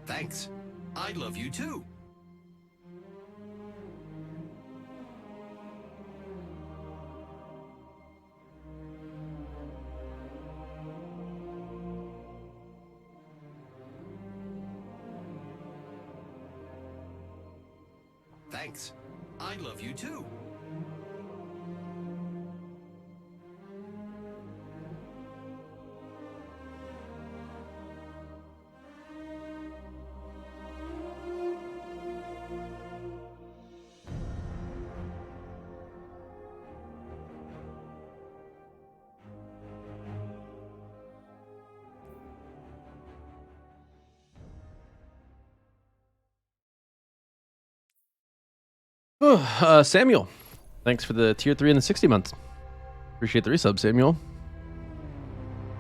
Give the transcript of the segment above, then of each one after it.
Thanks. I love you too. Thanks. I love you too. Samuel, thanks for the tier 3 and the 60 months. Appreciate the resub, Samuel.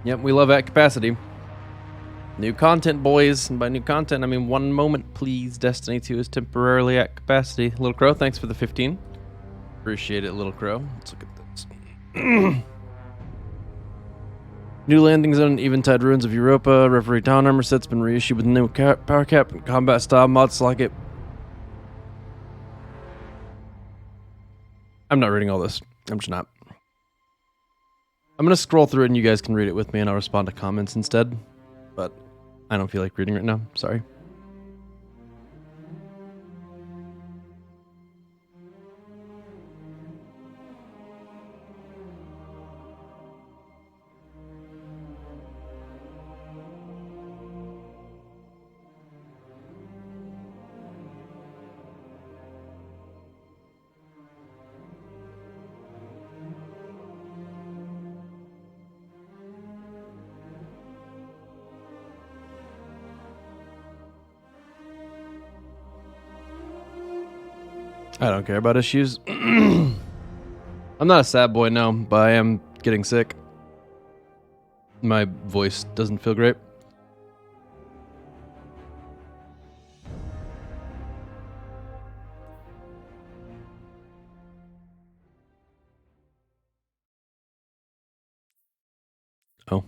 Yep, we love at capacity. New content, boys. And by new content, I mean 1 moment, please. Destiny 2 is temporarily at capacity. Little Crow, thanks for the 15. Appreciate it, Little Crow. Let's look at this. New landing zone, Eventide Ruins of Europa. Referee Town armor set's been reissued with new power cap and combat style mods like it. I'm not reading all this. I'm just not. I'm going to scroll through it and you guys can read it with me and I'll respond to comments instead. But I don't feel like reading right now. Sorry. I don't care about issues. I'm not a sad boy, no, but I am getting sick. My voice doesn't feel great. Oh.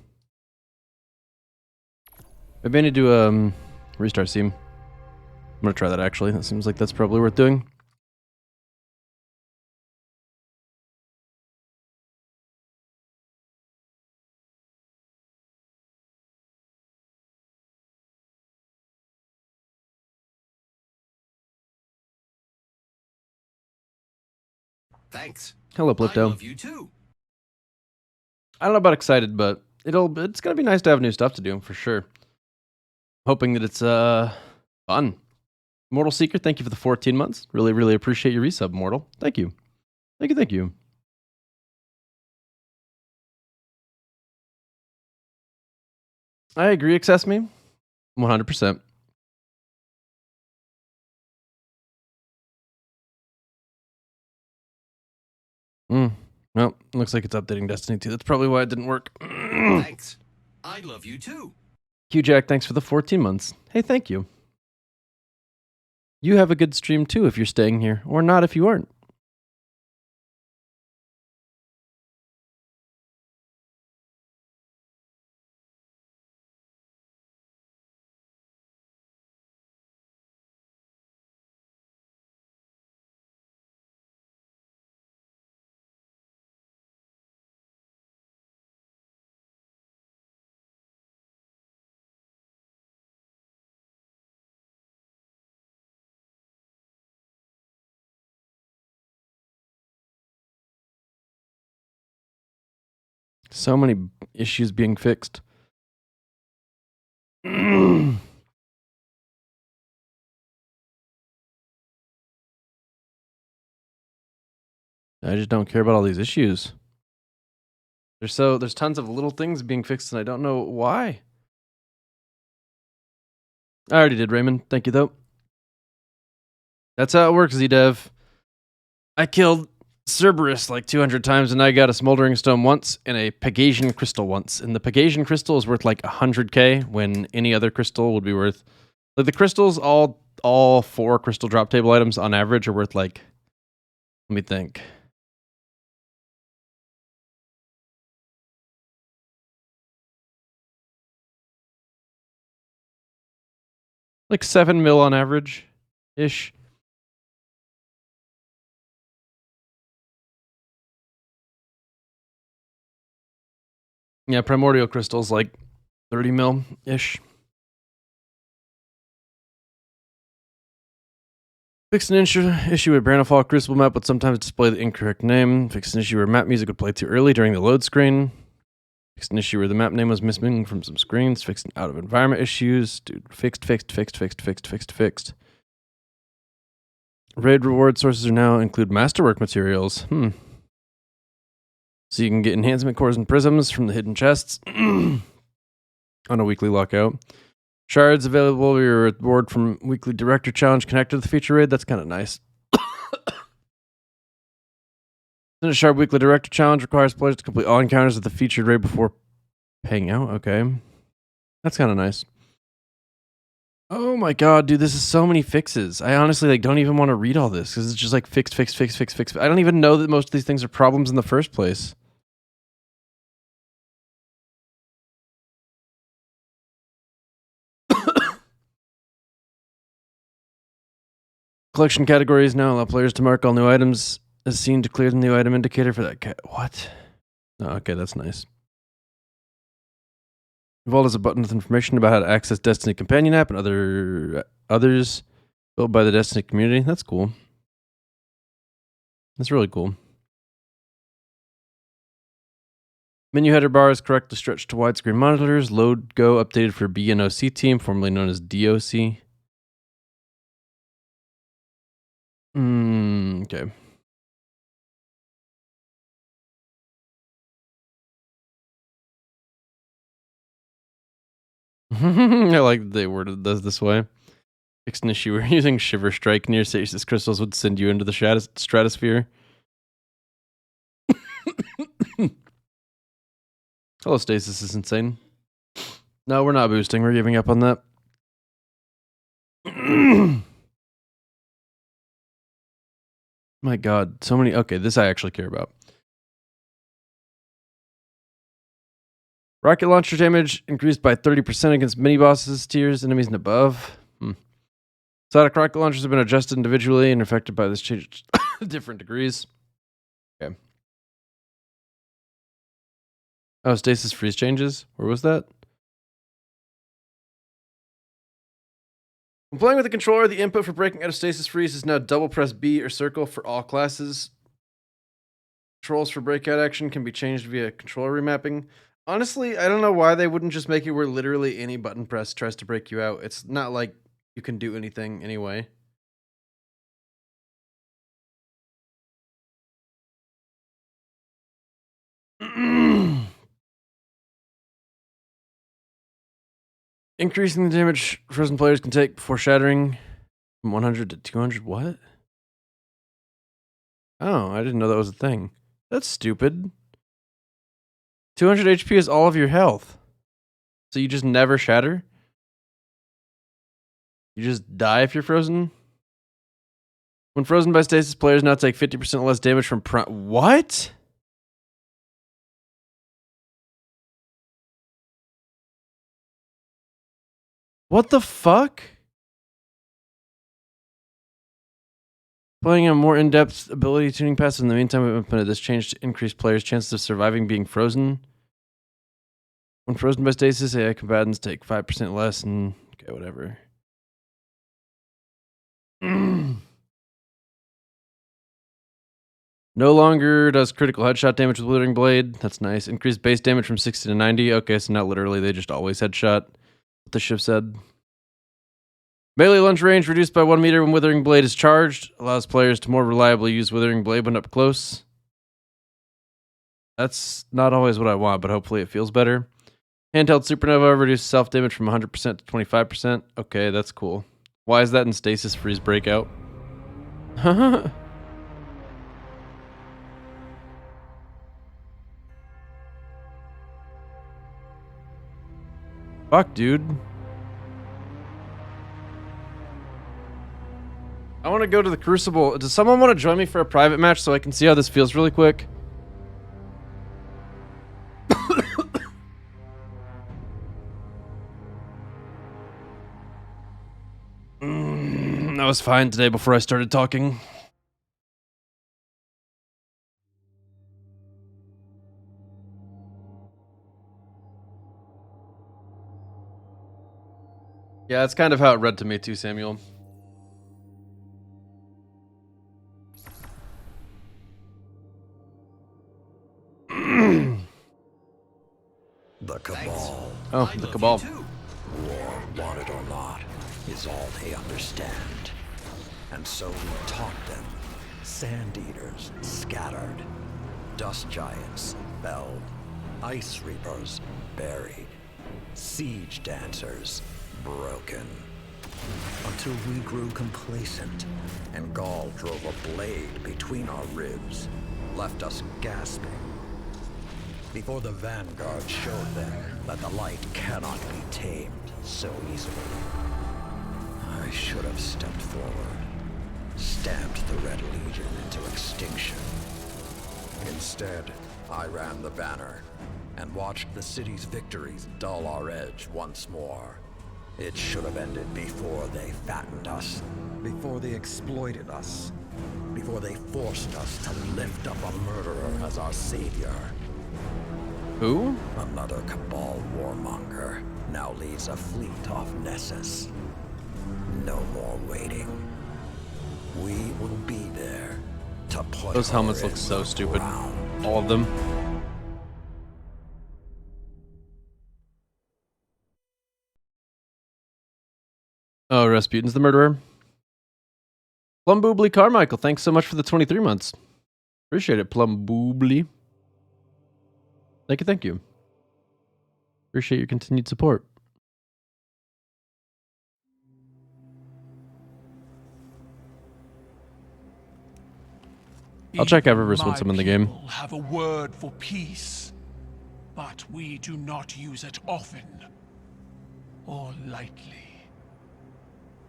Maybe I need to restart Steam. I'm gonna try that actually. That seems like that's probably worth doing. Thanks. Hello, I Plipto. love you too. I don't know about excited, but it's gonna be nice to have new stuff to do for sure. Hoping that it's fun. Mortal Seeker, thank you for the 14 months. Really, really appreciate your resub, Mortal. Thank you. Thank you, thank you. I agree, Access Me. 100%. Well, looks like it's updating Destiny 2. That's probably why it didn't work. Thanks. I love you too. Q-Jack, thanks for the 14 months. Hey, thank you. You have a good stream too if you're staying here, or not if you aren't. So many issues being fixed. I just don't care about all these issues. There's tons of little things being fixed and I don't know why. I already did, Raymond. Thank you though. That's how it works, ZDev. I killed Cerberus like 200 times and I got a Smoldering Stone once and a Pegasian Crystal once. And the Pegasian Crystal is worth like 100k when any other crystal would be worth... Like the crystals, all 4 crystal drop table items on average are worth like... Let me think. Like 7 mil on average ish. Yeah, primordial crystals like 30 mil ish. Fixed an issue with Brandifall Crucible map would sometimes display the incorrect name. Fixed an issue where map music would play too early during the load screen. Fixed an issue where the map name was missing from some screens. Fixed an out of environment issues. Dude, fixed. Raid reward sources are now include masterwork materials. So you can get enhancement cores and prisms from the hidden chests on a weekly lockout. Shards available, your reward from weekly director challenge connected to the feature raid. That's kind of nice. The Shard weekly director challenge requires players to complete all encounters of the featured raid before paying out. Okay. That's kind of nice. Oh my god, dude, this is so many fixes. I honestly don't even want to read all this because it's just like fixed. I don't even know that most of these things are problems in the first place. Collection categories now allow players to mark all new items as seen to clear the new item indicator for that what? Oh, okay, that's nice. Vault is a button with information about how to access Destiny Companion app and others built by the Destiny community. That's cool. That's really cool. Menu header bar is correctly stretched to widescreen monitors. Load Go updated for BNOC team, formerly known as DOC. Okay. I like that they worded this way. Fixed an issue where using Shiver Strike near stasis crystals would send you into the stratosphere. Hello, stasis is insane. No, we're not boosting. We're giving up on that. My god, so many. Okay, this I actually care about. Rocket launcher damage increased by 30% against mini bosses, tiers, enemies, and above. Static rocket launchers have been adjusted individually and affected by this change to different degrees. Okay. Oh, stasis freeze changes? Where was that? When playing with the controller, the input for breaking out of stasis freeze is now double press B or circle for all classes. Controls for breakout action can be changed via controller remapping. Honestly, I don't know why they wouldn't just make it where literally any button press tries to break you out. It's not like you can do anything anyway. Increasing the damage frozen players can take before shattering from 100 to 200. What? Oh, I didn't know that was a thing. That's stupid. 200 HP is all of your health. So you just never shatter? You just die if you're frozen? When frozen by stasis, players now take 50% less damage from what? What the fuck? Playing a more in-depth ability tuning passive in the meantime, we've implemented this change to increase players' chances of surviving being frozen. When frozen by stasis, AI combatants take 5% less and okay, whatever. No longer does critical headshot damage with Withering Blade. That's nice. Increased base damage from 60 to 90. Okay, so not literally, they just always headshot. What the ship said. Melee lunge range reduced by 1 meter when Withering Blade is charged. Allows players to more reliably use Withering Blade when up close. That's not always what I want, but hopefully it feels better. Handheld Supernova reduces self-damage from 100% to 25%. Okay, that's cool. Why is that in Stasis Freeze Breakout? Fuck, dude. I want to go to the Crucible. Does someone want to join me for a private match so I can see how this feels really quick? was fine today before I started talking. Yeah, it's kind of how it read to me too, Samuel. The Cabal. Oh, I the love Cabal. You too. War, want it or not, is all they understand. And so we taught them. Sand eaters scattered. Dust giants felled. Ice reapers buried. Siege dancers broken. Until we grew complacent, and Gaul drove a blade between our ribs, left us gasping. Before the Vanguard showed them that the light cannot be tamed so easily. I should have stepped forward, stamped the Red Legion into extinction. Instead, I ran the banner and watched the city's victories dull our edge once more. It should have ended before they fattened us, before they exploited us, before they forced us to lift up a murderer as our savior. Who? Another Cabal warmonger now leads a fleet off Nessus. No more waiting. We will be there to put Those her helmets in look so the stupid. ground. All of them. Oh, Rasputin's the murderer. Plum Boobly Carmichael, thanks so much for the 23 months. Appreciate it, Plum Boobly. Thank you, thank you. Appreciate your continued support. I'll check Eververse once I'm in the game. People have a word for peace, but we do not use it often or lightly.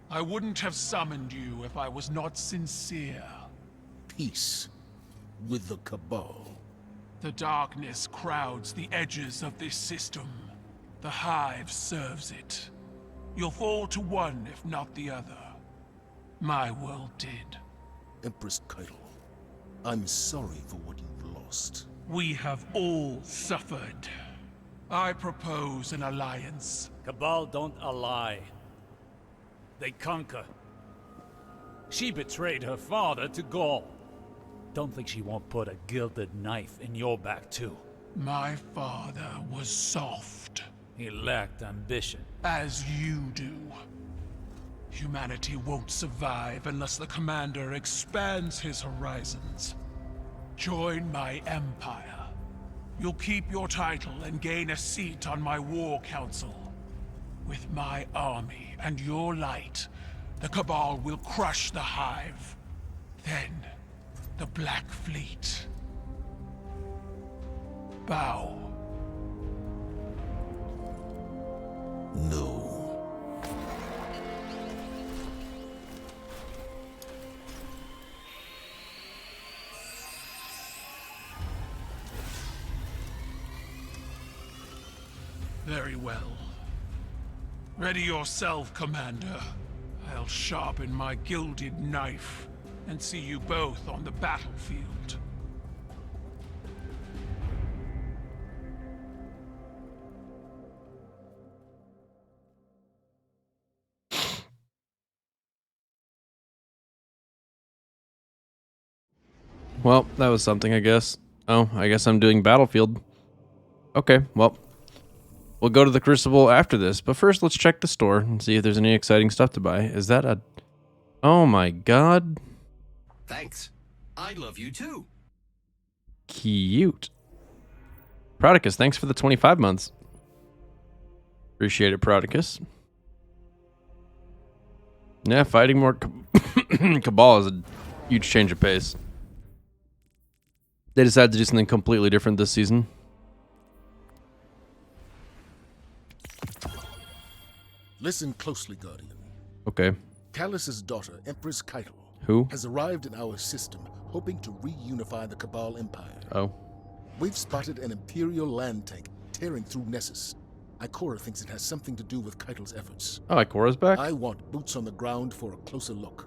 I wouldn't have summoned you if I was not sincere. Peace with the Cabal. The darkness crowds the edges of this system. The Hive serves it. You'll fall to one if not the other. My world did. Empress Keitel, I'm sorry for what you've lost. We have all suffered. I propose an alliance. Cabal don't ally. They conquer. She betrayed her father to Gaul. Don't think she won't put a gilded knife in your back too. My father was soft, He lacked ambition. as you do. Humanity won't survive unless the Commander expands his horizons. Join my empire. You'll keep your title and gain a seat on my war council. With my army and your light, the Cabal will crush the Hive. Then, the Black Fleet. Bow. No. Very well. Ready yourself, Commander. I'll sharpen my gilded knife and see you both on the battlefield. Well, that was something, I guess. Oh, I guess I'm doing Battlefield. Okay, well, we'll go to the Crucible after this, but first let's check the store and see if there's any exciting stuff to buy. Is that a... Oh my god. Thanks. I love you too. Cute. Prodicus, thanks for the 25 months. Appreciate it, Prodicus. Yeah, fighting more Cabal is a huge change of pace. They decided to do something completely different this season. Listen closely, Guardian. Okay. Callus's daughter, Empress Keitel, Who? has arrived in our system, hoping to reunify the Cabal Empire. Oh. We've spotted an Imperial land tank tearing through Nessus. Ikora thinks it has something to do with Keitel's efforts. Oh, Ikora's back? I want boots on the ground for a closer look.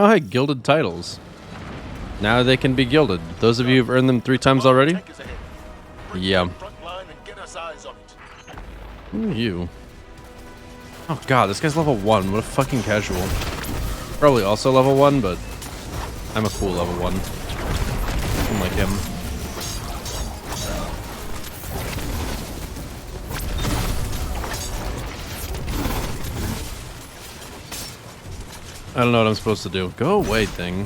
Oh, hey, gilded titles. Now they can be gilded. Those of you who've earned them 3 times already? Yeah. Who are you? Oh god, this guy's level 1. What a fucking casual. Probably also level 1, but I'm a cool level 1. Unlike him. I don't know what I'm supposed to do. Go away, thing.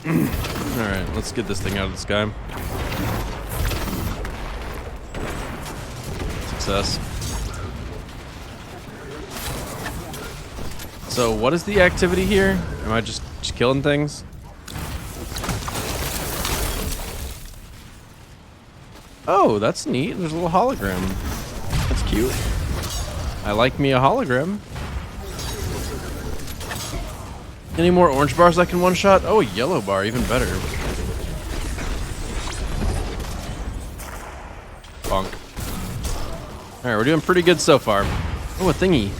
Alright, let's get this thing out of the sky. Success. So, what is the activity here? Am I just killing things? Oh, that's neat. There's a little hologram. That's cute. I like me a hologram. Any more orange bars I can one-shot? Oh, a yellow bar, even better. Bonk. Alright, we're doing pretty good so far. Oh, a thingy.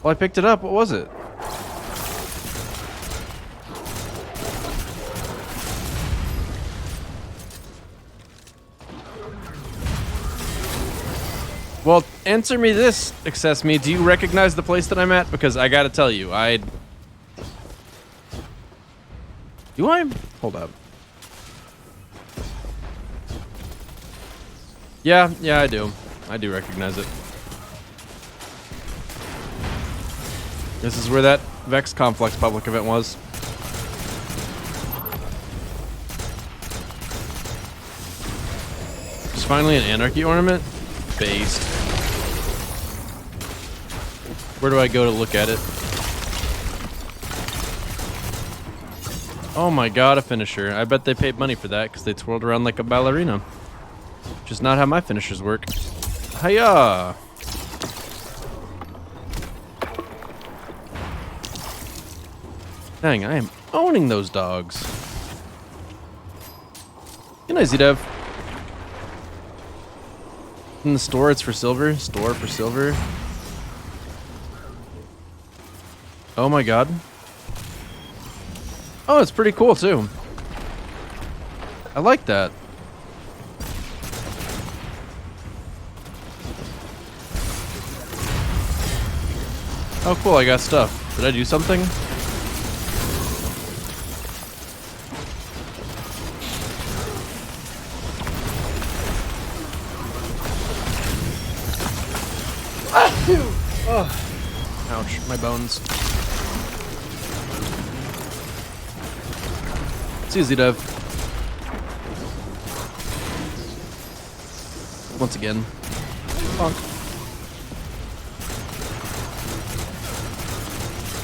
Well, I picked it up. What was it? Well, answer me this, Access Me. Do you recognize the place that I'm at? Because I gotta tell you, Do I? Hold up. Yeah, I do. I do recognize it. This is where that Vex Complex public event was. There's finally an Anarchy ornament? Based. Where do I go to look at it? Oh my god, a finisher. I bet they paid money for that because they twirled around like a ballerina. Which is not how my finishers work. Hiya! Dang, I am owning those dogs. Good night, Z-Dev. In the store, it's for silver. Store for silver. Oh my god. Oh, it's pretty cool too. I like that. Oh cool, I got stuff. Did I do something? Oh. Ouch, my bones. It's easy, Dev. Once again. Bonk.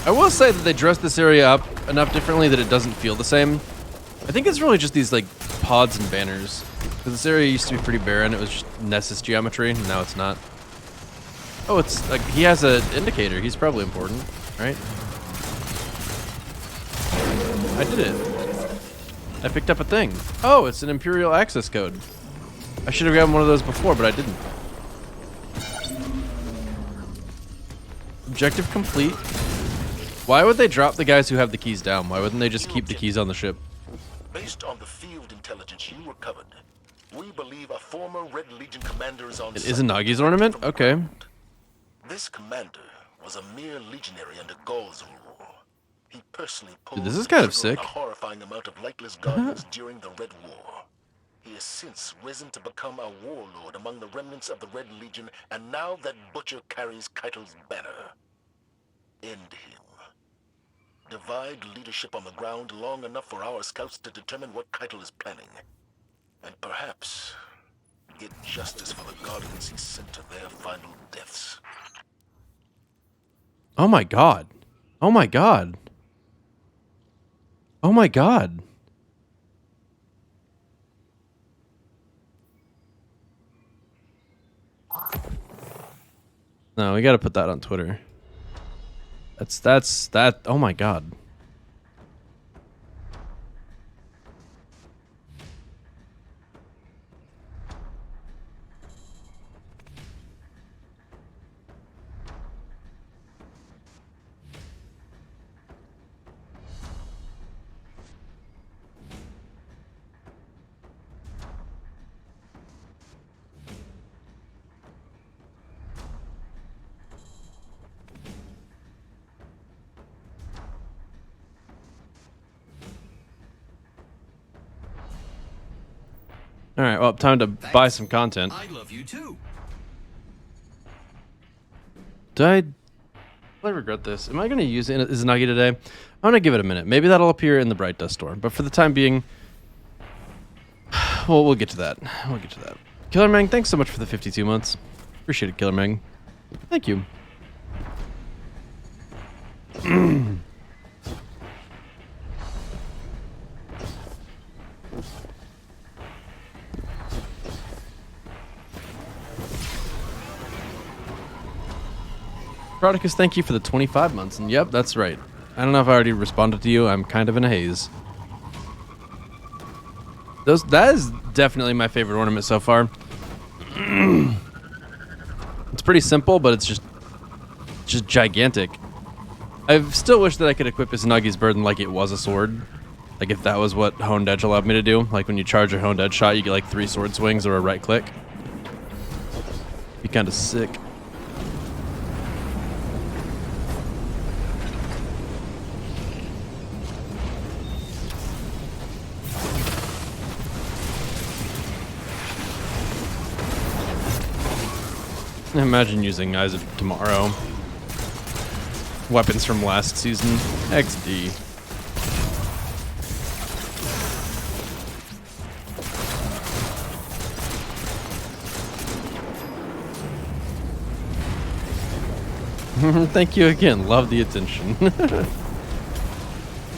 I will say that they dressed this area up enough differently that it doesn't feel the same. I think it's really just these like pods and banners. Because this area used to be pretty barren. It was just Nessus geometry, and now it's not. Oh, it's like he has an indicator. He's probably important, right? I did it. I picked up a thing. Oh, it's an Imperial access code. I should have gotten one of those before, but I didn't. Objective complete. Why would they drop the guys who have the keys down? Why wouldn't they just keep the keys on the ship? Based on the field intelligence you recovered, we believe a former Red Legion commander is on It is a Nagi's ornament? Okay. This commander was a mere legionary under Gaul's rule. He personally pulled Dude, this is kind of the trigger sick. on a horrifying amount of lightless guardians during the Red War. He has since risen to become a warlord among the remnants of the Red Legion, and now that butcher carries Keitel's banner. End him. Divide leadership on the ground long enough for our scouts to determine what Keitel is planning. And perhaps get justice for the guardians he sent to their final deaths. Oh my god. Oh my god. Oh my god. No, we gotta put that on Twitter. That's that. Oh my god. All right, well, time to buy some content. I love you too. Do I regret this? Am I going to use Izanagi today? I'm going to give it a minute. Maybe that'll appear in the Bright Dust store. But for the time being, well, we'll get to that. We'll get to that. Killer Mang, thanks so much for the 52 months. Appreciate it, Killer Mang. Thank you. Prodicus, thank you for the 25 months. And yep, that's right. I don't know if I already responded to you. I'm kind of in a haze. That is definitely my favorite ornament so far. It's pretty simple, but it's just gigantic. I still wish that I could equip Izanagi's burden like it was a sword. Like if that was what Honed Edge allowed me to do. Like when you charge a Honed Edge shot, you get like 3 sword swings or a right click. Be kind of sick. Imagine using Eyes of Tomorrow. Weapons from last season. XD. Thank you again. Love the attention.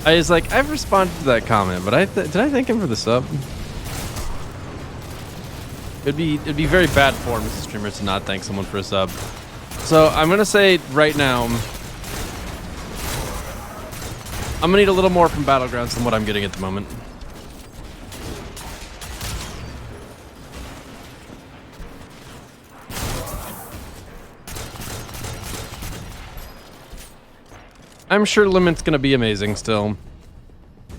I was like, I've responded to that comment, but did I thank him for the sub? It'd be very bad form as a streamer to not thank someone for a sub. So I'm gonna say right now, I'm gonna need a little more from Battlegrounds than what I'm getting at the moment. I'm sure Limit's gonna be amazing still.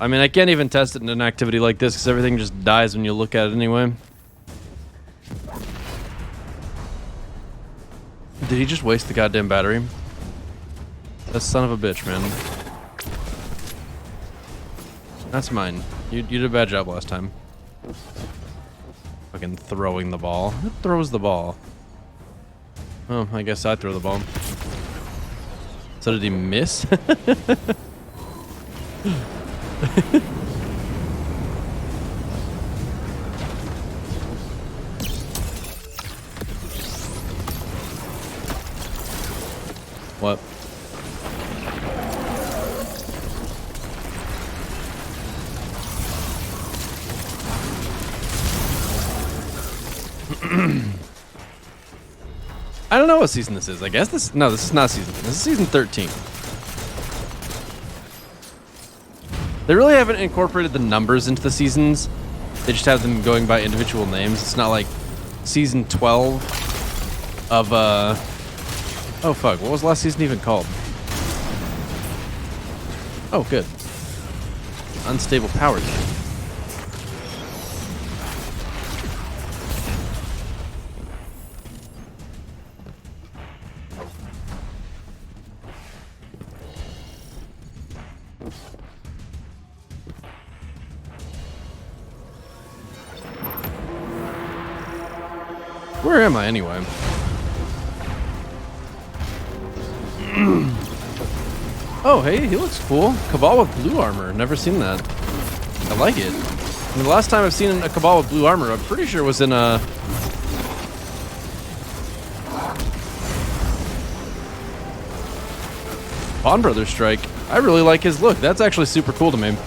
I mean, I can't even test it in an activity like this because everything just dies when you look at it anyway. Did he just waste the goddamn battery? That son of a bitch, man. That's mine. You did a bad job last time. Fucking throwing the ball. Who throws the ball? Oh, I guess I throw the ball. So did he miss? What? I don't know what season this is. I guess this... No, this is not season. This is season 13. They really haven't incorporated the numbers into the seasons. They just have them going by individual names. It's not like season 12 of... Oh, fuck. What was last season even called? Oh, good. Unstable power. Where am I anyway? Oh, hey, he looks cool. Cabal with blue armor. Never seen that. I like it. I mean, the last time I've seen a Cabal with blue armor, I'm pretty sure it was in a... Bond Brothers Strike. I really like his look. That's actually super cool to me.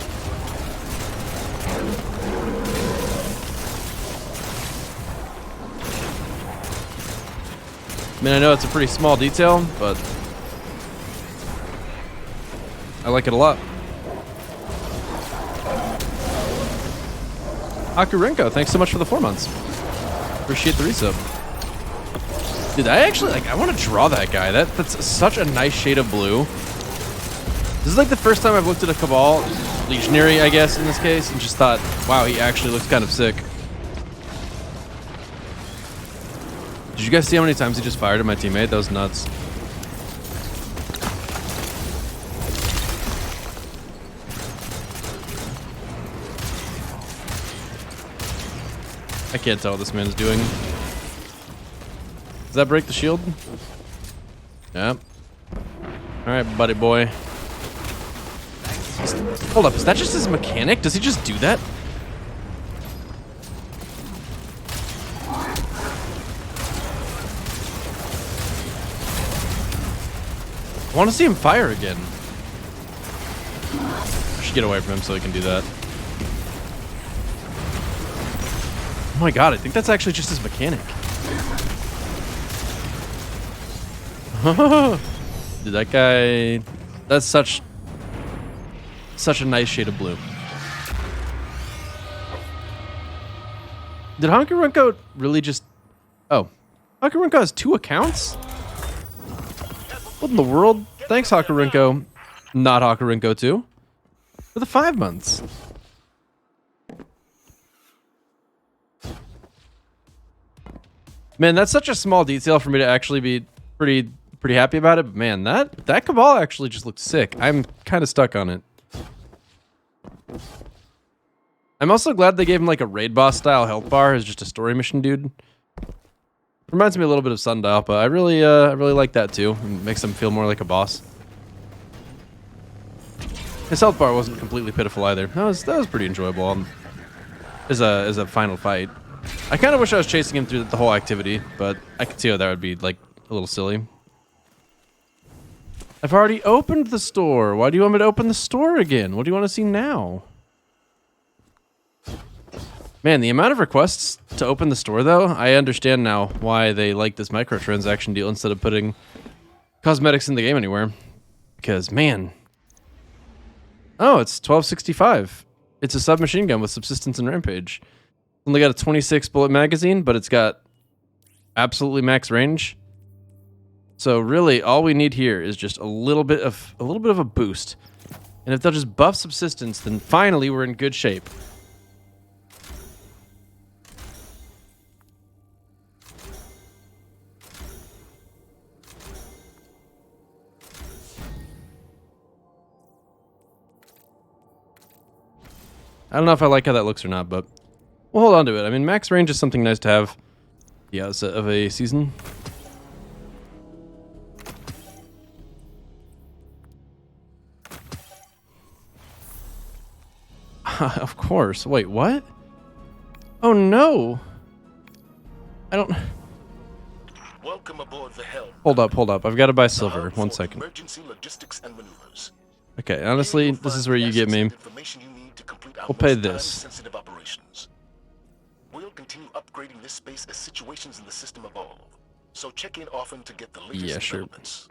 I mean, I know it's a pretty small detail, but I like it a lot. Akurenko, thanks so much for the 4 months. Appreciate the resub. Dude, I actually, like, I want to draw that guy. That's such a nice shade of blue. This is like the first time I've looked at a Cabal, Legionary, I guess, in this case, and just thought, wow, he actually looks kind of sick. Did you guys see how many times he just fired at my teammate? That was nuts. I can't tell what this man's doing. Does that break the shield? Yeah. Alright, buddy boy. Hold up, is that just his mechanic? Does he just do that? I want to see him fire again. I should get away from him so he can do that. Oh my god, I think that's actually just his mechanic. Dude, that guy... That's such a nice shade of blue. Did Honkarunko really just... Oh. Honkarunko has 2 accounts? What in the world? Thanks, Honkarunko. Not Honkarunko 2. For the 5 months. Man, that's such a small detail for me to actually be pretty happy about it. But man, that Cabal actually just looked sick. I'm kind of stuck on it. I'm also glad they gave him like a raid boss style health bar as just a story mission dude. Reminds me a little bit of Sundial, but I really like that too. It makes him feel more like a boss. His health bar wasn't completely pitiful either. That was pretty enjoyable as a final fight. I kind of wish I was chasing him through the whole activity, but I could see how that would be like a little silly. I've already opened the store. Why do you want me to open the store again? What do you want to see now? Man, the amount of requests to open the store, though, I understand now why they like this microtransaction deal instead of putting cosmetics in the game anywhere. Because, man. Oh, it's 1265. It's a submachine gun with subsistence and rampage. Only got a 26 bullet magazine, but it's got absolutely max range. So really, all we need here is just a little bit of a boost. And if they'll just buff subsistence, then finally we're in good shape. I don't know if I like how that looks or not, but we'll hold on to it. I mean, max range is something nice to have. Yeah, it's of a season. Of course. Wait, what? Oh no! I don't... Welcome aboard the Helm. Hold up. I've got to buy silver. 1 second. Emergency logistics and maneuvers. Okay, honestly, this is where you get me. We'll pay this. Sensitive operations. We'll continue upgrading this space as situations in the system evolve. So check in often to get the latest developments.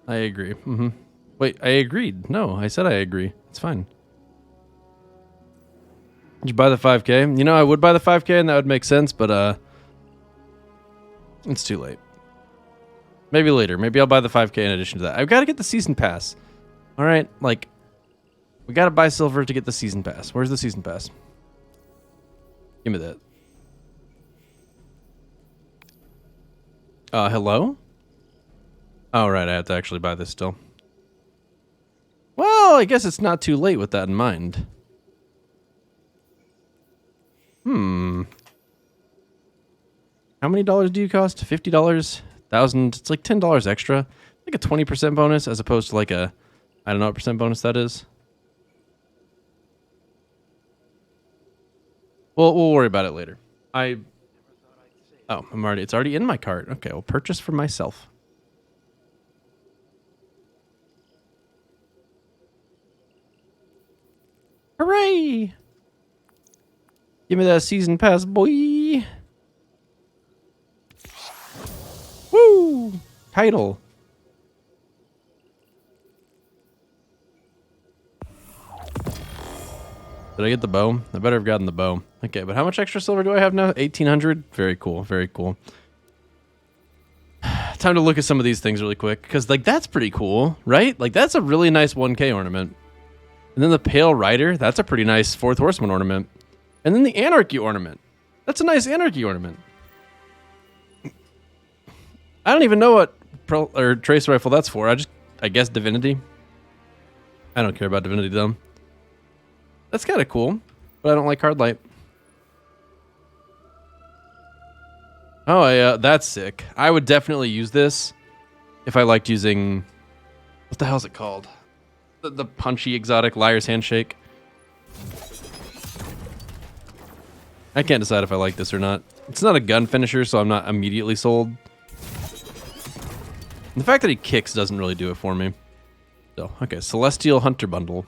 I agree. Wait, I agreed. No, I said I agree. It's fine. Did you buy the 5K? You know, I would buy the 5K and that would make sense, but it's too late. Maybe later. Maybe I'll buy the 5K in addition to that. I've got to get the season pass. All right, like, we got to buy silver to get the season pass. Where's the season pass? Give me that. Hello? Oh, right, I have to actually buy this still. Well, I guess it's not too late with that in mind. How many dollars do you cost? $50? $1,000? It's like $10 extra. Like a 20% bonus as opposed to like a, I don't know what percent bonus that is. We'll worry about it later. Oh, it's already in my cart. Okay, well, purchase for myself. Hooray! Give me that season pass, boy. Woo! Title. Did I get the bow? I better have gotten the bow. Okay, but how much extra silver do I have now? 1,800? Very cool, very cool. Time to look at some of these things really quick, because, like, that's pretty cool, right? Like, that's a really nice 1K ornament. And then the Pale Rider, that's a pretty nice Fourth Horseman ornament. And then the Anarchy ornament. That's a nice Anarchy ornament. I don't even know what Tracer Rifle that's for. I guess Divinity. I don't care about Divinity, though. That's kind of cool, but I don't like hard light. Oh, yeah, that's sick. I would definitely use this if I liked using... What the hell is it called? The punchy, exotic Liar's Handshake. I can't decide if I like this or not. It's not a gun finisher, so I'm not immediately sold. And the fact that he kicks doesn't really do it for me. So, okay, Celestial Hunter Bundle.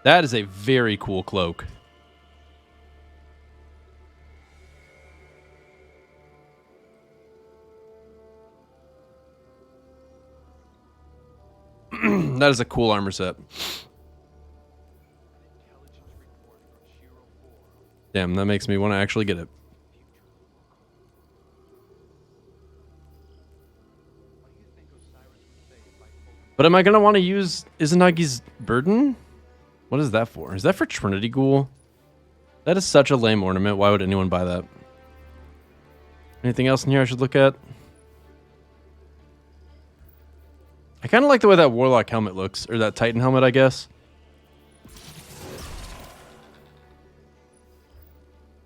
That is a very cool cloak. That is a cool armor set. Damn, that makes me want to actually get it. But am I going to want to use Izanagi's Burden? What is that for? Is that for Trinity Ghoul? That is such a lame ornament. Why would anyone buy that? Anything else in here I should look at? I kind of like the way that Warlock helmet looks. Or that Titan helmet, I guess.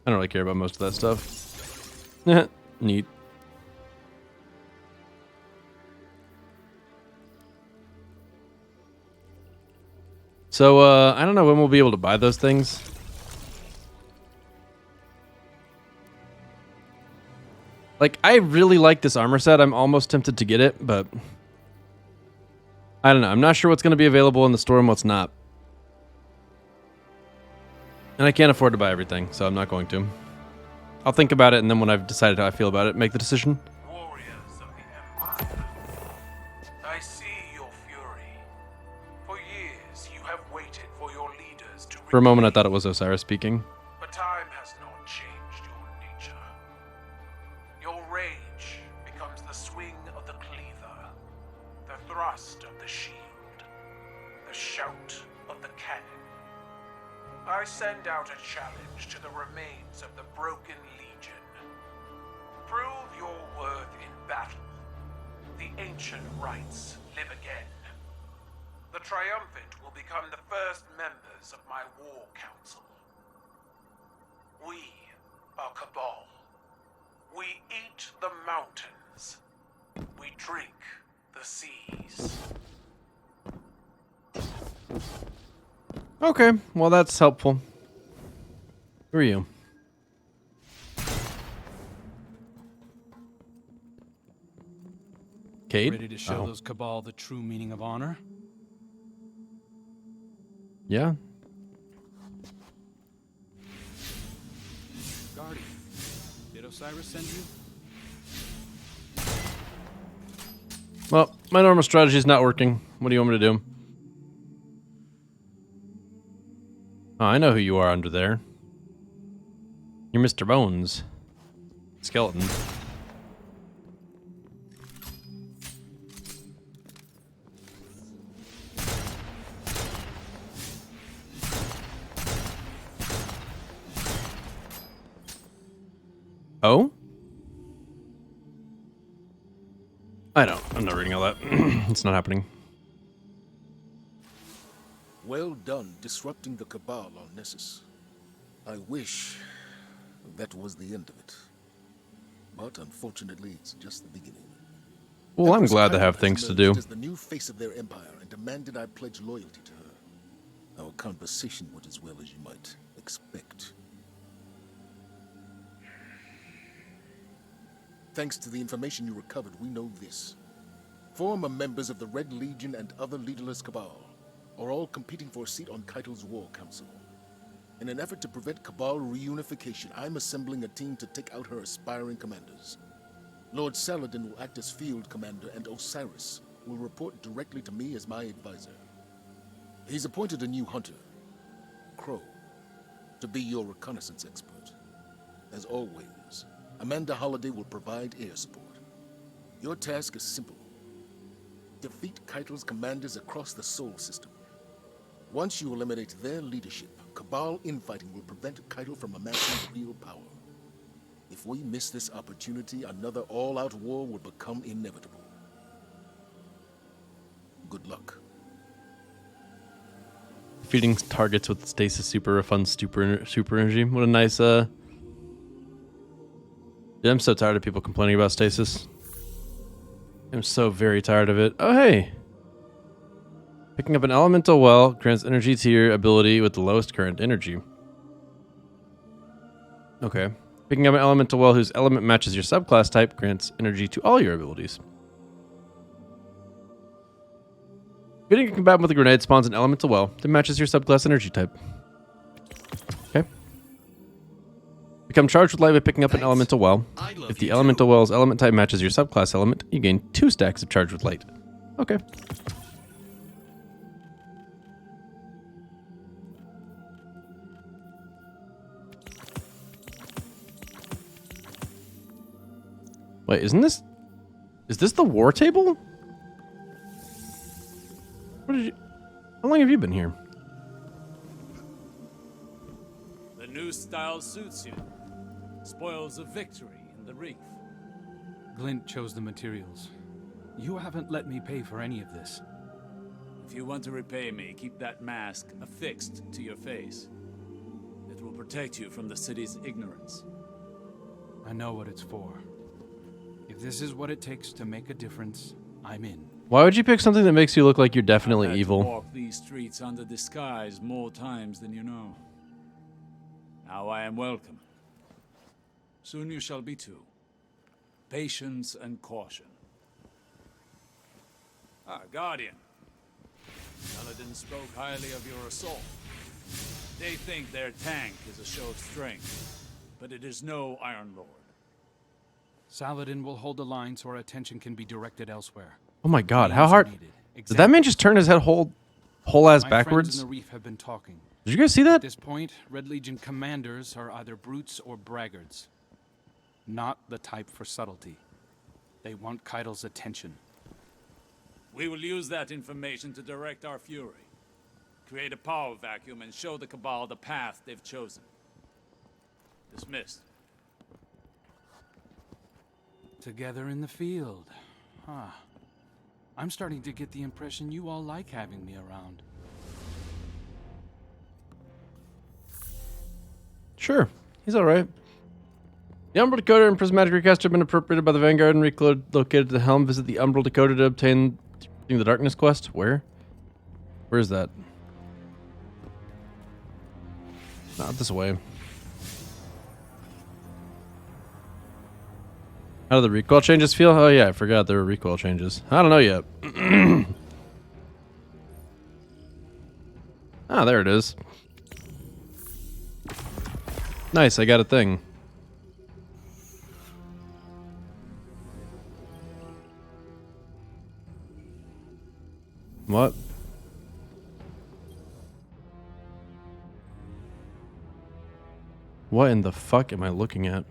I don't really care about most of that stuff. Neat. So, I don't know when we'll be able to buy those things. Like, I really like this armor set. I'm almost tempted to get it, but... I don't know. I'm not sure what's going to be available in the store and what's not. And I can't afford to buy everything, so I'm not going to. I'll think about it, and then when I've decided how I feel about it, make the decision. Warriors of the Empire, I see your fury. For years, you have waited for your leaders to... For a moment, I thought it was Osiris speaking. But time has not changed your nature. Your rage becomes the swing of the cleaver, the thrust of the shield, the shout of the cannon. I send out a challenge to the remains of the broken legion. Prove your worth in battle. The ancient rites live again. The triumphant will become the first members of my war council. We are Cabal. We eat the mountains. We drink the seas. Okay, well that's helpful. Who are you? Cade? Ready to show those Cabal the true meaning of honor? Yeah. Guardian, did Osiris send you? Well, my normal strategy is not working. What do you want me to do? Oh, I know who you are under there. You're Mr. Bones. Skeleton. Oh? I'm not reading all that. It's not happening. Well done disrupting the Cabal on Nessus. I wish that was the end of it. But unfortunately, it's just the beginning. Well, I'm Empress glad to Kylo have has things to emerged do. as the new face of their empire and demanded I pledge loyalty to her. Our conversation went as well as you might expect. Thanks to the information you recovered, we know this. Former members of the Red Legion and other leaderless Cabal are all competing for a seat on Keitel's War Council. In an effort to prevent Cabal reunification, I'm assembling a team to take out her aspiring commanders. Lord Saladin will act as field commander, and Osiris will report directly to me as my advisor. He's appointed a new hunter, Crow, to be your reconnaissance expert. As always, Amanda Holliday will provide air support. Your task is simple. Defeat Keitel's commanders across the Sol system. Once you eliminate their leadership, Cabal infighting will prevent Keitel from amassing real power. If we miss this opportunity, another all-out war will become inevitable. Good luck. Feeding targets with stasis super refunds super energy. What a nice Dude, I'm so tired of people complaining about stasis. I'm so very tired of it. Oh hey. Picking up an elemental well grants energy to your ability with the lowest current energy. Okay. Picking up an elemental well whose element matches your subclass type grants energy to all your abilities. Getting a combatant with a grenade spawns an elemental well that matches your subclass energy type. Okay. Become charged with light by picking up an elemental well. If the elemental well's element type matches your subclass element, you gain 2 stacks of charged with light. Okay. Wait, isn't this... Is this the war table? What did you... How long have you been here? The new style suits you. Spoils of victory in the reef. Glint chose the materials. You haven't let me pay for any of this. If you want to repay me, keep that mask affixed to your face. It will protect you from the city's ignorance. I know what it's for. If this is what it takes to make a difference, I'm in. Why would you pick something that makes you look like you're definitely I've had to evil? walk these streets under disguise more times than you know. Now I am welcome. Soon you shall be too. Patience and caution. Ah, Guardian. Paladin spoke highly of your assault. They think their tank is a show of strength, but it is no Iron Lord. Saladin will hold the line so our attention can be directed elsewhere. Oh my god, how Means hard... needed. Did that man just turn his head whole ass My friends backwards? in the reef have been talking. Did you guys see At that? this point, Red Legion commanders are either brutes or braggarts. Not the type for subtlety. They want Keitel's attention. We will use that information to direct our fury. Create a power vacuum and show the Cabal the path they've chosen. Dismissed. Together in the field. Huh. I'm starting to get the impression you all like having me around. Sure, he's alright. The Umbral Decoder and Prismatic Recaster have been appropriated by the Vanguard and relocated to the helm. Visit the Umbral Decoder to obtain the Darkness quest. Where? Where is that? Not this way. How do the recoil changes feel? Oh yeah, I forgot there were recoil changes. I don't know yet. Ah, there it is. Nice, I got a thing. What? What in the fuck am I looking at?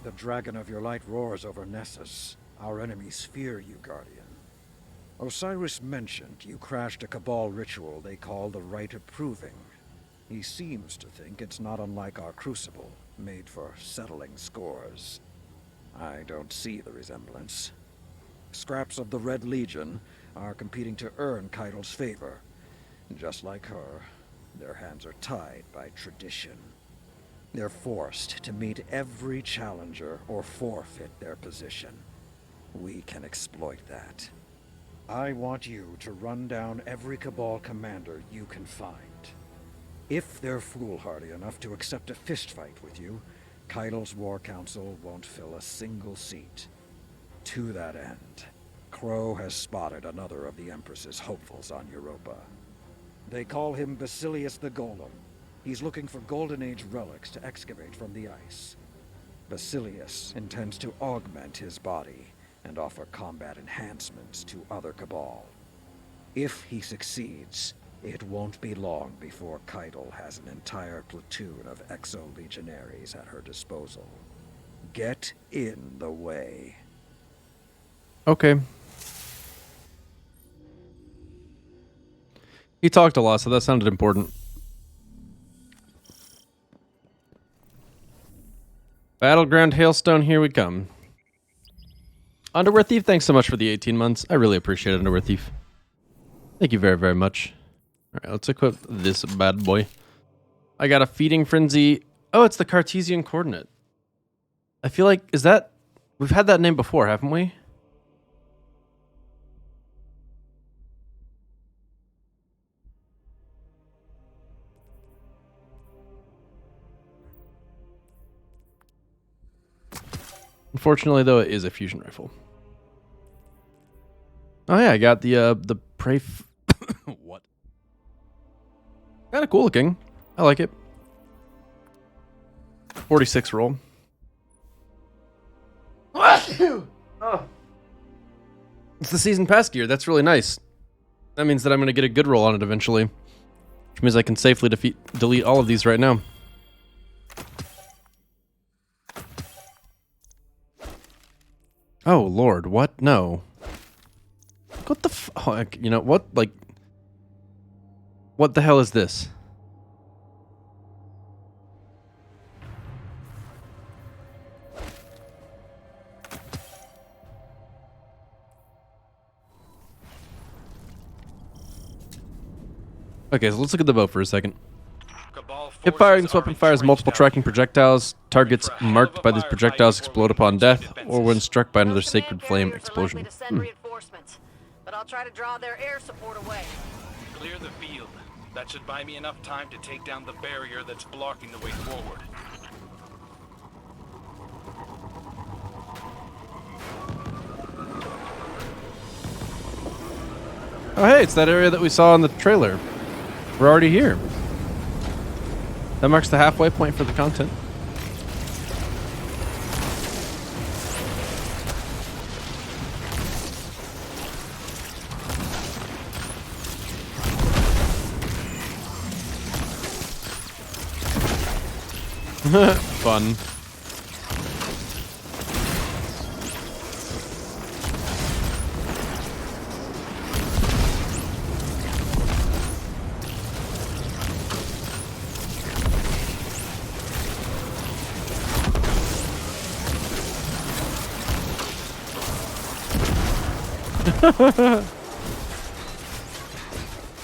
The dragon of your light roars over Nessus. Our enemies fear you, Guardian. Osiris mentioned you crashed a Cabal ritual they call the Rite of Proving. He seems to think it's not unlike our Crucible, made for settling scores. I don't see the resemblance. Scraps of the Red Legion are competing to earn Keitel's favor. Just like her, their hands are tied by tradition. They're forced to meet every challenger or forfeit their position. We can exploit that. I want you to run down every Cabal commander you can find. If they're foolhardy enough to accept a fistfight with you, Keitel's War Council won't fill a single seat. To that end, Crow has spotted another of the Empress's hopefuls on Europa. They call him Basilius the Golem. He's looking for Golden Age relics to excavate from the ice. Basilius intends to augment his body and offer combat enhancements to other Cabal. If he succeeds, it won't be long before Keitel has an entire platoon of exo-legionaries at her disposal. Get in the way. Okay. He talked a lot, so that sounded important. Battleground Hailstone, here we come. Underwear Thief, thanks so much for the 18 months. I really appreciate it, Underwear Thief. Thank you very, very much. Alright, let's equip this bad boy. I got a Feeding Frenzy. Oh, it's the Cartesian Coordinate. I feel like, is that... We've had that name before, haven't we? Unfortunately, though, it is a fusion rifle. Oh yeah, I got the prey. What? Kind of cool looking. I like it. 46 roll. Oh. It's the season pass gear. That's really nice. That means that I'm going to get a good roll on it eventually, which means I can safely delete all of these right now. Oh, Lord, what? No. What the you know, what? Like, what the hell is this? Okay, so let's look at the bow for a second. Hip firing, this weapon fires multiple tracking projectiles. Targets marked by these projectiles explode upon death, or when struck by another sacred flame explosion. But I'll try to draw their air support away. Clear the field. That should buy me enough time to take down the barrier that's blocking the way forward. Oh hey, it's that area that we saw in the trailer. We're already here. That marks the halfway point for the content. Fun.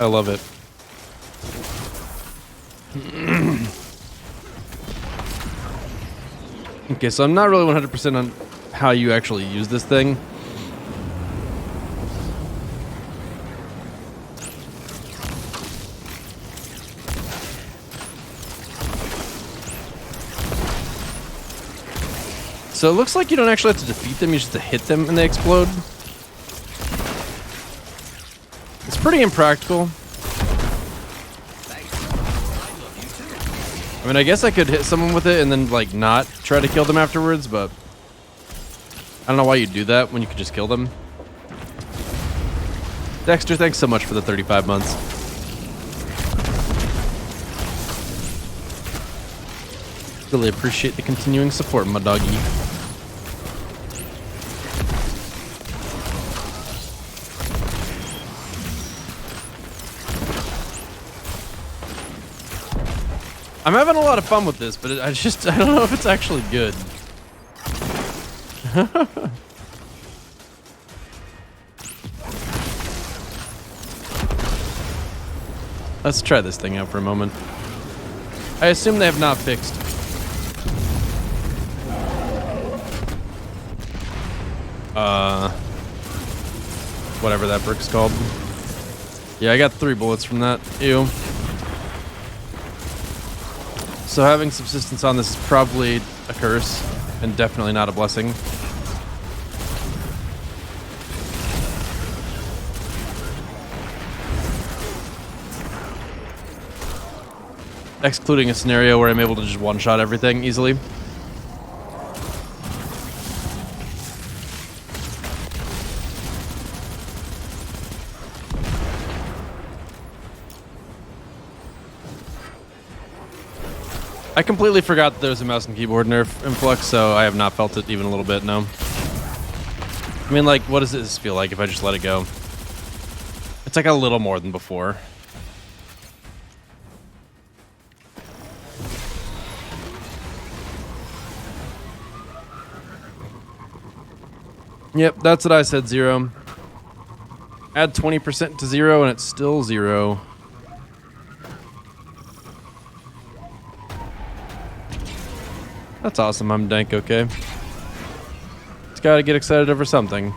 I love it. Okay, so I'm not really 100% on how you actually use this thing. So it looks like you don't actually have to defeat them, you just have to hit them and they explode. It's pretty impractical. I mean, I guess I could hit someone with it and then, like, not try to kill them afterwards, but I don't know why you'd do that when you could just kill them. Dexter, thanks so much for the 35 months. Really appreciate the continuing support, my doggy. I'm having a lot of fun with this, but I don't know if it's actually good. Let's try this thing out for a moment. I assume they have not fixed. Whatever that brick's called. Yeah, I got 3 bullets from that. Ew. So having subsistence on this is probably a curse, and definitely not a blessing. Excluding a scenario where I'm able to just one-shot everything easily. I completely forgot there was a mouse and keyboard nerf in Flux, so I have not felt it even a little bit, no. I mean, like, what does this feel like if I just let it go? It's like a little more than before. Yep, that's what I said, 0. Add 20% to 0 and it's still 0. That's awesome, I'm dank, okay. Just gotta get excited over something.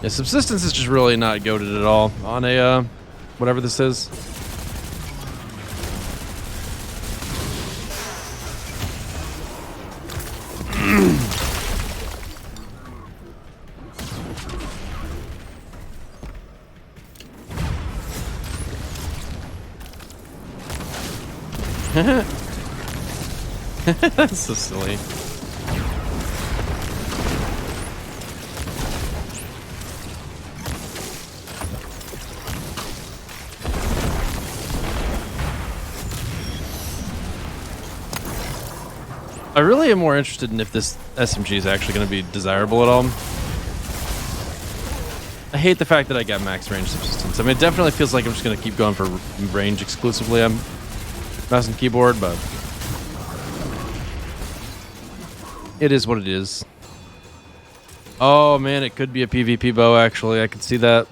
Yeah, subsistence is just really not goated at all on a, whatever this is. That's so silly. I really am more interested in if this SMG is actually going to be desirable at all. I hate the fact that I got max range subsistence. I mean, it definitely feels like I'm just going to keep going for range exclusively on mouse and keyboard, but it is what it is. Oh man, it could be a PvP bow actually. I could see that.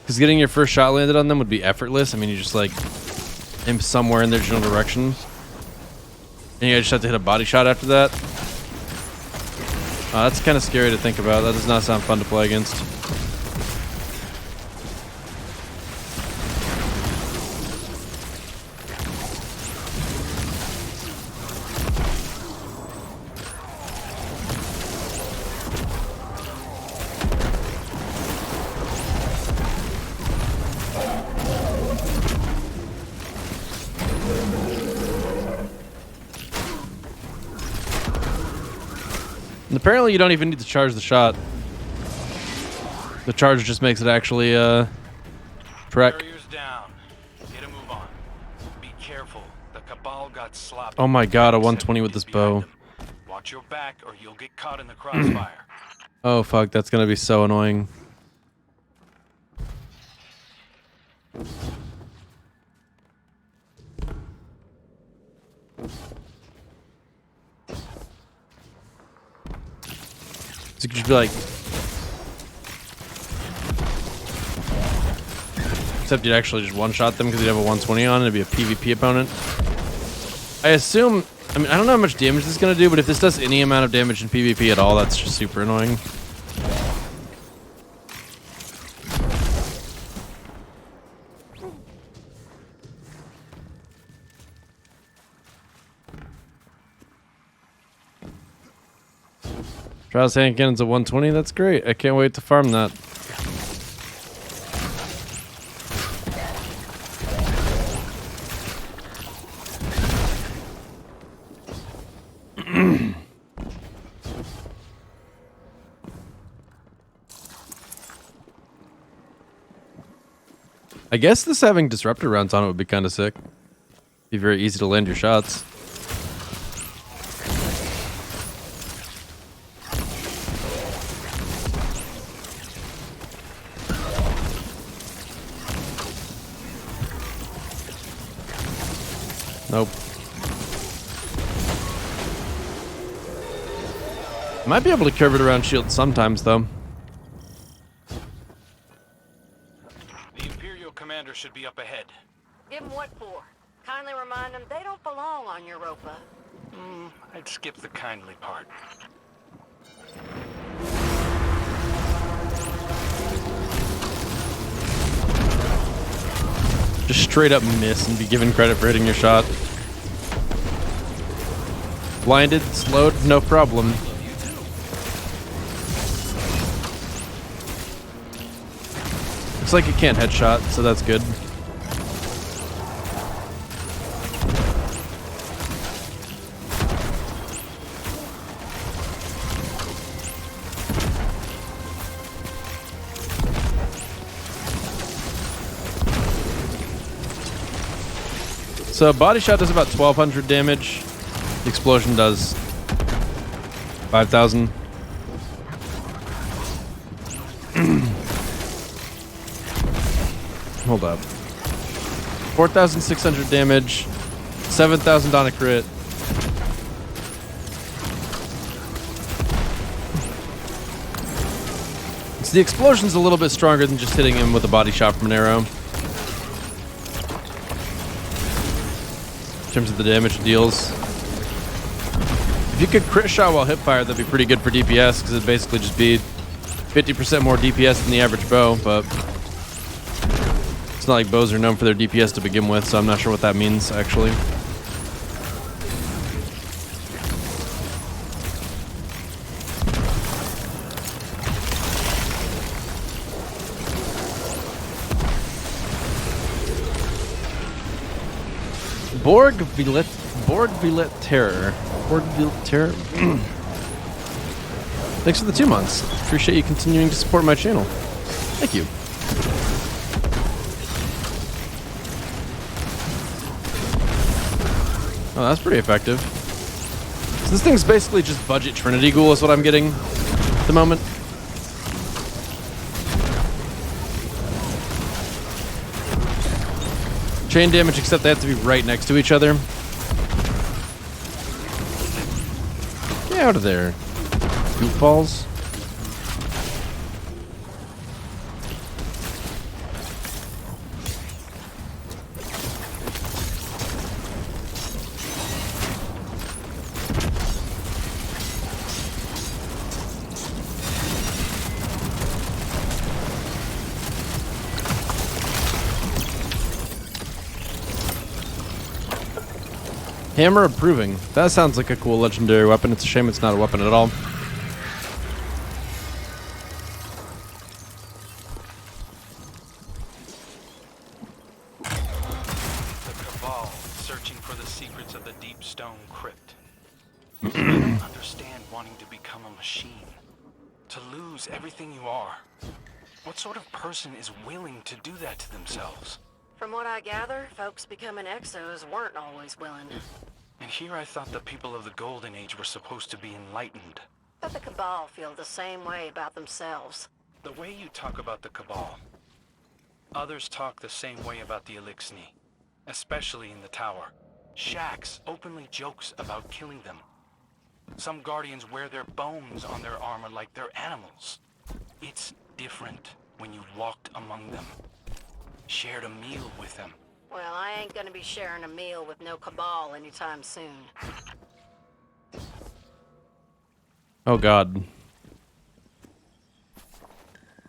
Because getting your first shot landed on them would be effortless. I mean, you just like aim somewhere in their general direction. And you just have to hit a body shot after that. That's kind of scary to think about. That does not sound fun to play against. And apparently you don't even need to charge the shot. The charge just makes it actually track. Barrier's down. Get a move on. Be careful. The Cabal got sloppy. Oh my god, a 120 with this bow. Watch your back or you'll get caught in the crossfire. Oh fuck, that's gonna be so annoying. So you could just be like, except you'd actually just one-shot them because you'd have a 120 on and it'd be a PvP opponent. I assume, I mean, I don't know how much damage this is going to do, but if this does any amount of damage in PvP at all, that's just super annoying. Trials hand cannon's a 120, that's great. I can't wait to farm that. I guess this having disruptor rounds on it would be kind of sick. Be very easy to land your shots. Nope. Might be able to curve it around shields sometimes, though. The Imperial commander should be up ahead. Give them what for? Kindly remind them they don't belong on Europa. I'd skip the kindly part. Just straight up miss and be given credit for hitting your shot. Blinded, slowed, no problem. Looks like it can't headshot, so that's good. So body shot does about 1,200 damage. The explosion does 5,000. Hold up. 4,600 damage, 7,000 on a crit. So the explosion's a little bit stronger than just hitting him with a body shot from an arrow. In terms of the damage it deals. If you could crit shot while hip fire, that'd be pretty good for DPS, because it'd basically just be 50% more DPS than the average bow, but it's not like bows are known for their DPS to begin with, so I'm not sure what that means, actually. Borgvillet Terror. Borgvillet Terror. Thanks for the 2 months. Appreciate you continuing to support my channel. Thank you. Oh, that's pretty effective. So this thing's basically just budget Trinity Ghoul is what I'm getting at the moment. Chain damage, except they have to be right next to each other. Get out of there, goofballs. Hammer approving. That sounds like a cool legendary weapon. It's a shame it's not a weapon at all. The Cabal, searching for the secrets of the Deep Stone Crypt. I don't understand wanting to become a machine. To lose everything you are. What sort of person is willing to do that to themselves? From what I gather, folks becoming exos weren't always willing. And here I thought the people of the Golden Age were supposed to be enlightened. But the Cabal feel the same way about themselves. The way you talk about the Cabal, others talk the same way about the Elixni, especially in the tower. Shax openly jokes about killing them. Some Guardians wear their bones on their armor like they're animals. It's different when you walked among them, shared a meal with them. Well, I ain't gonna be sharing a meal with no Cabal anytime soon. Oh god.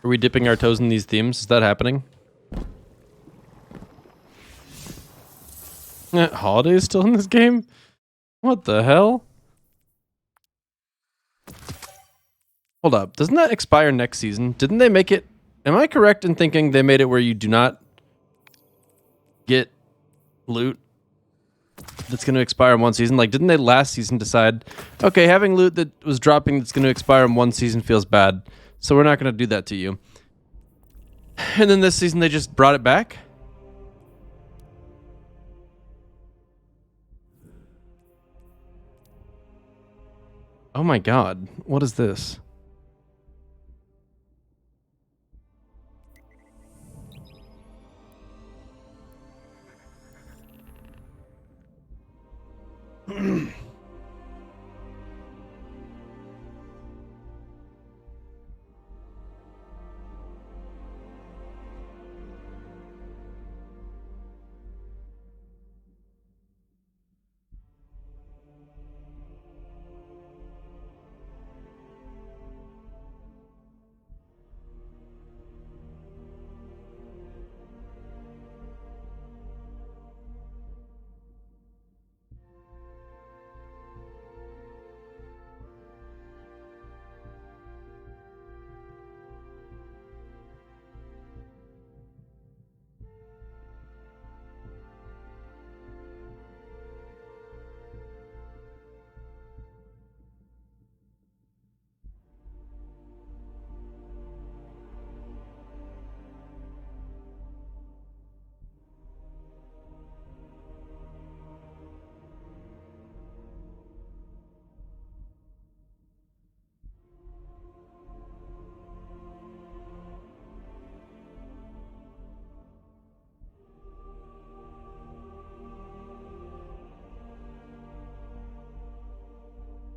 Are we dipping our toes in these themes? Is that happening? Holiday is still in this game? What the hell? Hold up. Doesn't that expire next season? Didn't they make it... Am I correct in thinking they made it where you do not get loot that's going to expire in one season? Like, didn't they last season decide, okay, having loot that was dropping that's going to expire in one season feels bad, so we're not going to do that to you. And then this season they just brought it back? Oh my god, what is this?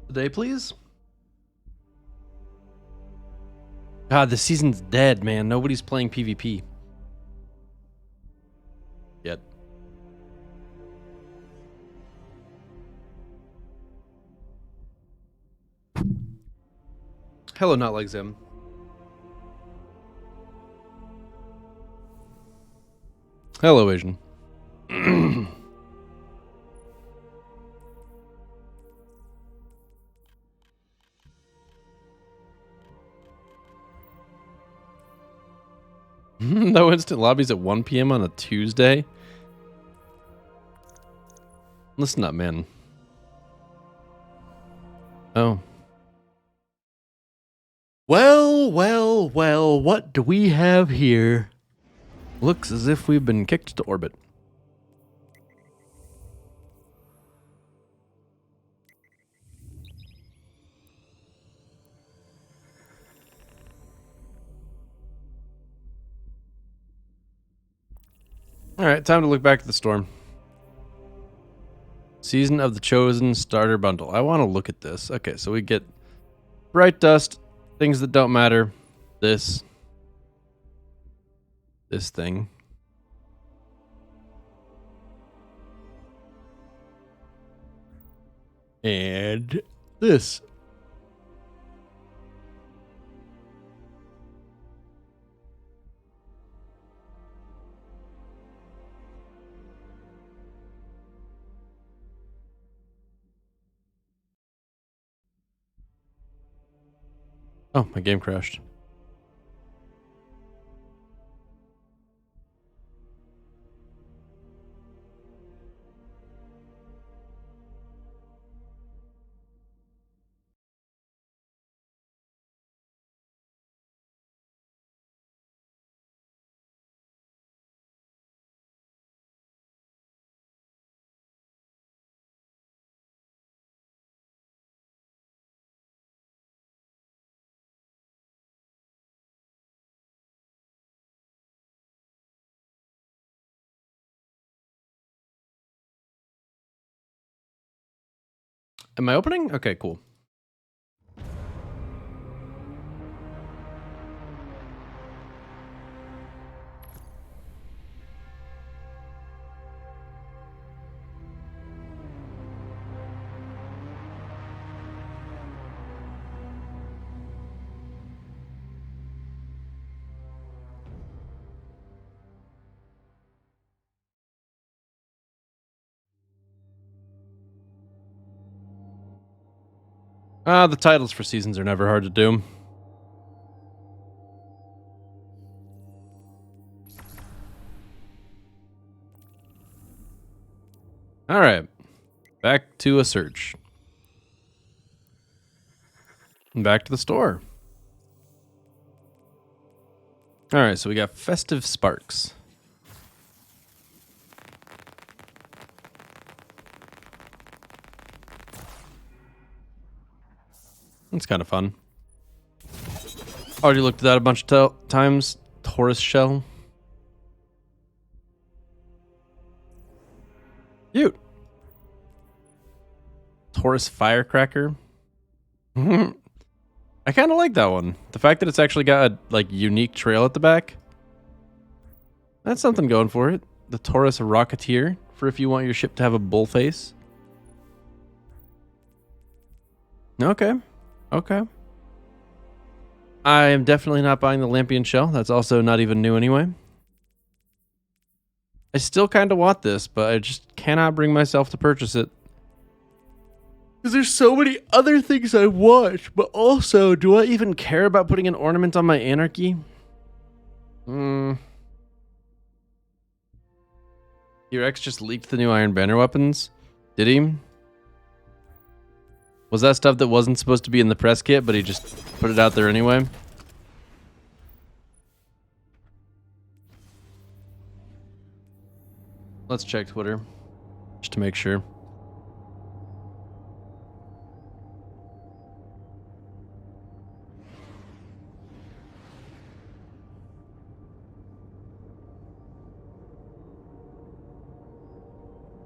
Today, please. God, the season's dead, man. Nobody's playing PvP. Yet. Hello, not like Zim. Hello, Asian. No instant lobbies at 1 p.m. on a Tuesday? Listen up, man. Oh. Well, what do we have here? Looks as if we've been kicked to orbit. Alright, time to look back at the storm. Season of the Chosen starter bundle. I want to look at this. Okay, so we get bright dust, things that don't matter, this thing. And this. Oh, my game crashed. Am I opening? Okay, cool. The titles for seasons are never hard to do. All right, back to a search. And back to the store. All right, so we got Festive Sparks. That's kind of fun. Already looked at that a bunch of times. Taurus shell. Cute. Taurus firecracker. I kind of like that one. The fact that it's actually got a unique trail at the back. That's something going for it. The Taurus Rocketeer, for if you want your ship to have a bull face. Okay. Okay. I am definitely not buying the Lampion shell. That's also not even new anyway. I still kind of want this, but I just cannot bring myself to purchase it. Because there's so many other things I want, but also, do I even care about putting an ornament on my Anarchy? Your ex just leaked the new Iron Banner weapons? Did he? Was that stuff that wasn't supposed to be in the press kit, but he just put it out there anyway? Let's check Twitter, just to make sure.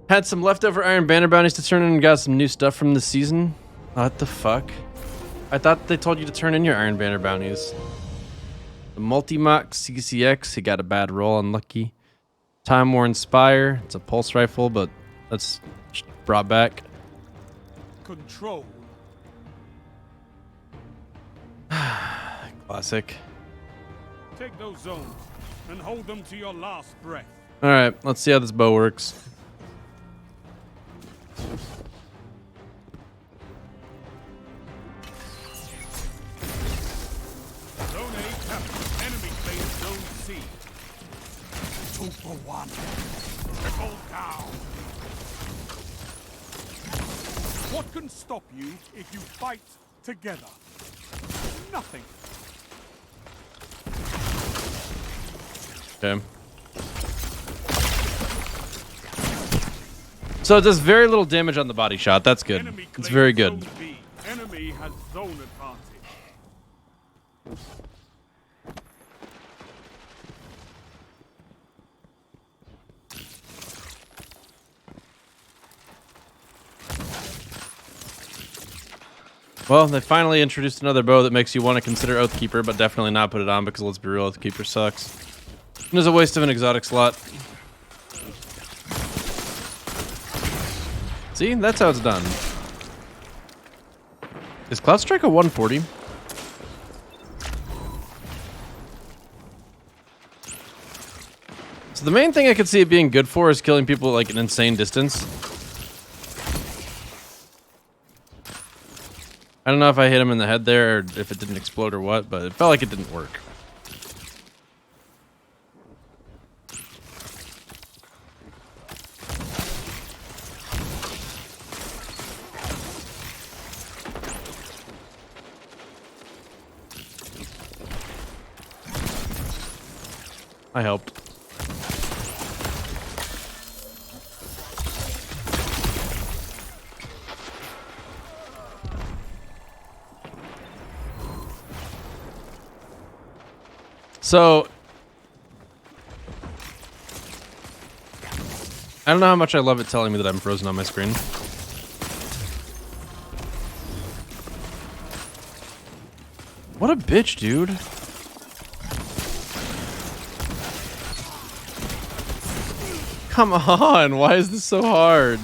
Had some leftover Iron Banner bounties to turn in and got some new stuff from this season. What the fuck? I thought they told you to turn in your Iron Banner bounties. The Multi-Mach CCX, he got a bad roll, unlucky. Time Worn Spire, it's a pulse rifle, but that's brought back. Control. Classic. Take those zones and hold them to your last breath. Alright, let's see how this bow works. Zone A captured. Enemy claims Zone C. 2 for 1. Trickle down. What can stop you if you fight together? Nothing. Okay. So it does very little damage on the body shot. That's good. It's very good. Enemy has zone advantage. Well, they finally introduced another bow that makes you want to consider Oathkeeper, but definitely not put it on because let's be real, Oathkeeper sucks. It was a waste of an exotic slot. See, that's how it's done. Is Cloud Strike a 140? So the main thing I could see it being good for is killing people like an insane distance. I don't know if I hit him in the head there or if it didn't explode or what, but it felt like it didn't work. I helped. So, I don't know how much I love it telling me that I'm frozen on my screen. What a bitch, dude. Come on, why is this so hard?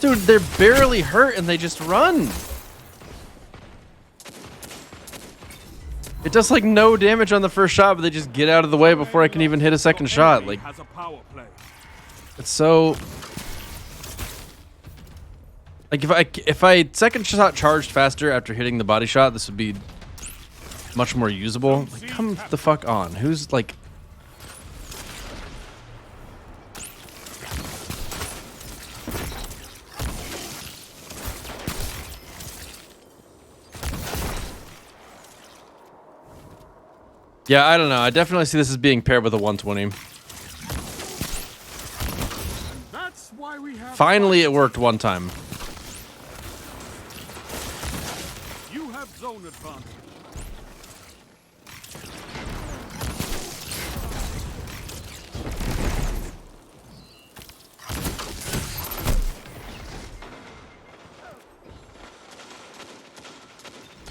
Dude, they're barely hurt and they just run. It does like no damage on the first shot, but they just get out of the way before I can even hit a second shot. Like, it's so... Like if I second shot charged faster after hitting the body shot, this would be much more usable. Like, come the fuck on. Who's like... Yeah, I don't know. I definitely see this as being paired with a 120. Finally, it worked one time. You have zone advantage.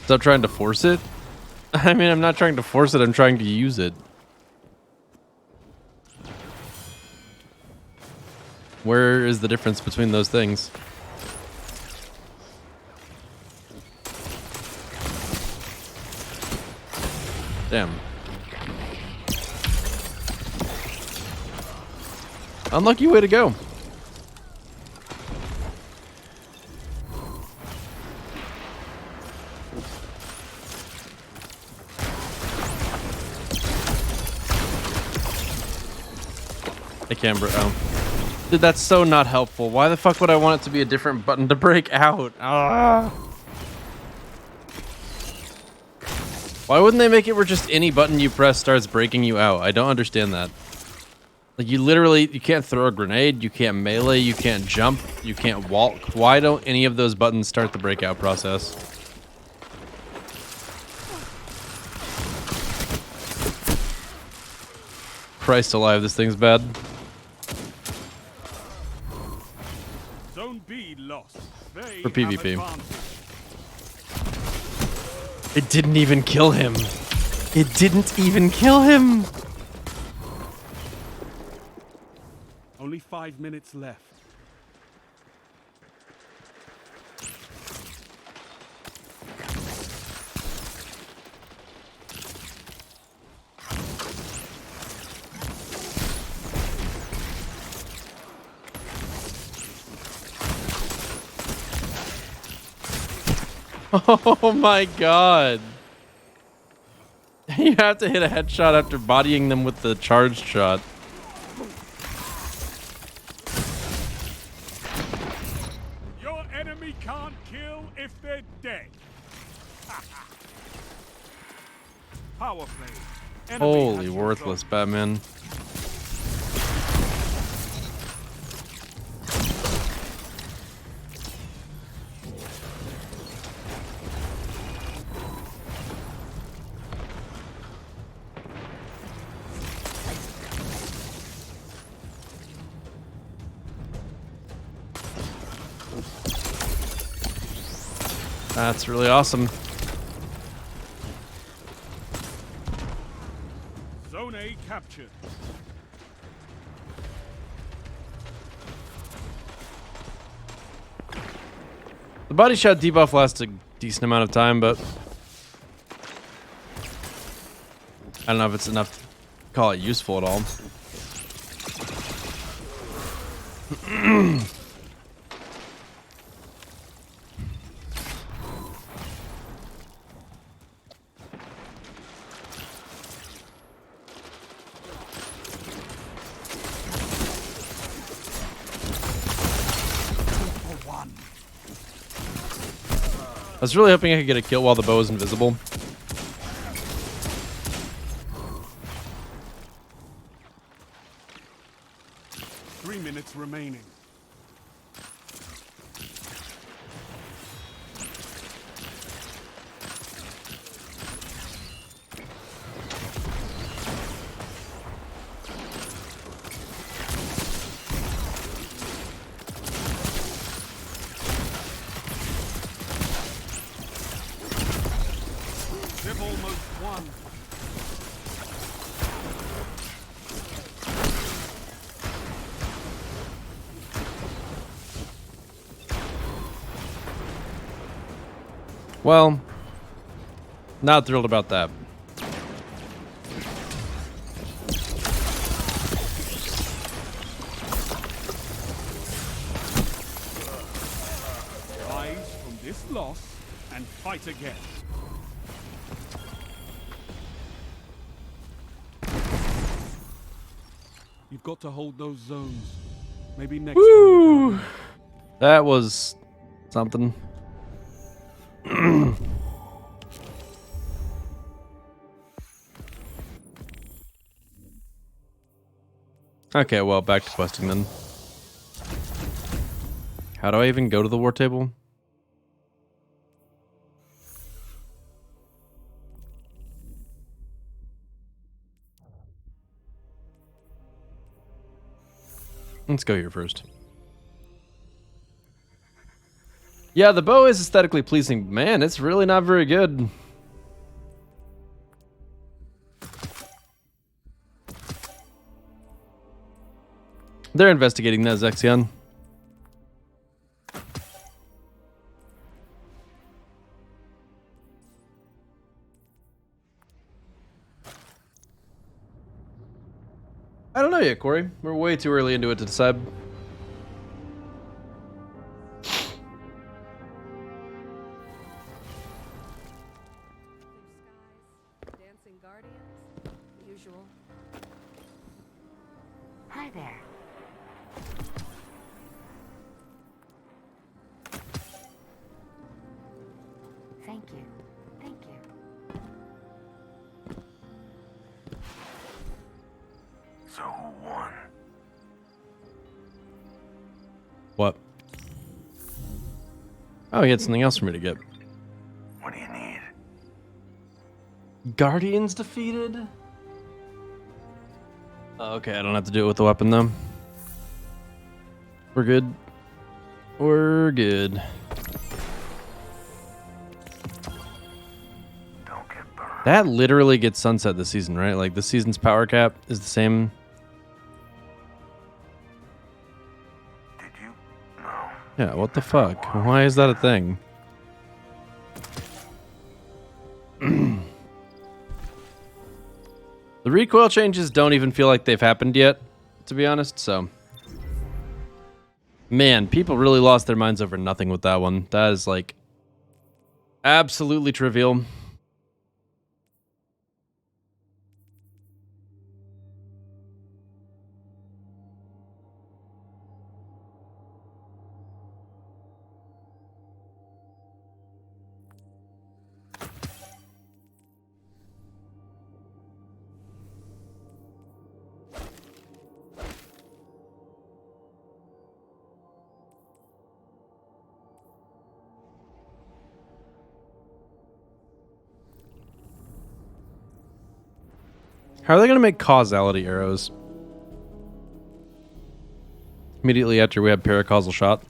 Stop trying to force it. I mean, I'm not trying to force it. I'm trying to use it. Where is the difference between those things? Damn. Unlucky way to go. I can't Dude, that's so not helpful. Why the fuck would I want it to be a different button to break out? Ah. Why wouldn't they make it where just any button you press starts breaking you out? I don't understand that. Like, you can't throw a grenade, you can't melee, you can't jump, you can't walk. Why don't any of those buttons start the breakout process? Christ alive, this thing's bad. Zone B lost. They For PvP. have advantage. It didn't even kill him. It didn't even kill him. Only 5 minutes left. Oh my god. You have to hit a headshot after bodying them with the charged shot. Your enemy can't kill if they're dead. Power play. Enemy Holy has your worthless zone. Batman. That's really awesome. Zone A captured. The body shot debuff lasts a decent amount of time, but I don't know if it's enough to call it useful at all. I was really hoping I could get a kill while the bow is invisible. Three minutes remaining. They've almost won. Well, not thrilled about that. Rise from this loss and fight again. You've got to hold those zones. Maybe next Woo! time. That was something. Okay, well, back to questing then. How do I even go to the war table? Let's go here first. Yeah, the bow is aesthetically pleasing. Man, it's really not very good. They're investigating that, Zexion. I don't know yet, Corey. We're way too early into it to decide. Dancing guardians, usual. Hi there. Thank you. Thank you. So who won? What? Oh, he had something else for me to get. What do you need? Guardians defeated? Okay, I don't have to do it with the weapon though. We're good. We're good. That literally gets sunset this season, right? Like this season's power cap is the same. Did you? No. Yeah, what the fuck? Why is that a thing? The recoil changes don't even feel like they've happened yet, to be honest, so. Man, people really lost their minds over nothing with that one. That is like absolutely trivial. How are they going to make causality arrows? Immediately after we have paracausal shot.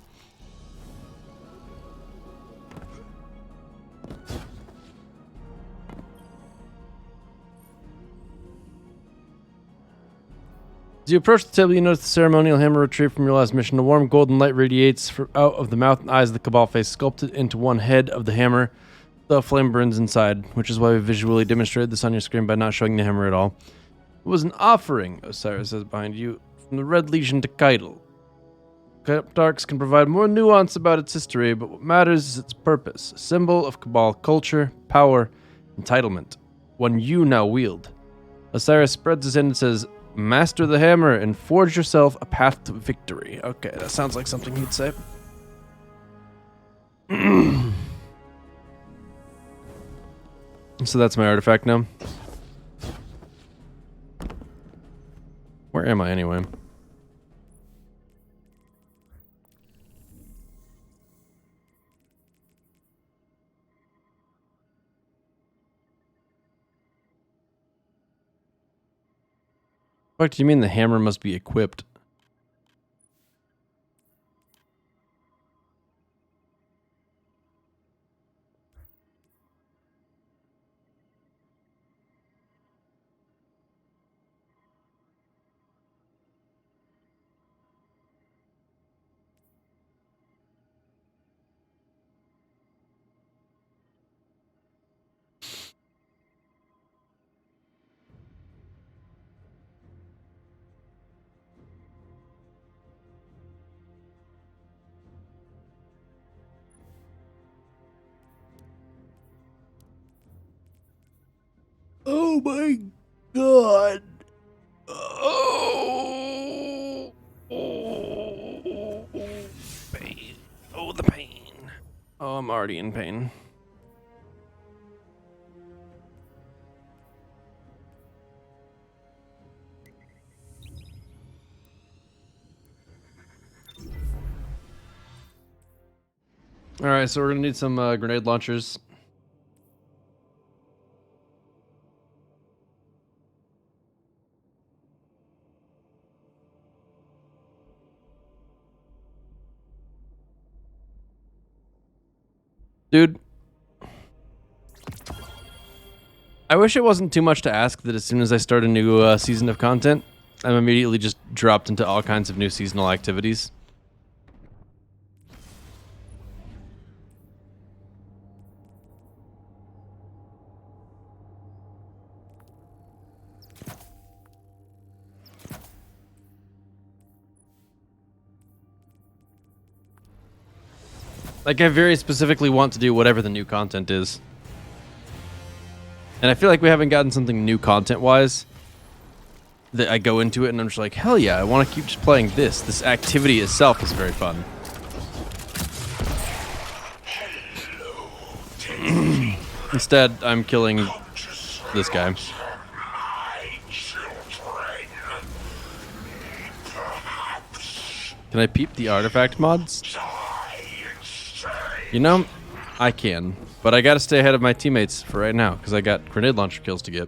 As you approach the table, you notice the ceremonial hammer retrieved from your last mission. A warm golden light radiates out of the mouth and eyes of the Cabal face, sculpted into one head of the hammer. The flame burns inside, which is why we visually demonstrated this on your screen by not showing the hammer at all. It was an offering, Osiris says behind you, from the Red Legion to Keitel. Darks can provide more nuance about its history, but what matters is its purpose, a symbol of Cabal culture, power, entitlement, one you now wield. Osiris spreads his hand and says, "Master the hammer and forge yourself a path to victory." Okay, that sounds like something he'd say. So that's my artifact now. Where am I anyway? What do you mean the hammer must be equipped? Oh my god. Oh. Pain. Oh, the pain. Oh, I'm already in pain. Alright, so we're gonna need some grenade launchers. Dude, I wish it wasn't too much to ask that as soon as I start a new season of content, I'm immediately just dropped into all kinds of new seasonal activities. Like, I very specifically want to do whatever the new content is. And I feel like we haven't gotten something new content-wise that I go into it and I'm just like, hell yeah, I want to keep just playing this. This activity itself is very fun. Instead, I'm killing this guy. Can I peep the artifact mods? You know, I can, but I gotta stay ahead of my teammates for right now, because I got grenade launcher kills to get.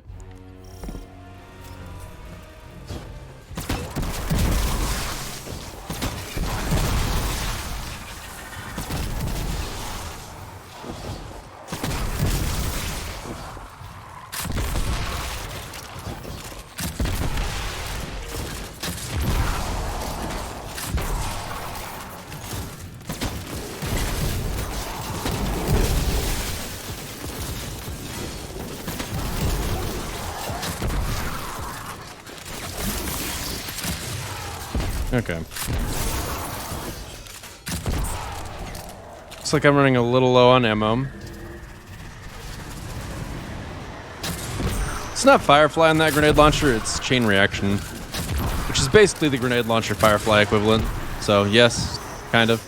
Okay. Looks like I'm running a little low on ammo. It's not Firefly on that grenade launcher, it's Chain Reaction, which is basically the grenade launcher Firefly equivalent. So yes, kind of.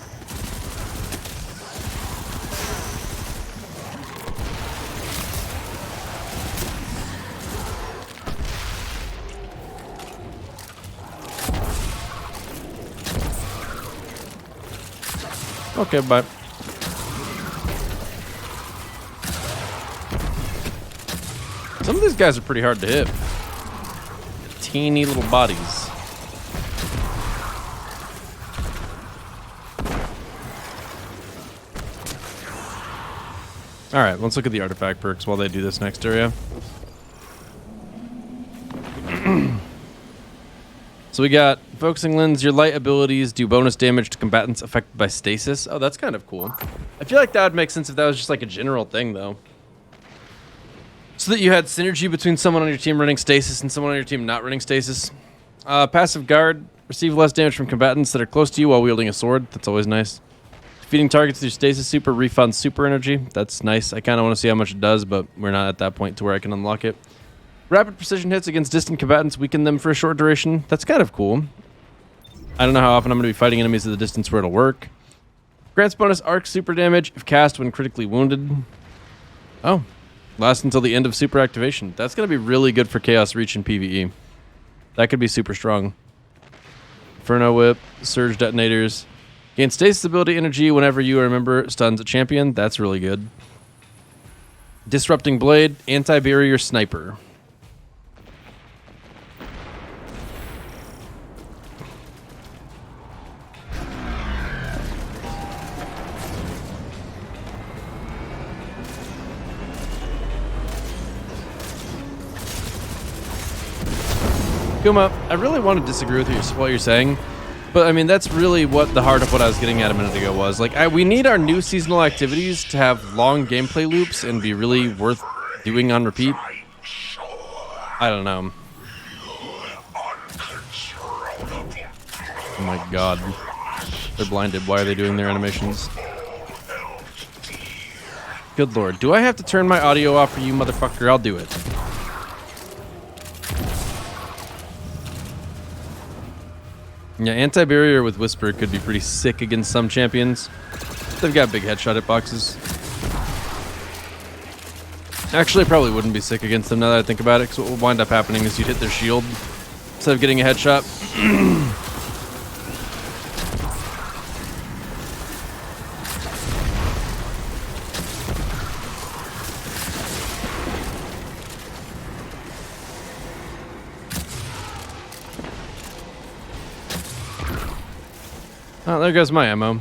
Okay, bye. Some of these guys are pretty hard to hit. Teeny little bodies. Alright, let's look at the artifact perks while they do this next area. So we got Focusing Lens. Your light abilities do bonus damage to combatants affected by stasis. Oh, that's kind of cool. I feel like that would make sense if that was just like a general thing, though. So that you had synergy between someone on your team running stasis and someone on your team not running stasis. Passive Guard. Receive less damage from combatants that are close to you while wielding a sword. That's always nice. Defeating targets through stasis super refunds super energy. That's nice. I kind of want to see how much it does, but we're not at that point to where I can unlock it. Rapid precision hits against distant combatants weaken them for a short duration. That's kind of cool. I don't know how often I'm going to be fighting enemies at the distance where it'll work. Grants bonus arc super damage if cast when critically wounded. Oh. Lasts until the end of super activation. That's going to be really good for Chaos Reach and PvE. That could be super strong. Inferno Whip, Surge Detonators. Gain stasis ability energy whenever you or a member stuns a champion. That's really good. Disrupting Blade, Anti-Barrier Sniper. Kuma, I really want to disagree with you what you're saying, but I mean that's really what the heart of what I was getting at a minute ago was. Like, we need our new seasonal activities to have long gameplay loops and be really worth doing on repeat. I don't know. Oh my god, they're blinded. Why are they doing their animations? Good lord, do I have to turn my audio off for you, motherfucker? I'll do it. Yeah, anti-barrier with Whisper could be pretty sick against some champions. They've got big headshot hitboxes. Actually, I probably wouldn't be sick against them now that I think about it, because what will wind up happening is you'd hit their shield instead of getting a headshot. Oh, there goes my ammo.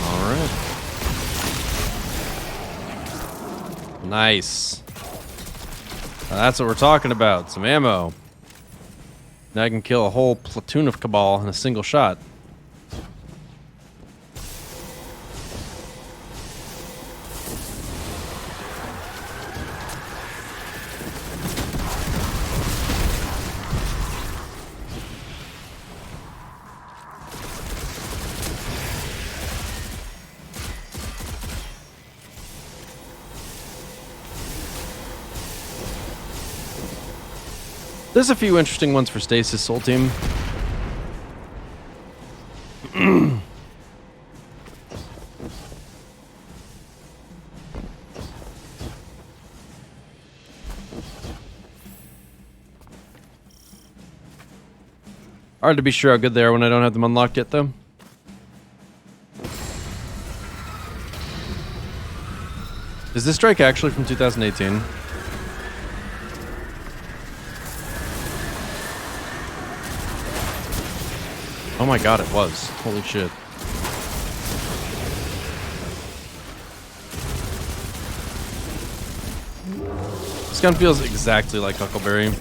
Alright. Nice. Now that's what we're talking about. Some ammo. Now I can kill a whole platoon of Cabal in a single shot. There's a few interesting ones for Stasis Soul Team. Hard to be sure how good they are when I don't have them unlocked yet, though. Is this strike actually from 2018? Oh my god, it was. Holy shit. This gun feels exactly like Huckleberry.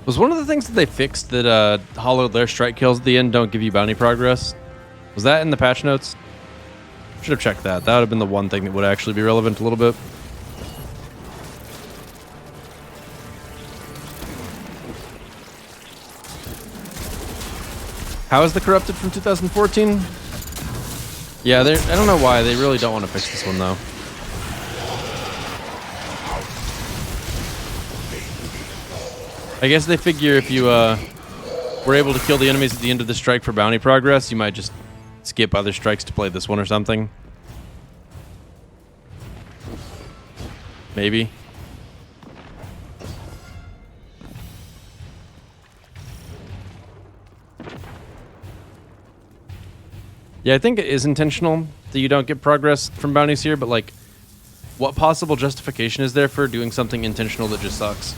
Was one of the things that they fixed that hollowed lair strike kills at the end don't give you bounty progress? Was that in the patch notes? Should have checked that. That would have been the one thing that would actually be relevant a little bit. How is the corrupted from 2014? Yeah, I don't know why. They really don't want to fix this one, though. I guess they figure if you were able to kill the enemies at the end of the strike for bounty progress, you might just skip other strikes to play this one or something. Maybe. Yeah, I think it is intentional that you don't get progress from bounties here, but like, what possible justification is there for doing something intentional that just sucks?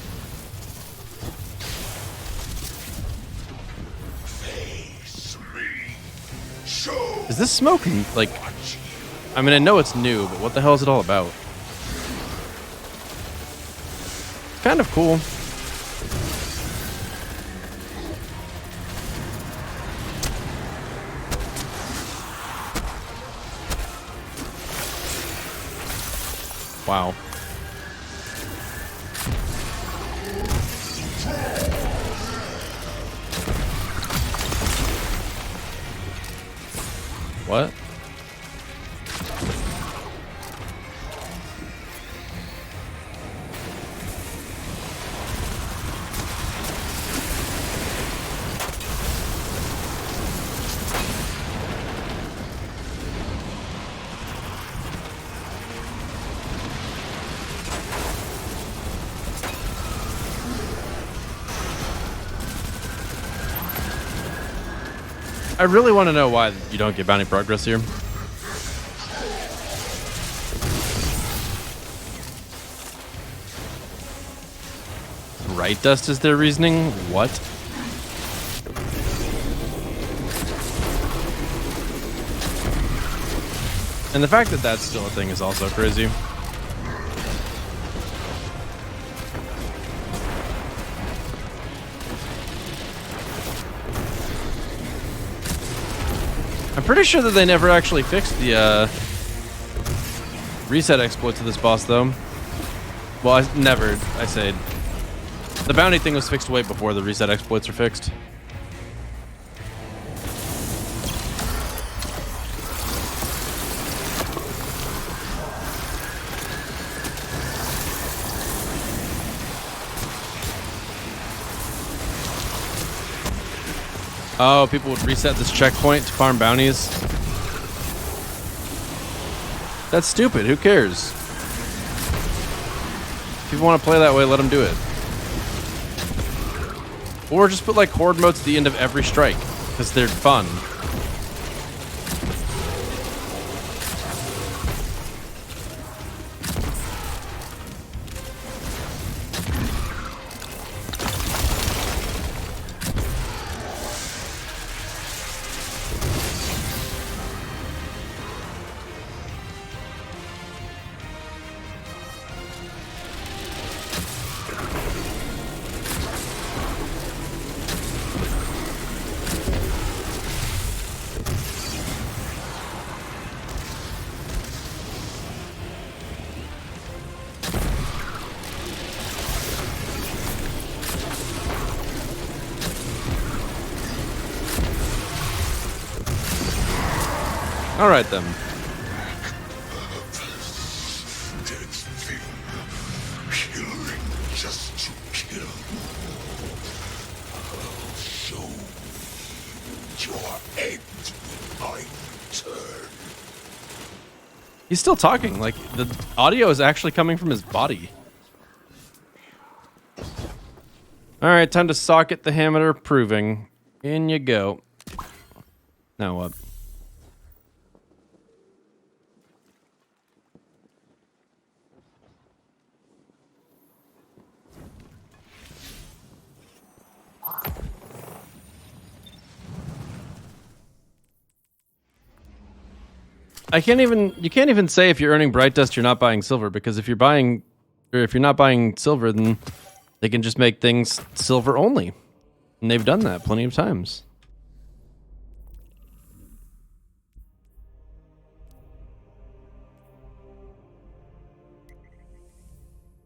Is this smoke, like, I mean, I know it's new, but what the hell is it all about? It's kind of cool. Wow. What? I really want to know why you don't get bounty progress here. Bright dust is their reasoning? What? And the fact that that's still a thing is also crazy. I'm pretty sure that they never actually fixed the reset exploits of this boss, though. Well, I say. The bounty thing was fixed way before the reset exploits are fixed. Oh, people would reset this checkpoint to farm bounties. That's stupid. Who cares? If people want to play that way, let them do it. Or just put like horde modes at the end of every strike, because they're fun. All right, then. Killing just to kill. So your end, my turn. He's still talking. Like, the audio is actually coming from his body. All right, time to socket the hammer proving. In you go. Now what? You can't even say if you're earning bright dust you're not buying silver, because if you're not buying silver, then They can just make things silver only. And they've done that plenty of times.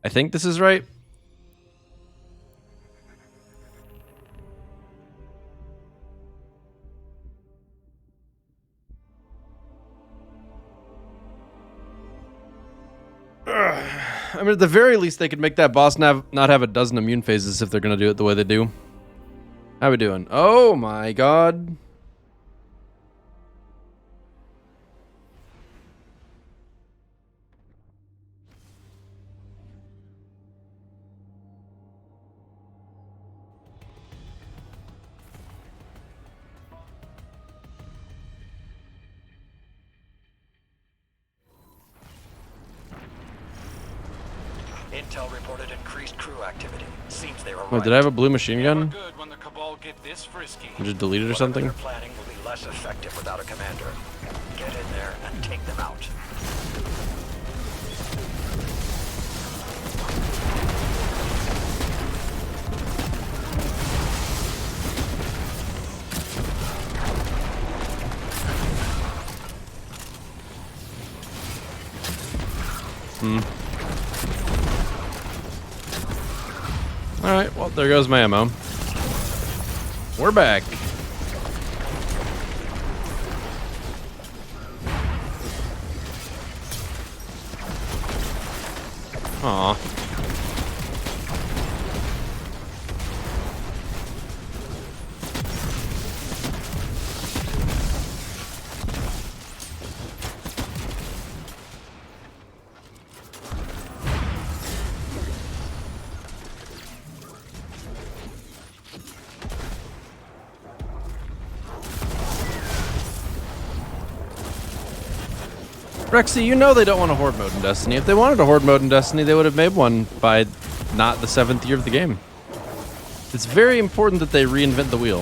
I think this is right. I mean, at the very least, they could make that boss not have a dozen immune phases if they're going to do it the way they do. How we doing? Oh my god. Intel reported increased crew activity. Seems they were Wait, did I have a blue machine gun? Good when the Cabal get this frisky. I just deleted or Whatever something? they're planning will be less effective without a commander. Get in there and take them out. Alright, well, there goes my ammo. We're back. Aw. Rexy, you know they don't want a horde mode in Destiny. If they wanted a horde mode in Destiny, they would have made one by not the 7th year of the game. It's very important that they reinvent the wheel.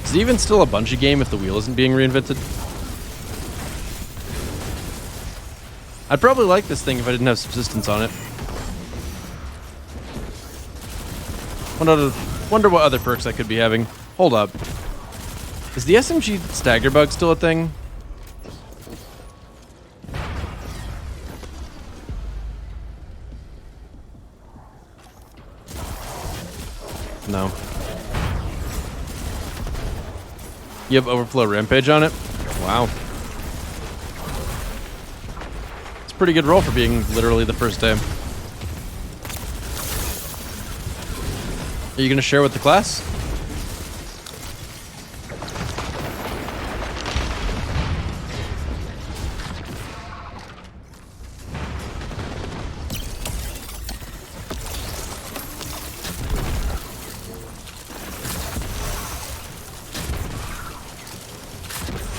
Is it even still a Bungie game if the wheel isn't being reinvented? I'd probably like this thing if I didn't have subsistence on it. Wonder what other perks I could be having. Hold up. Is the SMG stagger bug still a thing? No. You have Overflow Rampage on it? Wow. It's a pretty good roll for being literally the first day. Are you going to share with the class?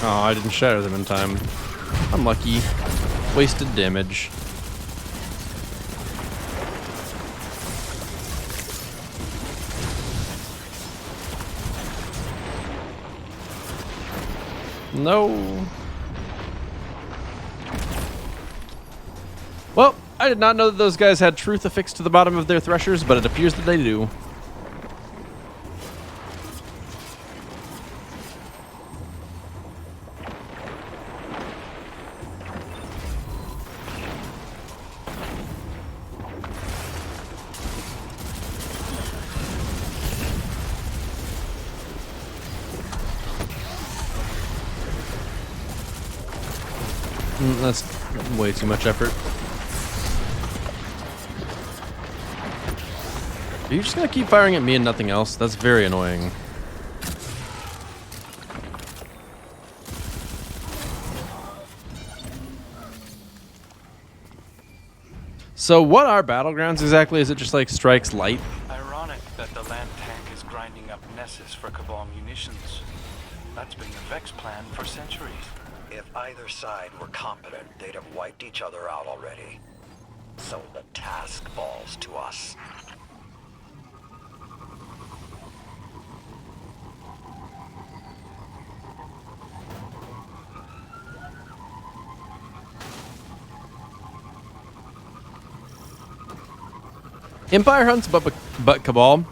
Oh, I didn't shatter them in time. Unlucky. Wasted damage. No. Well, I did not know that those guys had truth affixed to the bottom of their threshers, but it appears that they do. That's way too much effort. Are you just gonna keep firing at me and nothing else? That's very annoying. So what are battlegrounds exactly? Is it just like strikes light? Ironic that the land tank is grinding up Nessus for Cabal munitions. That's been the Vex plan for centuries. If either side were competent, they'd have wiped each other out already. So the task falls to us. Empire hunts, but Cabal,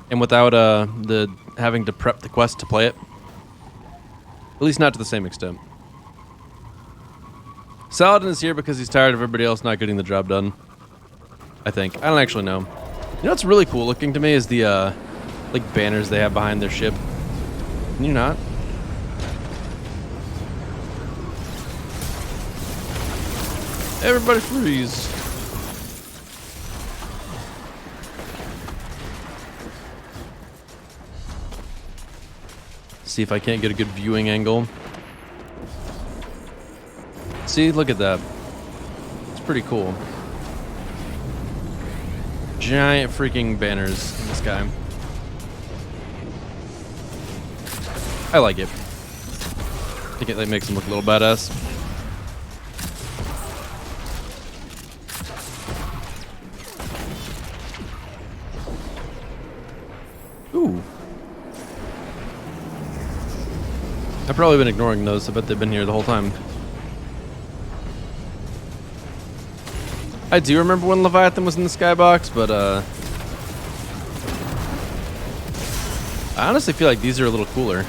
and without the having to prep the quest to play it. At least not to the same extent. Saladin is here because he's tired of everybody else not getting the job done. I think. I don't actually know. You know what's really cool looking to me is the like banners they have behind their ship. Can you not? Everybody freeze. See if I can't get a good viewing angle. See, look at that. It's pretty cool. Giant freaking banners in the sky. I like it. I think it like, makes them look a little badass. Ooh. I've probably been ignoring those. I bet they've been here the whole time. I do remember when Leviathan was in the skybox, but I honestly feel like these are a little cooler.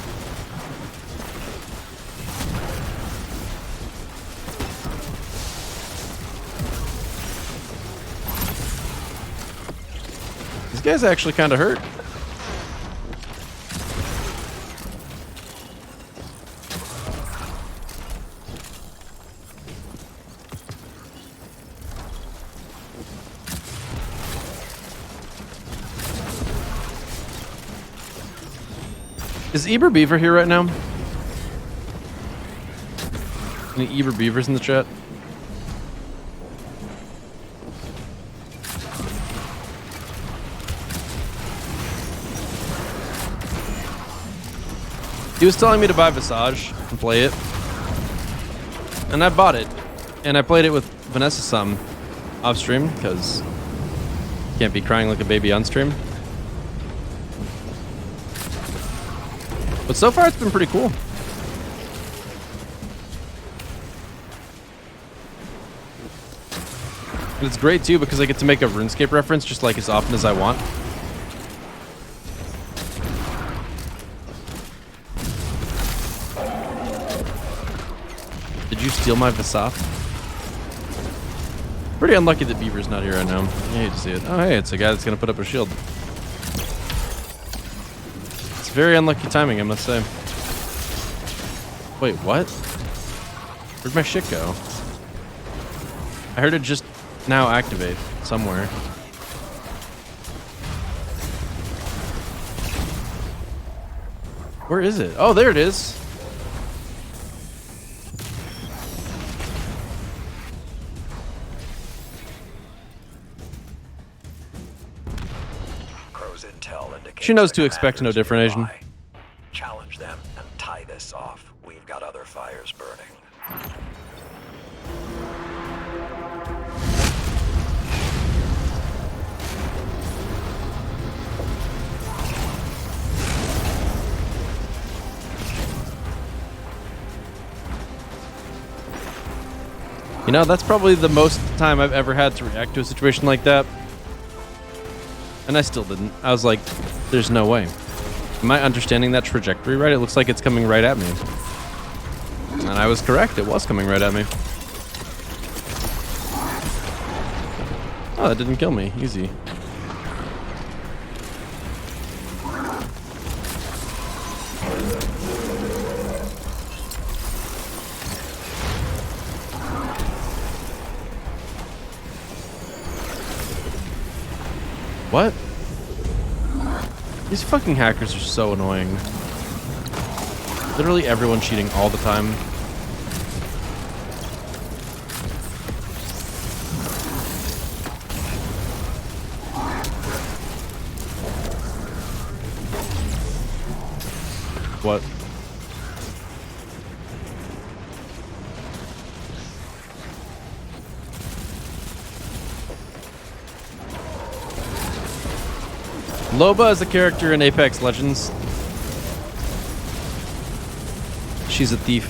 These guys actually kind of hurt. Is Eber Beaver here right now? Any Eber Beavers in the chat? He was telling me to buy Visage and play it. And I bought it. And I played it with Vanessa some off stream, because can't be crying like a baby on stream. But so far, it's been pretty cool. And it's great, too, because I get to make a RuneScape reference just like as often as I want. Did you steal my Vasaf? Pretty unlucky that Beaver's not here right now. I hate to see it. Oh, hey, it's a guy that's going to put up a shield. Very unlucky timing, I must say. Wait, what? Where'd my shit go? I heard it just now activate somewhere. Where is it? Oh, there it is. She knows to expect no different, Asian. Challenge them and tie this off. We've got other fires burning. You know, that's probably the most time I've ever had to react to a situation like that. And I still didn't. I was like, there's no way. Am I understanding that trajectory right? It looks like it's coming right at me. And I was correct. It was coming right at me. Oh, that didn't kill me. Easy. What? These fucking hackers are so annoying. Literally everyone cheating all the time. What? Loba is a character in Apex Legends. She's a thief.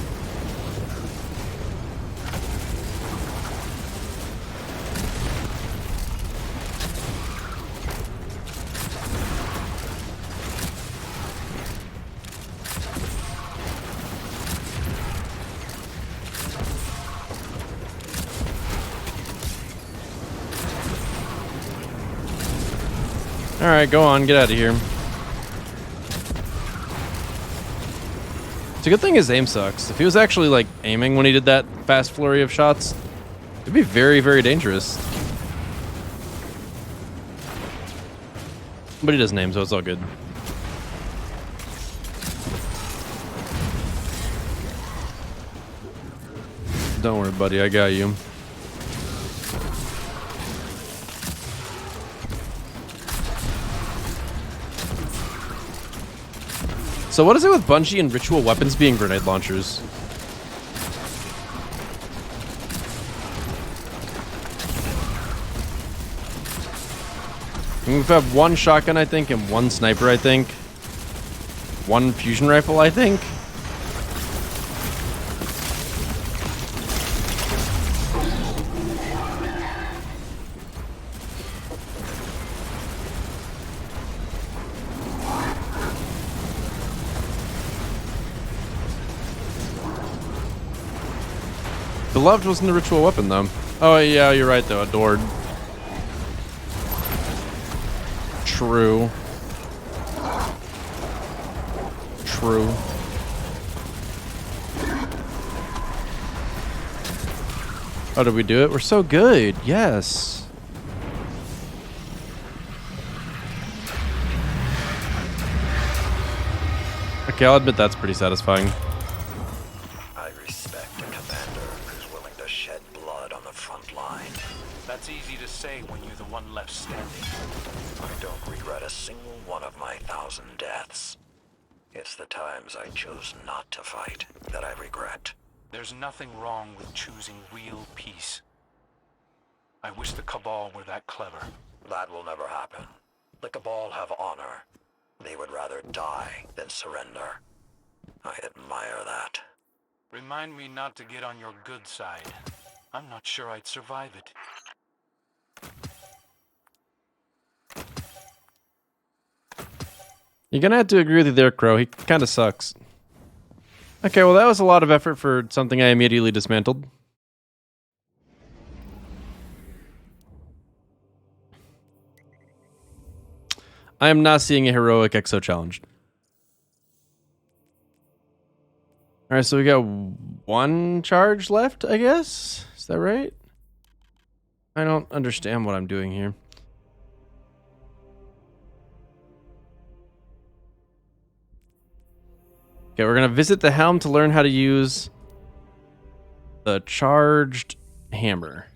Alright, go on, get out of here. It's a good thing his aim sucks. If he was actually like aiming when he did that fast flurry of shots, it'd be very, very dangerous. But he doesn't aim, so it's all good. Don't worry, buddy, I got you. So what is it with Bungie and ritual weapons being grenade launchers? We have one shotgun, I think, and one sniper, I think. One fusion rifle, I think. Beloved wasn't a ritual weapon, though. Oh, yeah, you're right, though. Adored. True. True. Oh, did we do it? We're so good. Yes. Okay, I'll admit that's pretty satisfying. I respect a commander who's willing to shed blood on the front line. That's easy to say when you're the one left standing. I don't regret a single one of my 1,000 deaths. It's the times I chose not to fight that I regret. There's nothing wrong with choosing real peace. I wish the Cabal were that clever. That will never happen. The Cabal have honor. They would rather die than surrender. I admire that. Remind me not to get on your good side. I'm not sure I'd survive it. You're gonna have to agree with you there, Crow. He kind of sucks. Okay, well, that was a lot of effort for something I immediately dismantled. I am not seeing a heroic exo challenge. Alright, so we got one charge left, I guess? Is that right? I don't understand what I'm doing here. Okay, we're going to visit the helm to learn how to use the charged hammer.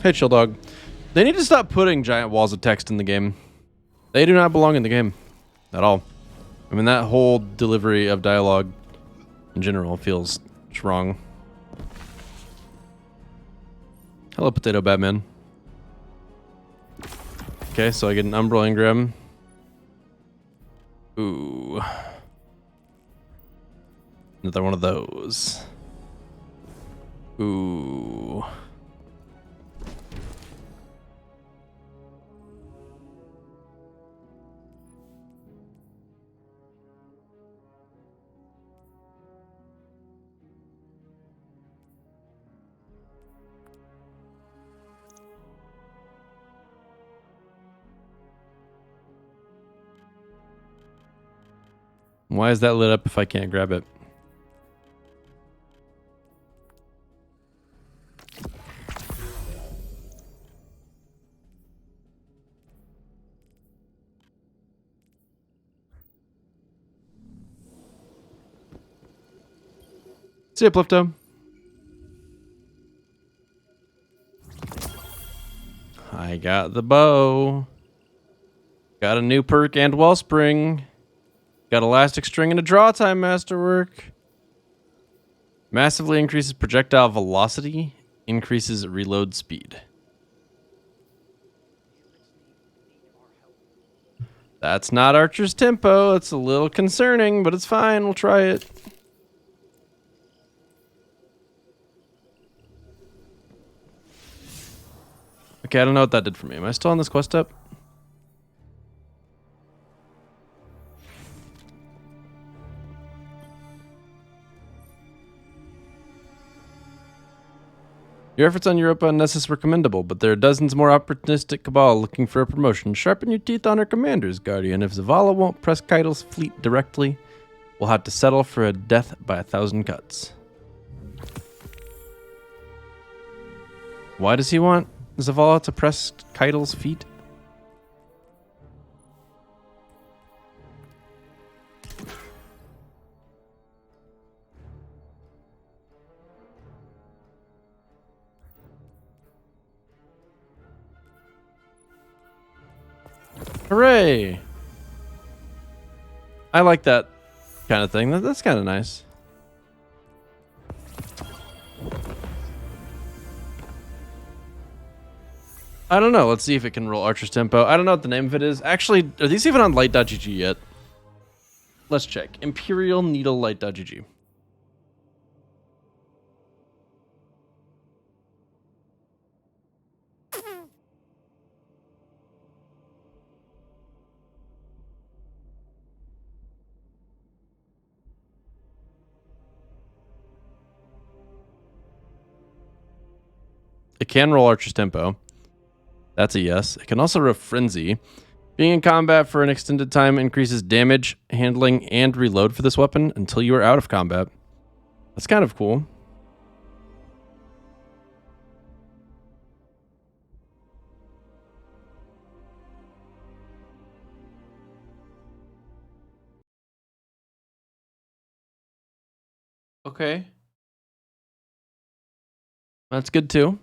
Hey, Chill Dog. They need to stop putting giant walls of text in the game. They do not belong in the game at all. I mean, that whole delivery of dialogue in general feels wrong. Hello, Potato Batman. Okay, so I get an Umbral Engram. Ooh. Another one of those. Ooh. Why is that lit up if I can't grab it? See ya, Plifto. I got the bow. Got a new perk and wellspring. Got elastic string and a draw time masterwork. Massively increases projectile velocity. Increases reload speed. That's not Archer's tempo. It's a little concerning, but it's fine. We'll try it. Okay, I don't know what that did for me. Am I still on this quest up? Your efforts on Europa and Nessus were commendable, but there are dozens more opportunistic Cabal looking for a promotion. Sharpen your teeth on our commanders, Guardian. If Zavala won't press Keitel's fleet directly, we'll have to settle for a death by 1,000 cuts. Why does he want Zavala to press Keitel's feet? Hooray! I like that kind of thing. That's kind of nice. I don't know. Let's see if it can roll Archer's Tempo. I don't know what the name of it is. Actually, are these even on light.gg yet? Let's check. Imperial Needle light.gg. It can roll Archer's Tempo. That's a yes. It can also roll Frenzy. Being in combat for an extended time increases damage, handling, and reload for this weapon until you are out of combat. That's kind of cool. Okay. That's good too.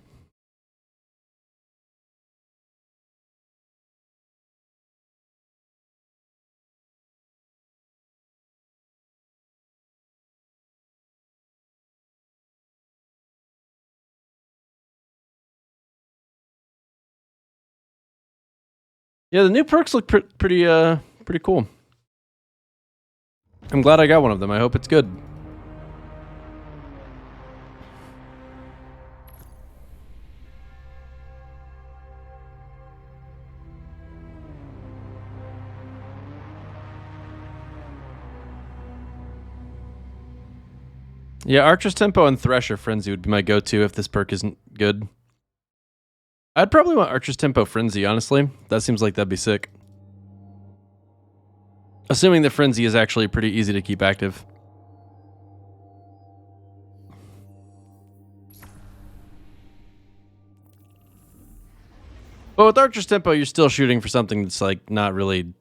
Yeah, the new perks look pretty cool. I'm glad I got one of them. I hope it's good. Yeah, Archer's Tempo and Thresher Frenzy would be my go-to if this perk isn't good. I'd probably want Archer's Tempo Frenzy, honestly. That seems like that'd be sick. Assuming the Frenzy is actually pretty easy to keep active. But with Archer's Tempo, you're still shooting for something that's like not really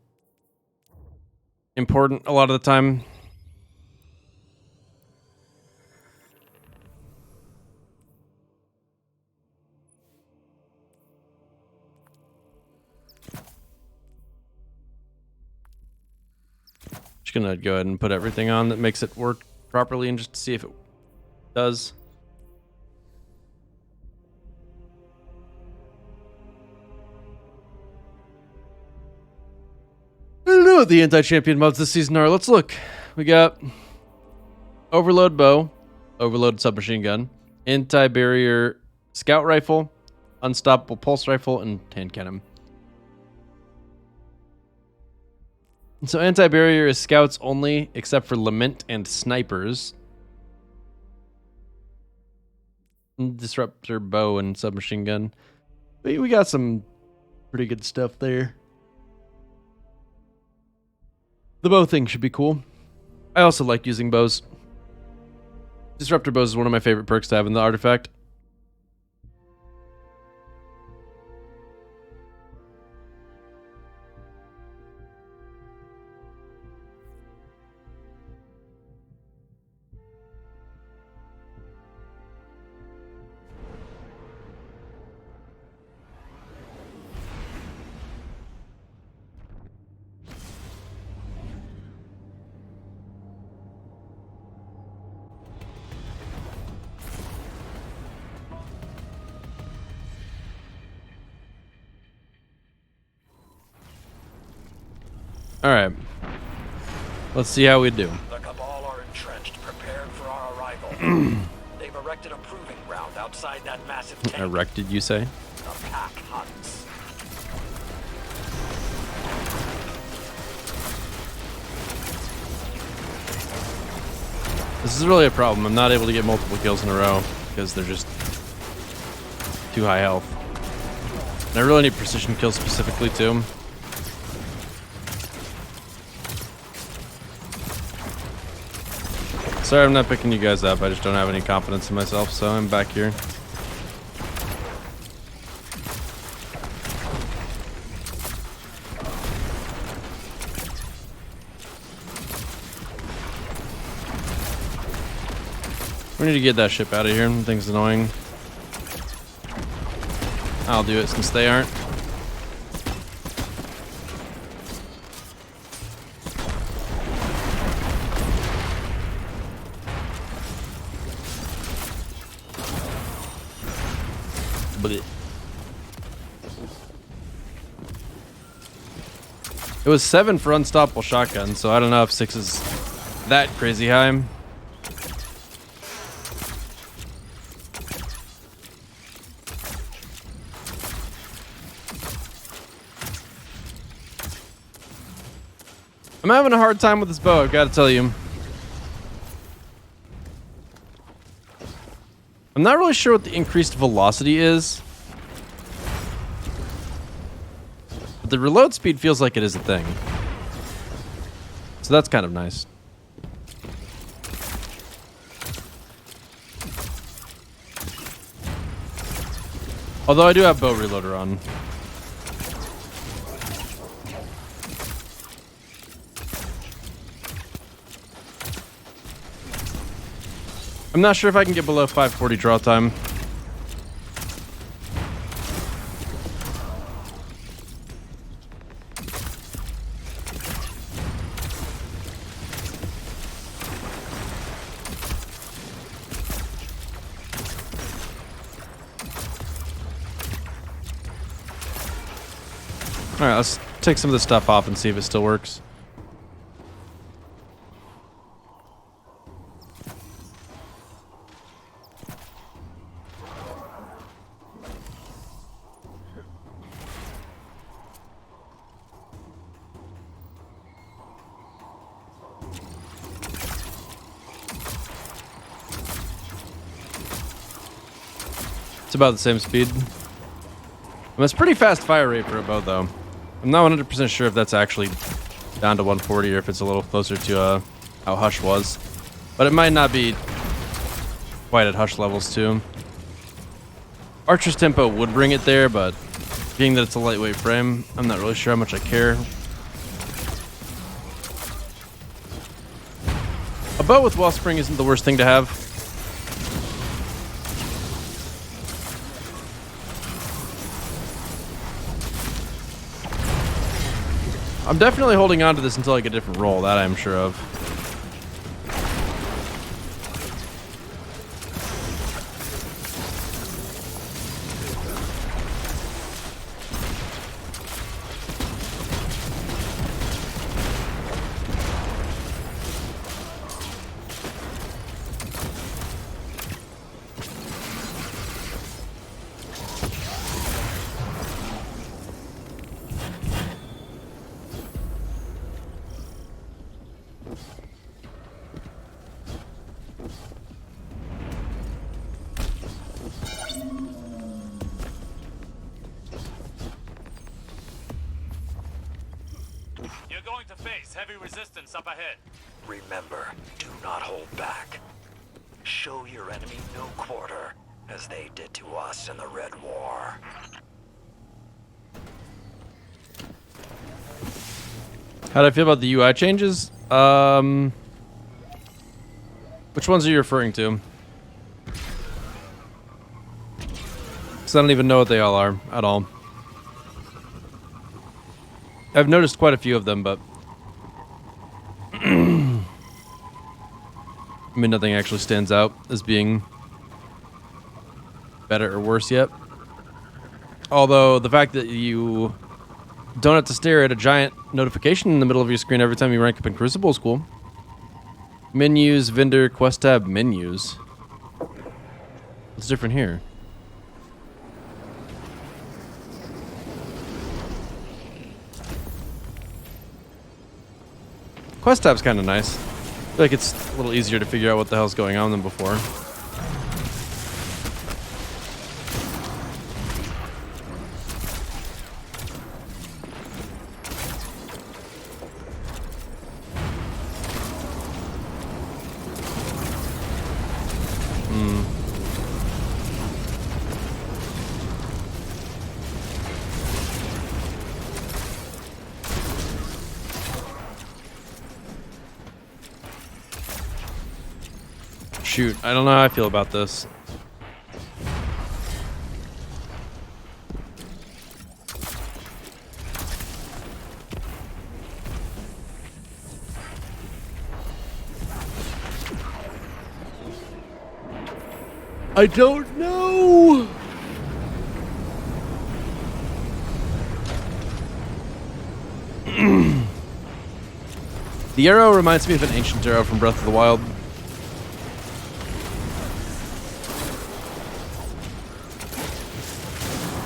important a lot of the time. Just gonna go ahead and put everything on that makes it work properly and just see if it does. I don't know what the anti-champion mods this season are. Let's look. We got Overload Bow, Overload Submachine Gun, Anti-Barrier Scout Rifle, Unstoppable Pulse Rifle, and Hand Cannon. So Anti-Barrier is scouts only, except for Lament and Snipers. Disruptor Bow and Submachine Gun. We got some pretty good stuff there. The bow thing should be cool. I also like using bows. Disruptor Bows is one of my favorite perks to have in the artifact. All right. Let's see how we do. The Cabal are entrenched, prepared for our arrival. They They've erected a proving ground outside that massive tank. Erected, you say? The pack hunts. This is really a problem. I'm not able to get multiple kills in a row because they're just too high health. And I really need precision kills specifically too. Sorry, I'm not picking you guys up. I just don't have any confidence in myself, so I'm back here. We need to get that ship out of here. The thing's annoying. I'll do it since they aren't. Blech. It was 7 for unstoppable shotgun, so I don't know if 6 is that crazy high. I'm having a hard time with this bow, I've got to tell you. I'm not really sure what the increased velocity is. But the reload speed feels like it is a thing. So that's kind of nice. Although I do have bow reloader on. I'm not sure if I can get below 540 draw time. Alright, let's take some of this stuff off and see if it still works. It's about the same speed. It's pretty fast fire rate for a bow, though. I'm not 100% sure if that's actually down to 140 or if it's a little closer to how Hush was. But it might not be quite at Hush levels, too. Archer's tempo would bring it there, but being that it's a lightweight frame, I'm not really sure how much I care. A bow with Wellspring isn't the worst thing to have. I'm definitely holding on to this until I get a different roll, that I'm sure of. You're going to face heavy resistance up ahead. Remember, do not hold back. Show your enemy no quarter, as they did to us in the Red War. How do I feel about the UI changes? Which ones are you referring to? Because I don't even know what they all are at all. I've noticed quite a few of them, but I mean, nothing actually stands out as being better or worse yet. Although the fact that you don't have to stare at a giant notification in the middle of your screen every time you rank up in Crucible is cool. Menus, vendor, quest tab, menus. What's different here? Quest tab's kind of nice. I feel like it's a little easier to figure out what the hell's going on than before. Shoot, I don't know how I feel about this. I don't know. The arrow reminds me of an ancient arrow from Breath of the Wild.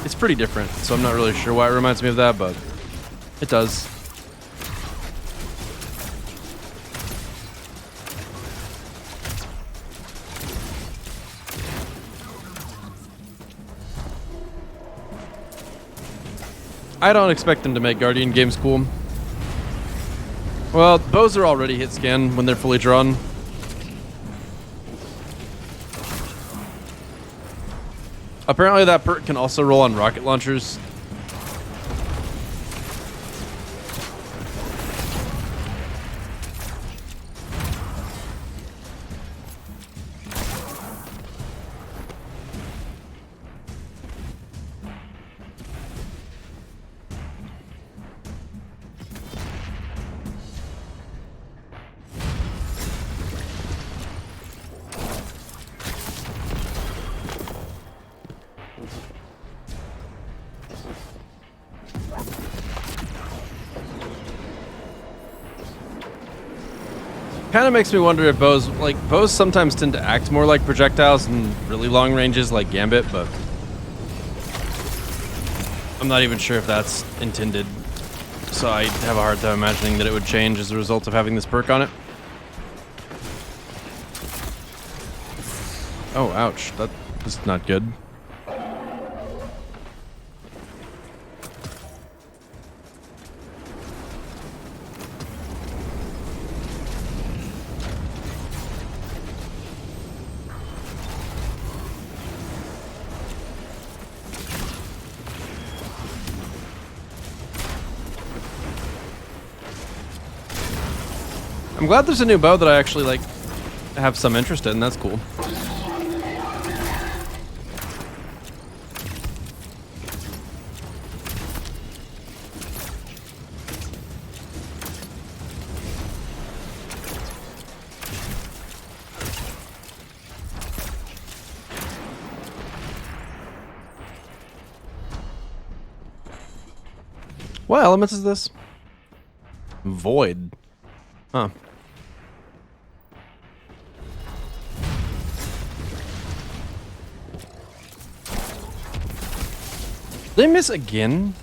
It's pretty different, so I'm not really sure why it reminds me of that, but it does. I don't expect them to make Guardian games cool. Well, bows are already hit scan when they're fully drawn. Apparently that perk can also roll on rocket launchers. Kind of makes me wonder if bows sometimes tend to act more like projectiles in really long ranges like Gambit, but I'm not even sure if that's intended. So I have a hard time imagining that it would change as a result of having this perk on it. Oh, ouch. That is not good. I'm glad there's a new bow that I actually have some interest in. That's cool. What elements is this? Void. Huh. Did I miss again?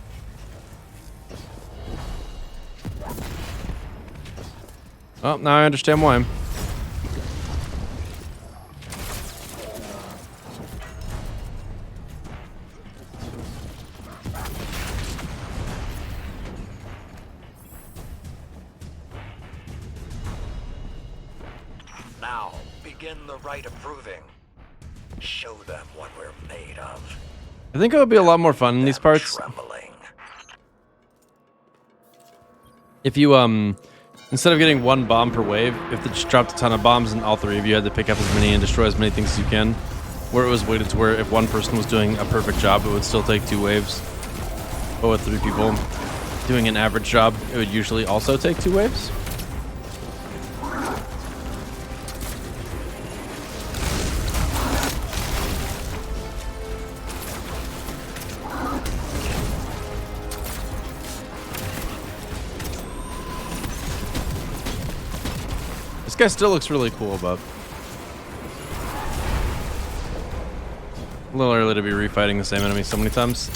Oh, now I understand why. Now, begin the rite of proving. Show them what we're made of. I think it would be a lot more fun in these parts if you instead of getting one bomb per wave, if they just dropped a ton of bombs and all three of you had to pick up as many and destroy as many things as you can, where it was weighted to where if one person was doing a perfect job, it would still take 2 waves. But with 3 people doing an average job, it would usually also take 2 waves. This guy still looks really cool, but A little early to be refighting the same enemy so many times.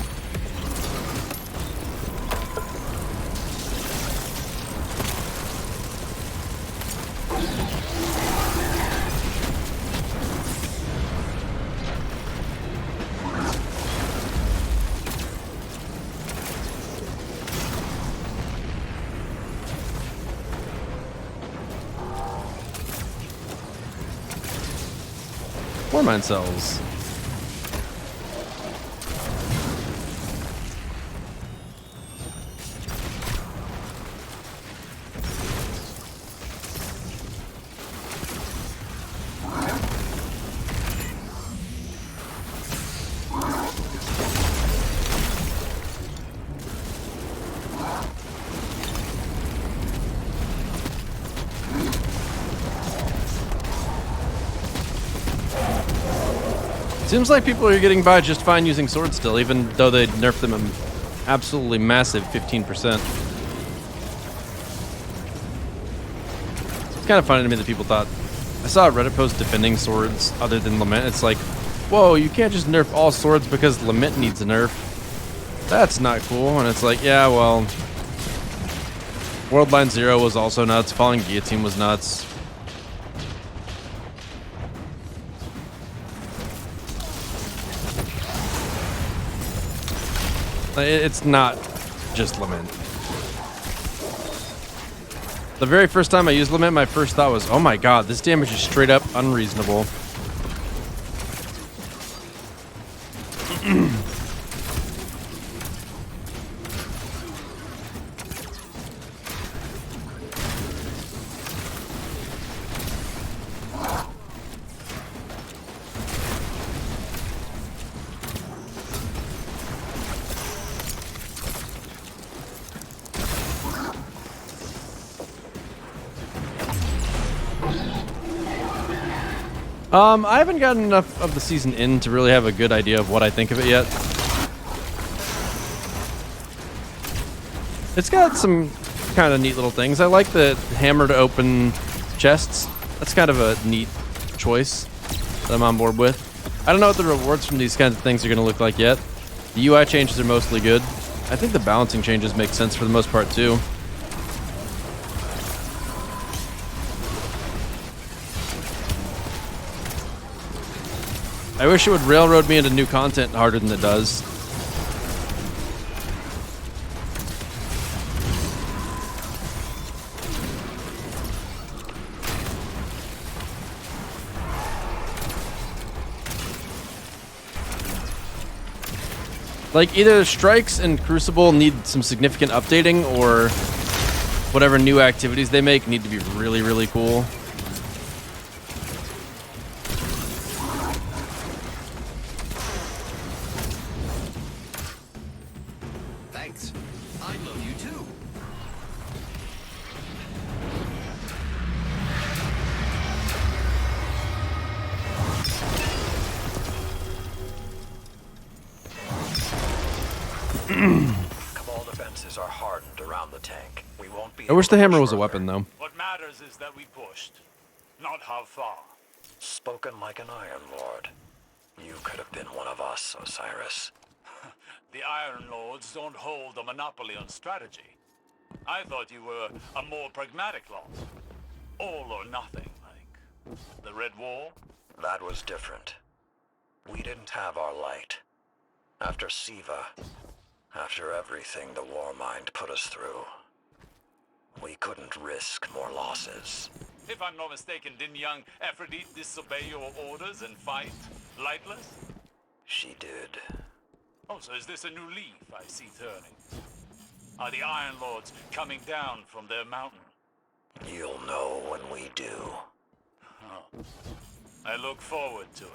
More mine cells. Seems like people are getting by just fine using swords still, even though they nerfed them an absolutely massive 15%. It's kind of funny to me that people thought... I saw a Reddit post defending swords other than Lament. It's like, whoa, you can't just nerf all swords because Lament needs a nerf. That's not cool. And it's like, yeah, well... Worldline Zero was also nuts. Falling Guillotine was nuts. It's not just Lament. The very first time I used Lament, my first thought was, oh my god, this damage is straight up unreasonable. I haven't gotten enough of the season in to really have a good idea of what I think of it yet. It's got some kind of neat little things. I like the hammer to open chests. That's kind of a neat choice that I'm on board with. I don't know what the rewards from these kinds of things are going to look like yet. The UI changes are mostly good. I think the balancing changes make sense for the most part too. I wish it would railroad me into new content harder than it does. Like, either Strikes and Crucible need some significant updating, or whatever new activities they make need to be really, really cool. Thanks. I love you too. Cabal defenses are hardened around the tank. We won't be I wish the able to hammer push was a further. weapon, though. What matters is that we pushed, not how far. Spoken like an Iron Lord. You could have been one of us, Osiris. The Iron Lords don't hold a monopoly on strategy. I thought you were a more pragmatic lot. All or nothing, like the Red War. That was different. We didn't have our light. After Siva, after everything the Warmind put us through, we couldn't risk more losses. If I'm not mistaken, didn't young Aphrodite disobey your orders and fight lightless? She did. Oh, so is this a new leaf I see turning? Are the Iron Lords coming down from their mountain? You'll know when we do. Oh. I look forward to it.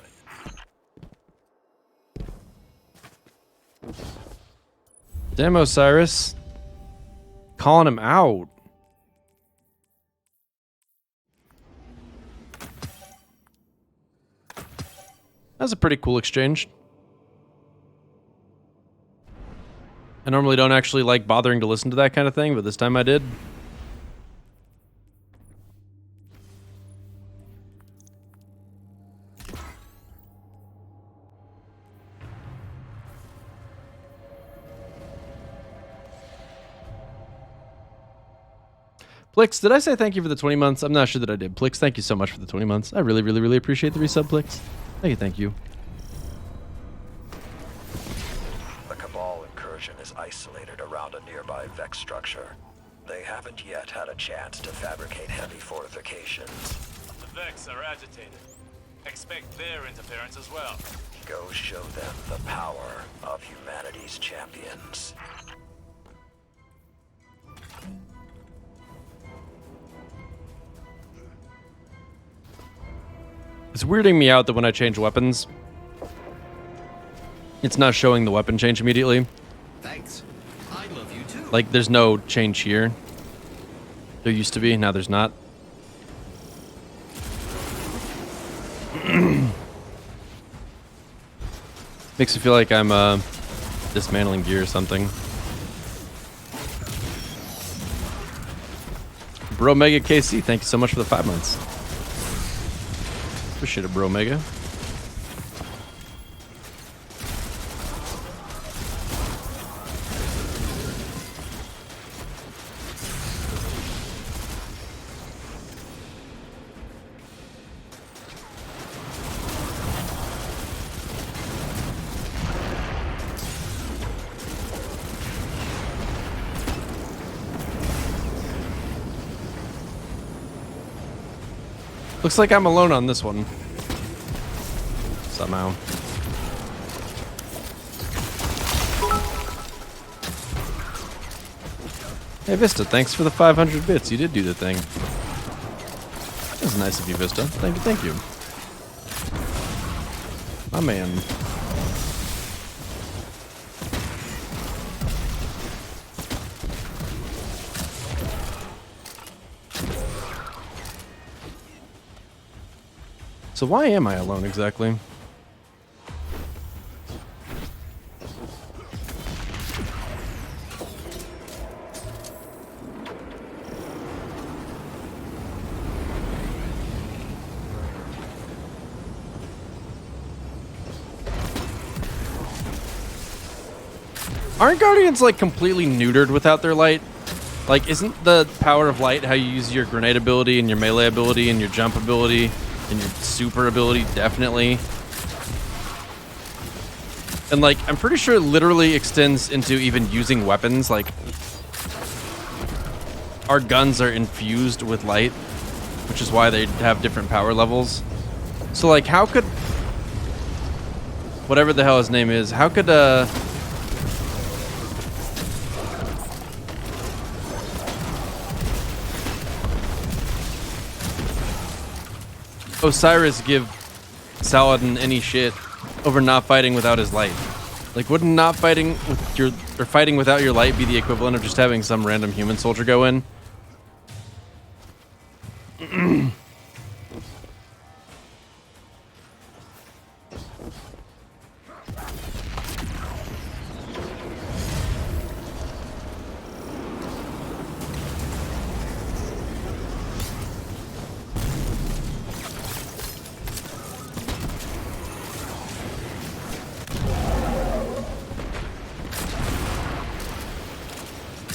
Damn, Osiris. Calling him out. That's a pretty cool exchange. I normally don't actually like bothering to listen to that kind of thing, but this time I did. Plix, did I say thank you for the 20 months? I'm not sure that I did. Plix, thank you so much for the 20 months. I really, really, really appreciate the resub, Plix. Thank you, thank you. The Cabal incursion is isolated around a nearby Vex structure. They haven't yet had a chance to fabricate heavy fortifications. The Vex are agitated. Expect their interference as well. Go show them the power of humanity's champions. It's weirding me out that when I change weapons, it's not showing the weapon change immediately. Thanks. I love you too. Like, there's no change here. There used to be, now there's not. Makes me feel like I'm dismantling gear or something. Bro Mega KC, thank you so much for the 5 months. Appreciate it, Bro Mega. Looks like I'm alone on this one. Somehow. Hey Vista, thanks for the 500 bits. You did do the thing. That was nice of you, Vista. Thank you, thank you. My man. So why am I alone exactly? Aren't Guardians like completely neutered without their light? Like, isn't the power of light how you use your grenade ability and your melee ability and your jump ability and your super ability, definitely? And like, I'm pretty sure it literally extends into even using weapons. Like, our guns are infused with light, which is why they have different power levels. So like, how could whatever the hell his name is, how could Osiris give Saladin any shit over not fighting without his light? Like, wouldn't not fighting with your, or fighting without your light be the equivalent of just having some random human soldier go in?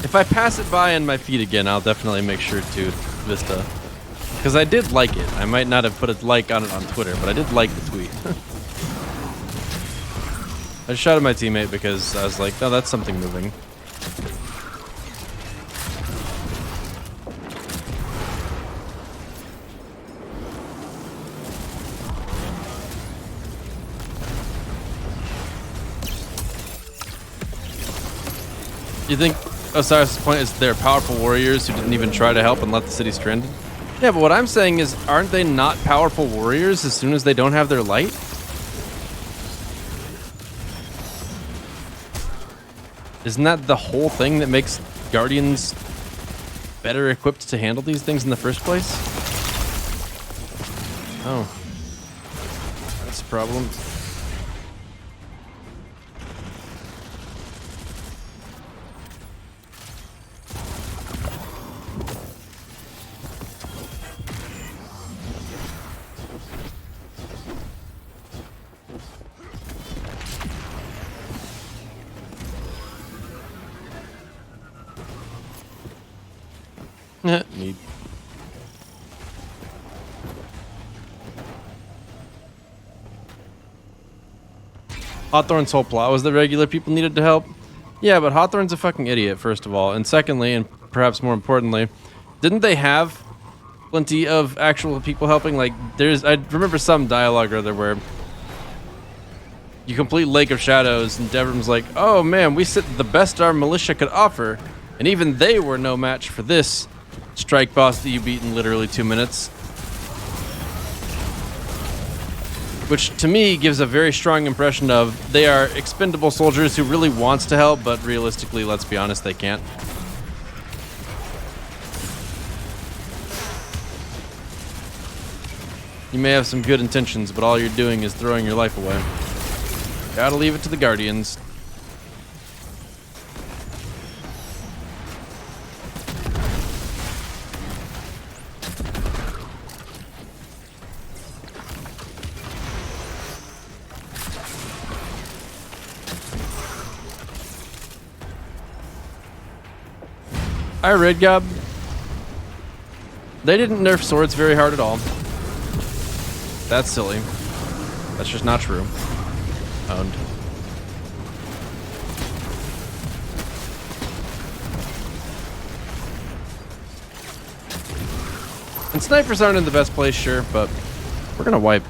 If I pass it by on my feed again, I'll definitely make sure to Vista. Because I did like it. I might not have put a like on it on Twitter, but I did like the tweet. I just shot at my teammate because I was like, oh, that's something moving. You think Osiris' point is they're powerful warriors who didn't even try to help and let the city stranded? Yeah, but what I'm saying is, aren't they not powerful warriors as soon as they don't have their light? Isn't that the whole thing that makes Guardians better equipped to handle these things in the first place? Oh. That's a problem. Neat. Hawthorne's whole plot was that regular people needed to help. Yeah, but Hawthorne's a fucking idiot, first of all. And secondly, and perhaps more importantly, didn't they have plenty of actual people helping? Like, I remember some dialogue or other where you complete Lake of Shadows and Devrim's like, oh man, we sent the best our militia could offer, and even they were no match for this strike boss that you beat in literally 2 minutes. Which to me gives a very strong impression of they are expendable soldiers who really wants to help, but realistically, let's be honest, they can't. You may have some good intentions, but all you're doing is throwing your life away. Gotta leave it to the Guardians. Hi, Red Gob. They didn't nerf swords very hard at all. That's silly. That's just not true. Owned. And snipers aren't in the best place, sure, but we're gonna wipe.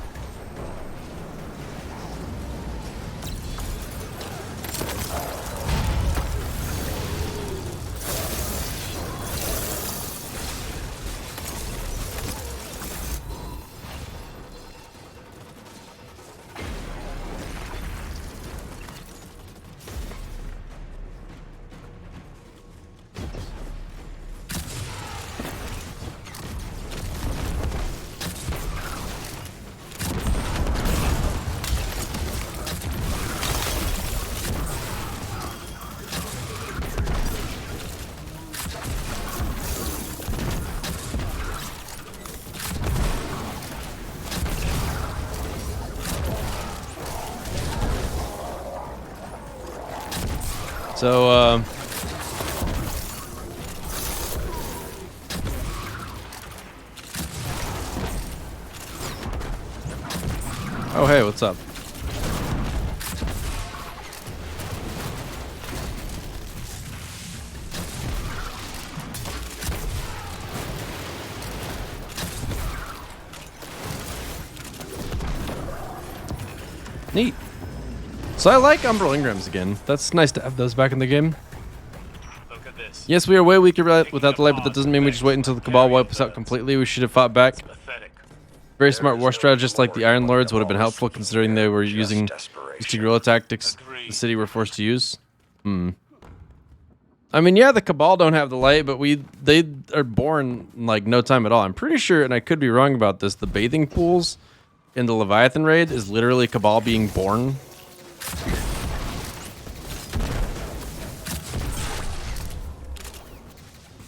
So, oh, hey, what's up? Neat. So I like Umbral Ingrams again. That's nice to have those back in the game. Look at this. Yes, we are way weaker without the light, but that doesn't mean we just wait until the Cabal wipe us out completely. We should have fought back. Pathetic. Very smart war strategists like the Iron Lords would have been helpful, considering they were using these guerrilla tactics the city were forced to use. I mean, yeah, the Cabal don't have the light, but they are born in like no time at all. I'm pretty sure, and I could be wrong about this, the bathing pools in the Leviathan raid is literally Cabal being born.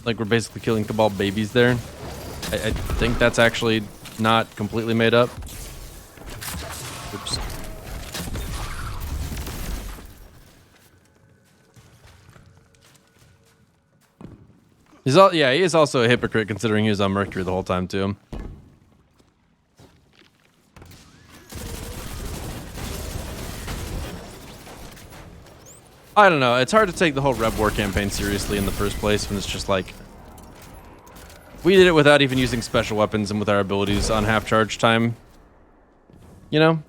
Like, we're basically killing Cabal babies there. I think that's actually not completely made up. Oops. He is also a hypocrite considering he was on Mercury the whole time too. I don't know. It's hard to take the whole Reb War campaign seriously in the first place when it's just like we did it without even using special weapons and with our abilities on half charge time. You know?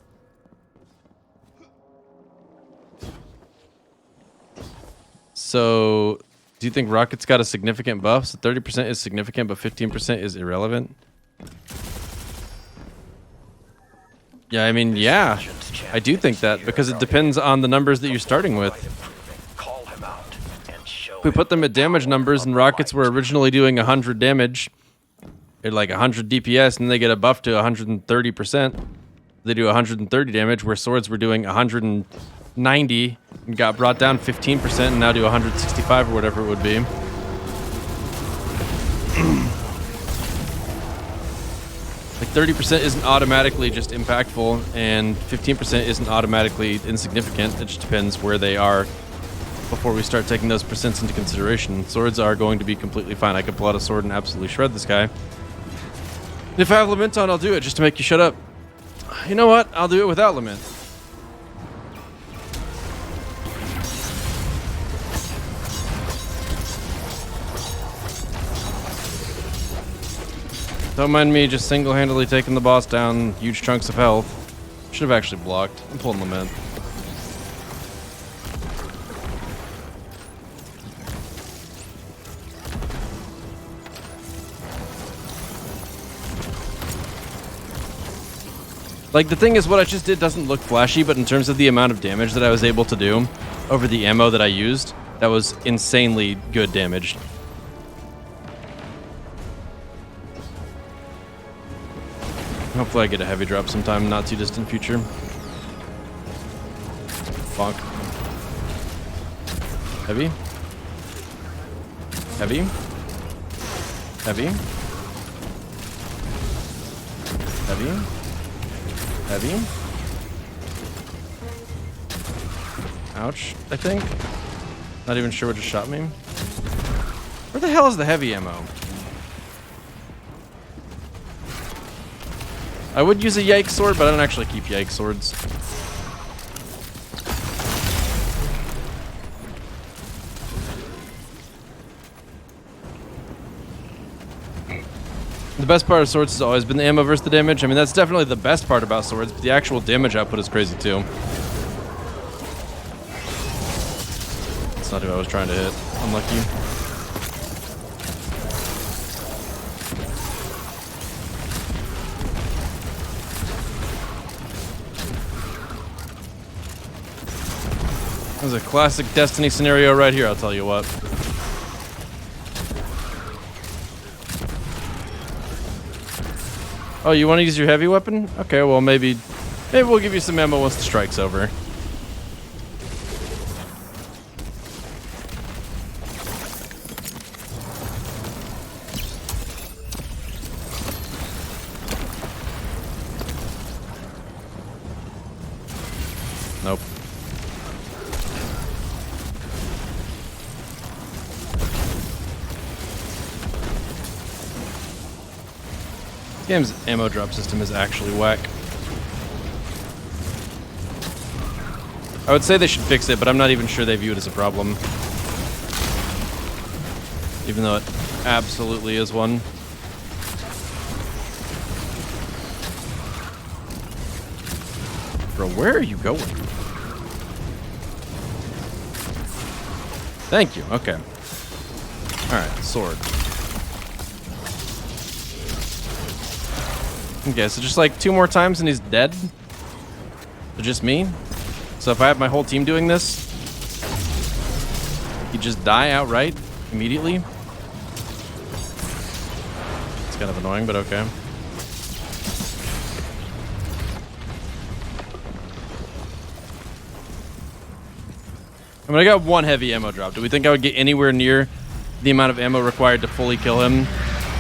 So, do you think Rocket's got a significant buff? So 30% is significant, but 15% is irrelevant? Yeah, I mean, yeah. I do think that, because it depends on the numbers that you're starting with. If we put them at damage numbers and Rockets were originally doing 100 damage, at like 100 DPS, and they get a buff to 130%, they do 130 damage, where swords were doing 190 and got brought down 15% and now do 165 or whatever it would be. Like 30% isn't automatically just impactful, and 15% isn't automatically insignificant. It just depends where they are before we start taking those percents into consideration. Swords are going to be completely fine. I could pull out a sword and absolutely shred this guy. If I have Lament on, I'll do it just to make you shut up. You know what? I'll do it without Lament. Don't mind me just single-handedly taking the boss down, huge chunks of health. Should have actually blocked. I'm pulling Lament. Like, the thing is, what I just did doesn't look flashy, but in terms of the amount of damage that I was able to do over the ammo that I used, that was insanely good damage. Hopefully I get a heavy drop sometime, not too distant future. Bonk. Heavy. Heavy. Heavy. Heavy. Heavy. Ouch, I think. Not even sure what just shot me. Where the hell is the heavy ammo? I would use a Yike sword, but I don't actually keep Yike swords. The best part of swords has always been the ammo versus the damage. I mean, that's definitely the best part about swords, but the actual damage output is crazy too. That's not who I was trying to hit. Unlucky. That was a classic Destiny scenario right here, I'll tell you what. Oh, you want to use your heavy weapon? Okay, well maybe we'll give you some ammo once the strike's over. Nope. This game's ammo drop system is actually whack. I would say they should fix it, but I'm not even sure they view it as a problem. Even though it absolutely is one. Bro, where are you going? Thank you, okay. Alright, sword. Okay, so just like 2 more times and he's dead? So just me? So if I have my whole team doing this, he'd just die outright immediately? It's kind of annoying, but okay. I mean, I got 1 heavy ammo drop. Do we think I would get anywhere near the amount of ammo required to fully kill him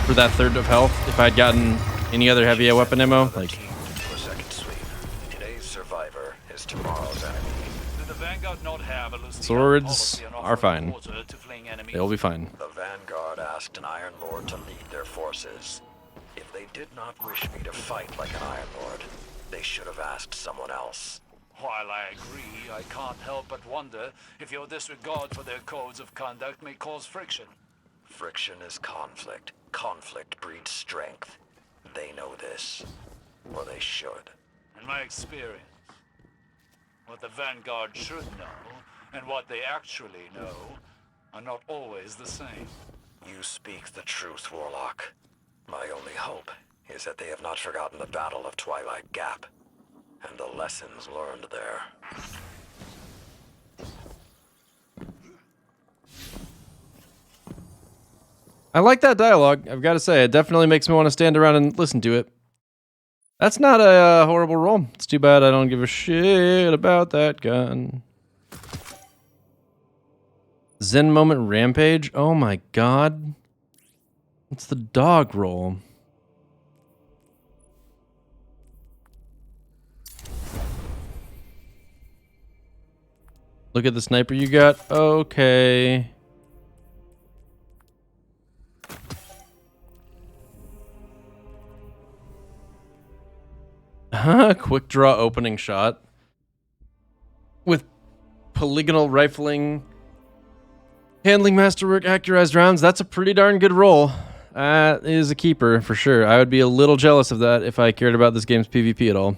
for that 1/3 of health if I'd gotten any other heavy weapon ammo? Like, For second sweep. Today's survivor is tomorrow's enemy. Did the Vanguard not have a loosely swords policy on are offering fine. water to fleeing enemies? They'll be fine. The Vanguard asked an Iron Lord to lead their forces. If they did not wish me to fight like an Iron Lord, they should have asked someone else. While I agree, I can't help but wonder if your disregard for their codes of conduct may cause friction. Friction is conflict. Conflict breeds strength. They know this. Or they should. In my experience, what the Vanguard should know and what they actually know are not always the same. You speak the truth, Warlock. My only hope is that they have not forgotten the Battle of Twilight Gap and the lessons learned there. I like that dialogue, I've got to say. It definitely makes me want to stand around and listen to it. That's not a horrible roll. It's too bad I don't give a shit about that gun. Zen Moment Rampage? Oh my god. It's the dog roll. Look at the sniper you got. Okay. Quick draw opening shot. With polygonal rifling, handling masterwork, accurized rounds. That's a pretty darn good roll. That is a keeper for sure. I would be a little jealous of that if I cared about this game's PvP at all.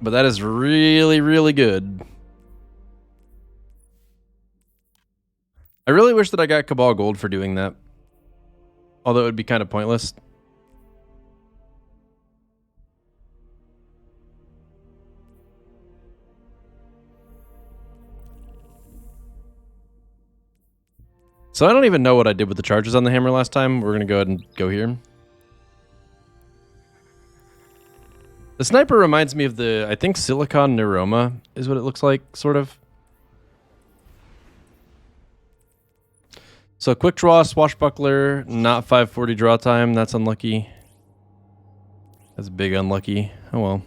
But that is really, really good. I really wish that I got Cabal Gold for doing that. Although it would be kind of pointless. So I don't even know what I did with the charges on the hammer last time. We're going to go ahead and go here. The sniper reminds me of the, I think, Silicon Neuroma is what it looks like, sort of. So quick draw, swashbuckler, not 540 draw time. That's unlucky. That's big unlucky. Oh well.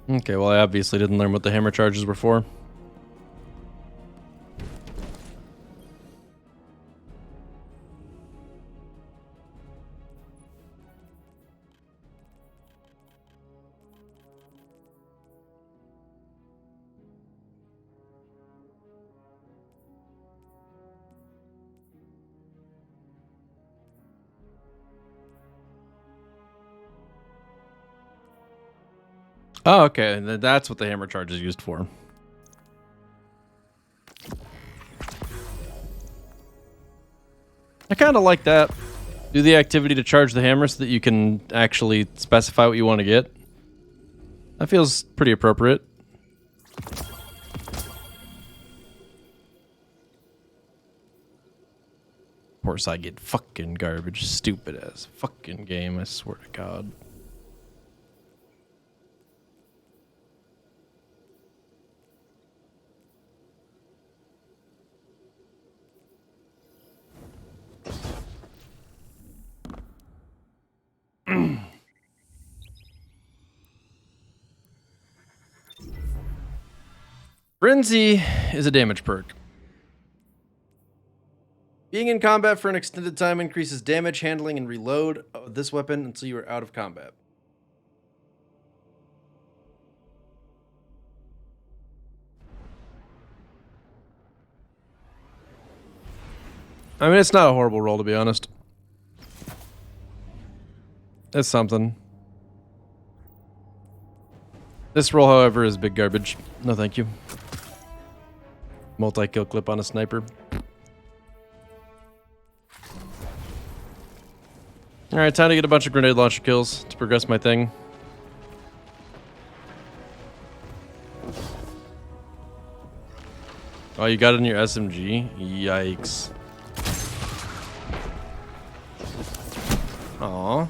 Okay, well, I obviously didn't learn what the hammer charges were for. Oh, okay. That's what the hammer charge is used for. I kind of like that. Do the activity to charge the hammer so that you can actually specify what you want to get. That feels pretty appropriate. Of course, I get fucking garbage. Stupid ass fucking game, I swear to God. Frenzy is a damage perk. Being in combat for an extended time increases damage, handling, and reload of this weapon until you are out of combat. I mean, it's not a horrible roll, to be honest. It's something. This roll, however, is big garbage. No thank you. Multi-kill clip on a sniper. Alright, time to get a bunch of grenade launcher kills to progress my thing. Oh, you got it in your SMG? Yikes. Aw.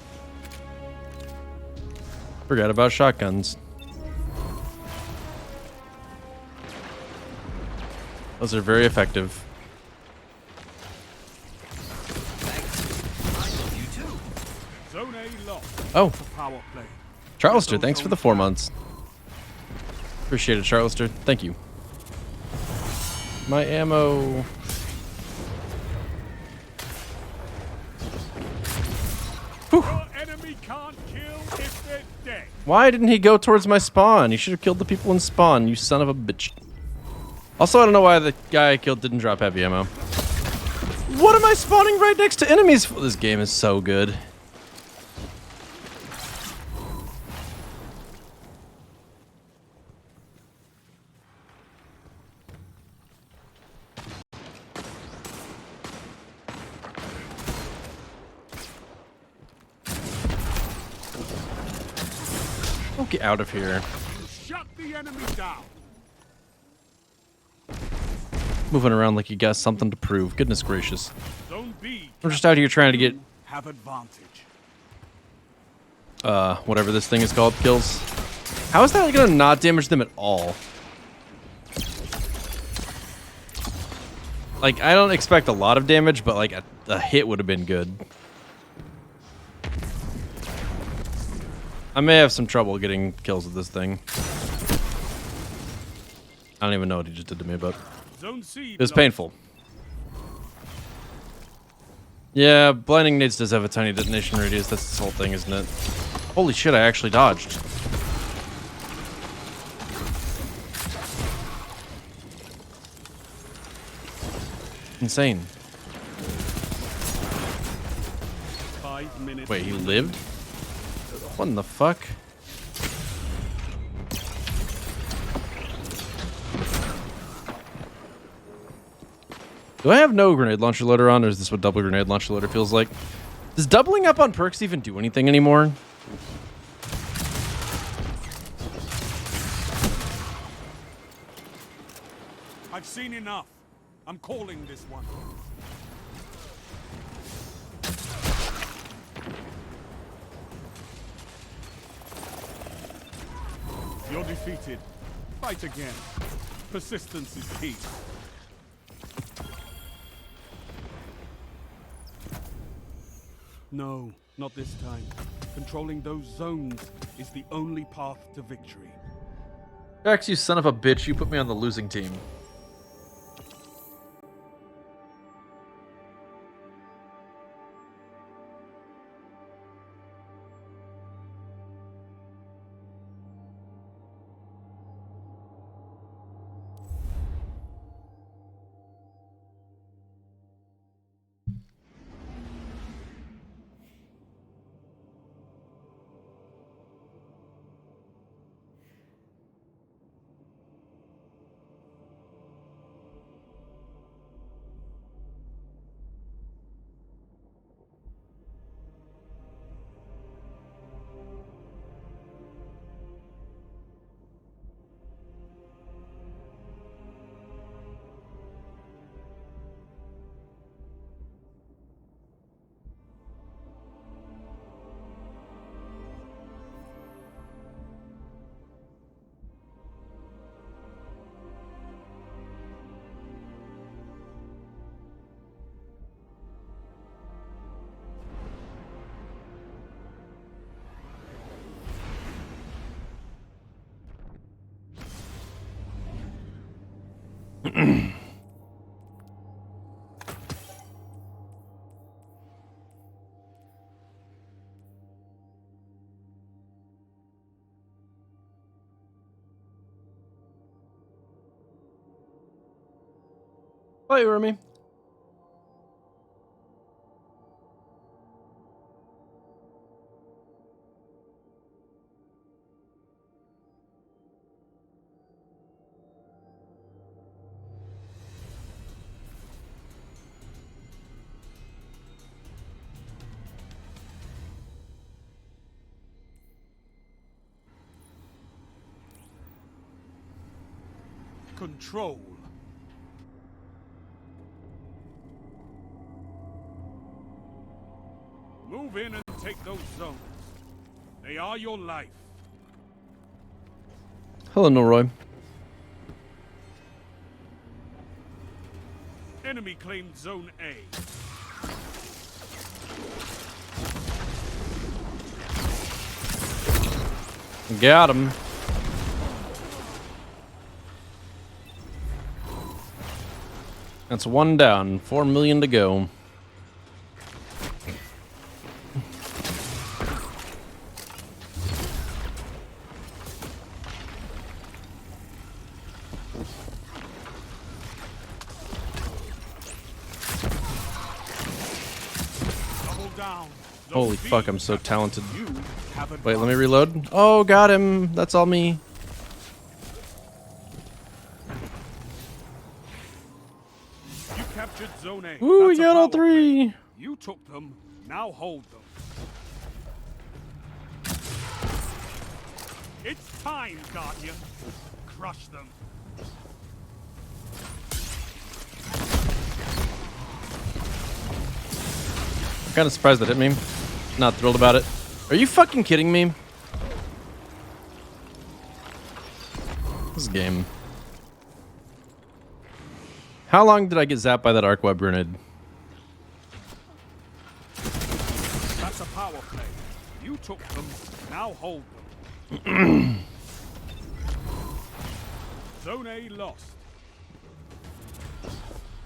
Forgot about shotguns. Those are very effective. Oh. Charlester, thanks for the 4 months. Appreciate it, Charlester. Thank you. My ammo. Why didn't he go towards my spawn? He should have killed the people in spawn, you son of a bitch. Also, I don't know why the guy I killed didn't drop heavy ammo. What am I spawning right next to enemies for? This game is so good. Oh, get out of here. Shut the enemy down. Moving around like you got something to prove. Goodness gracious. Zone B. We're just out here trying to get have advantage. whatever this thing is called, kills. How is that gonna not damage them at all? Like, I don't expect a lot of damage, but like a hit would have been good. I may have some trouble getting kills with this thing. I don't even know what he just did to me, but it was painful. Yeah, Blinding Nades does have a tiny detonation radius. That's this whole thing, isn't it? Holy shit, I actually dodged. Insane. Wait, he lived? What in the fuck? Do I have no grenade launcher loader on, or is this what double grenade launcher loader feels like? Does doubling up on perks even do anything anymore? I've seen enough. I'm calling this one. You're defeated. Fight again. Persistence is key. No, not this time. Controlling those zones is the only path to victory. Jax, you son of a bitch, you put me on the losing team. Bye, Remy. Control. Move in and take those zones. They are your life. Hello, Norroy. Enemy claimed Zone A. Got him. That's one down. 4 million to go. Holy fuck, I'm so talented. Wait, let me reload. Oh, got him. That's all me. You captured Zone A. Ooh, we got all three. You took them. Now hold them. It's time, Guardian. Crush them. I'm kind of surprised that hit me. Not thrilled about it. Are you fucking kidding me? This game. How long did I get zapped by that arc web grenade? That's a power play. You took them, now hold them. Zone A lost.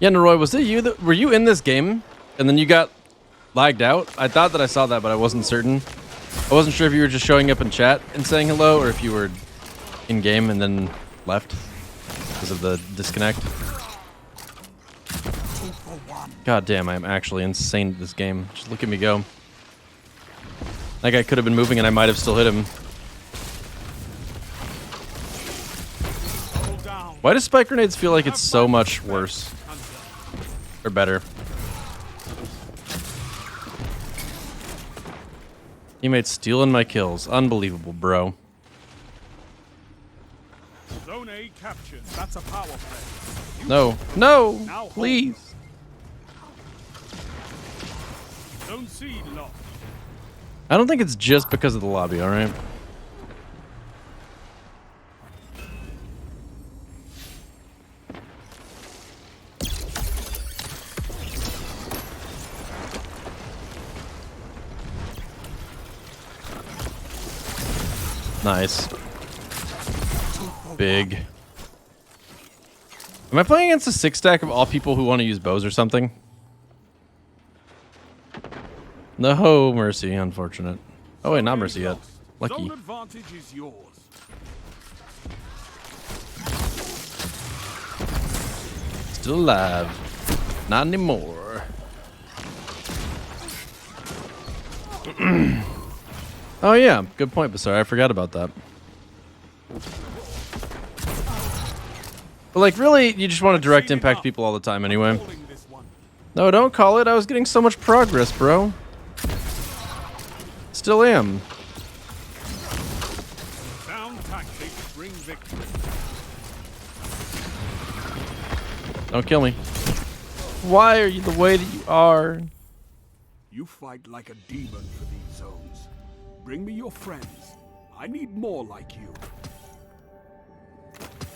Yeah, Noroi, was it you that were you in this game and then you got lagged out? I thought that I saw that, but I wasn't certain. I wasn't sure if you were just showing up in chat and saying hello or if you were in game and then left because of the disconnect. God damn, I'm actually insane at this game. Just look at me go. That guy could have been moving and I might have still hit him. Why do spike grenades feel like it's so much worse? Or better? Teammates stealing my kills. Unbelievable, bro. Zone A captured. That's a power play. No. No! Please! Zone C lost. I don't think it's just because of the lobby, alright? Nice. Big. Am I playing against a 6-stack of all people who want to use bows or something? No mercy, unfortunate. Oh wait, not mercy yet. Lucky. Zone advantage is yours. Still alive. Not anymore. Oh yeah, good point, Basar. I forgot about that. But like, really, you just want to direct impact people all the time anyway. No, don't call it. I was getting so much progress, bro. Still am. Sound tactics bring victory. Don't kill me. Why are you the way that you are? You fight like a demon for these zones. Bring me your friends. I need more like you.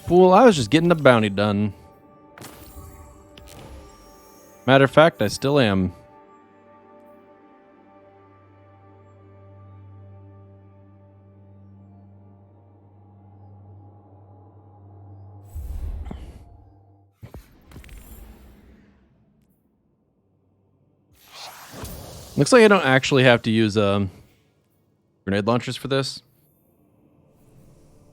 Fool, I was just getting a bounty done. Matter of fact, I still am. Looks like I don't actually have to use grenade launchers for this.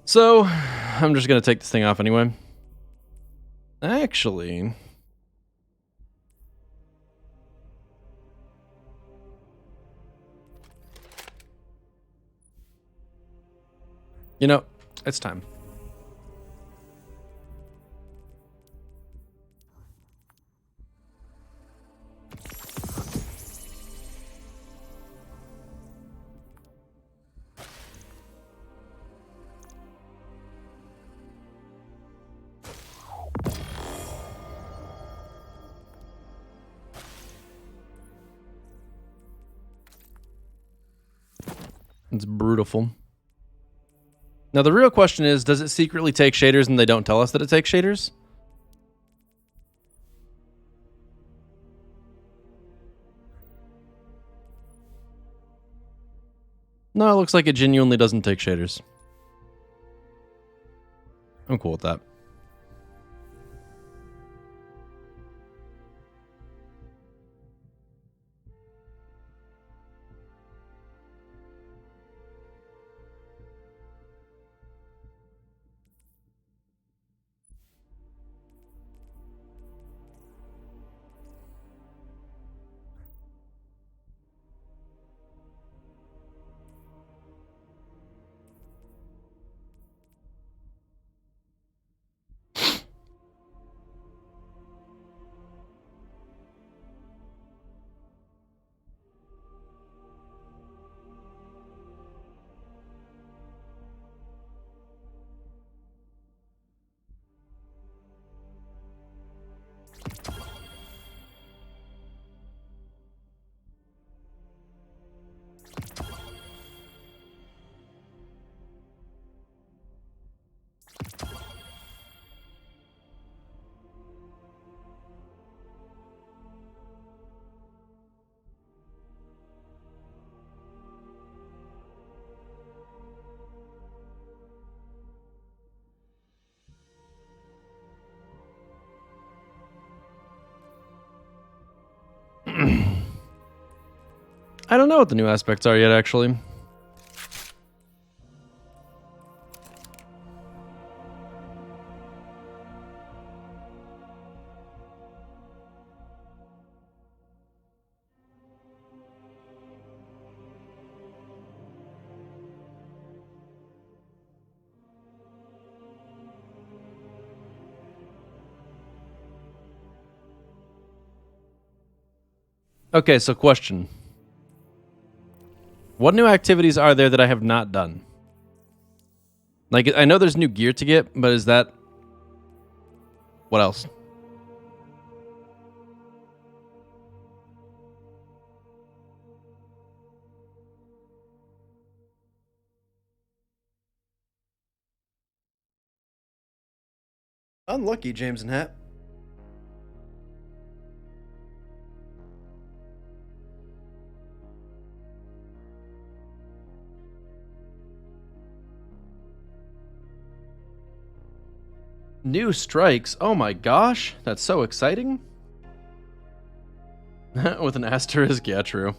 So, I'm just going to take this thing off anyway. Actually... You know, it's time. It's brutal. Now the real question is, does it secretly take shaders and they don't tell us that it takes shaders? No, it looks like it genuinely doesn't take shaders. I'm cool with that. I don't know what the new aspects are yet, actually. Okay, so question. What new activities are there that I have not done? Like, I know there's new gear to get, but is that... What else? Unlucky, James and Hat. New strikes. Oh my gosh. That's so exciting. With an asterisk. Yeah, true.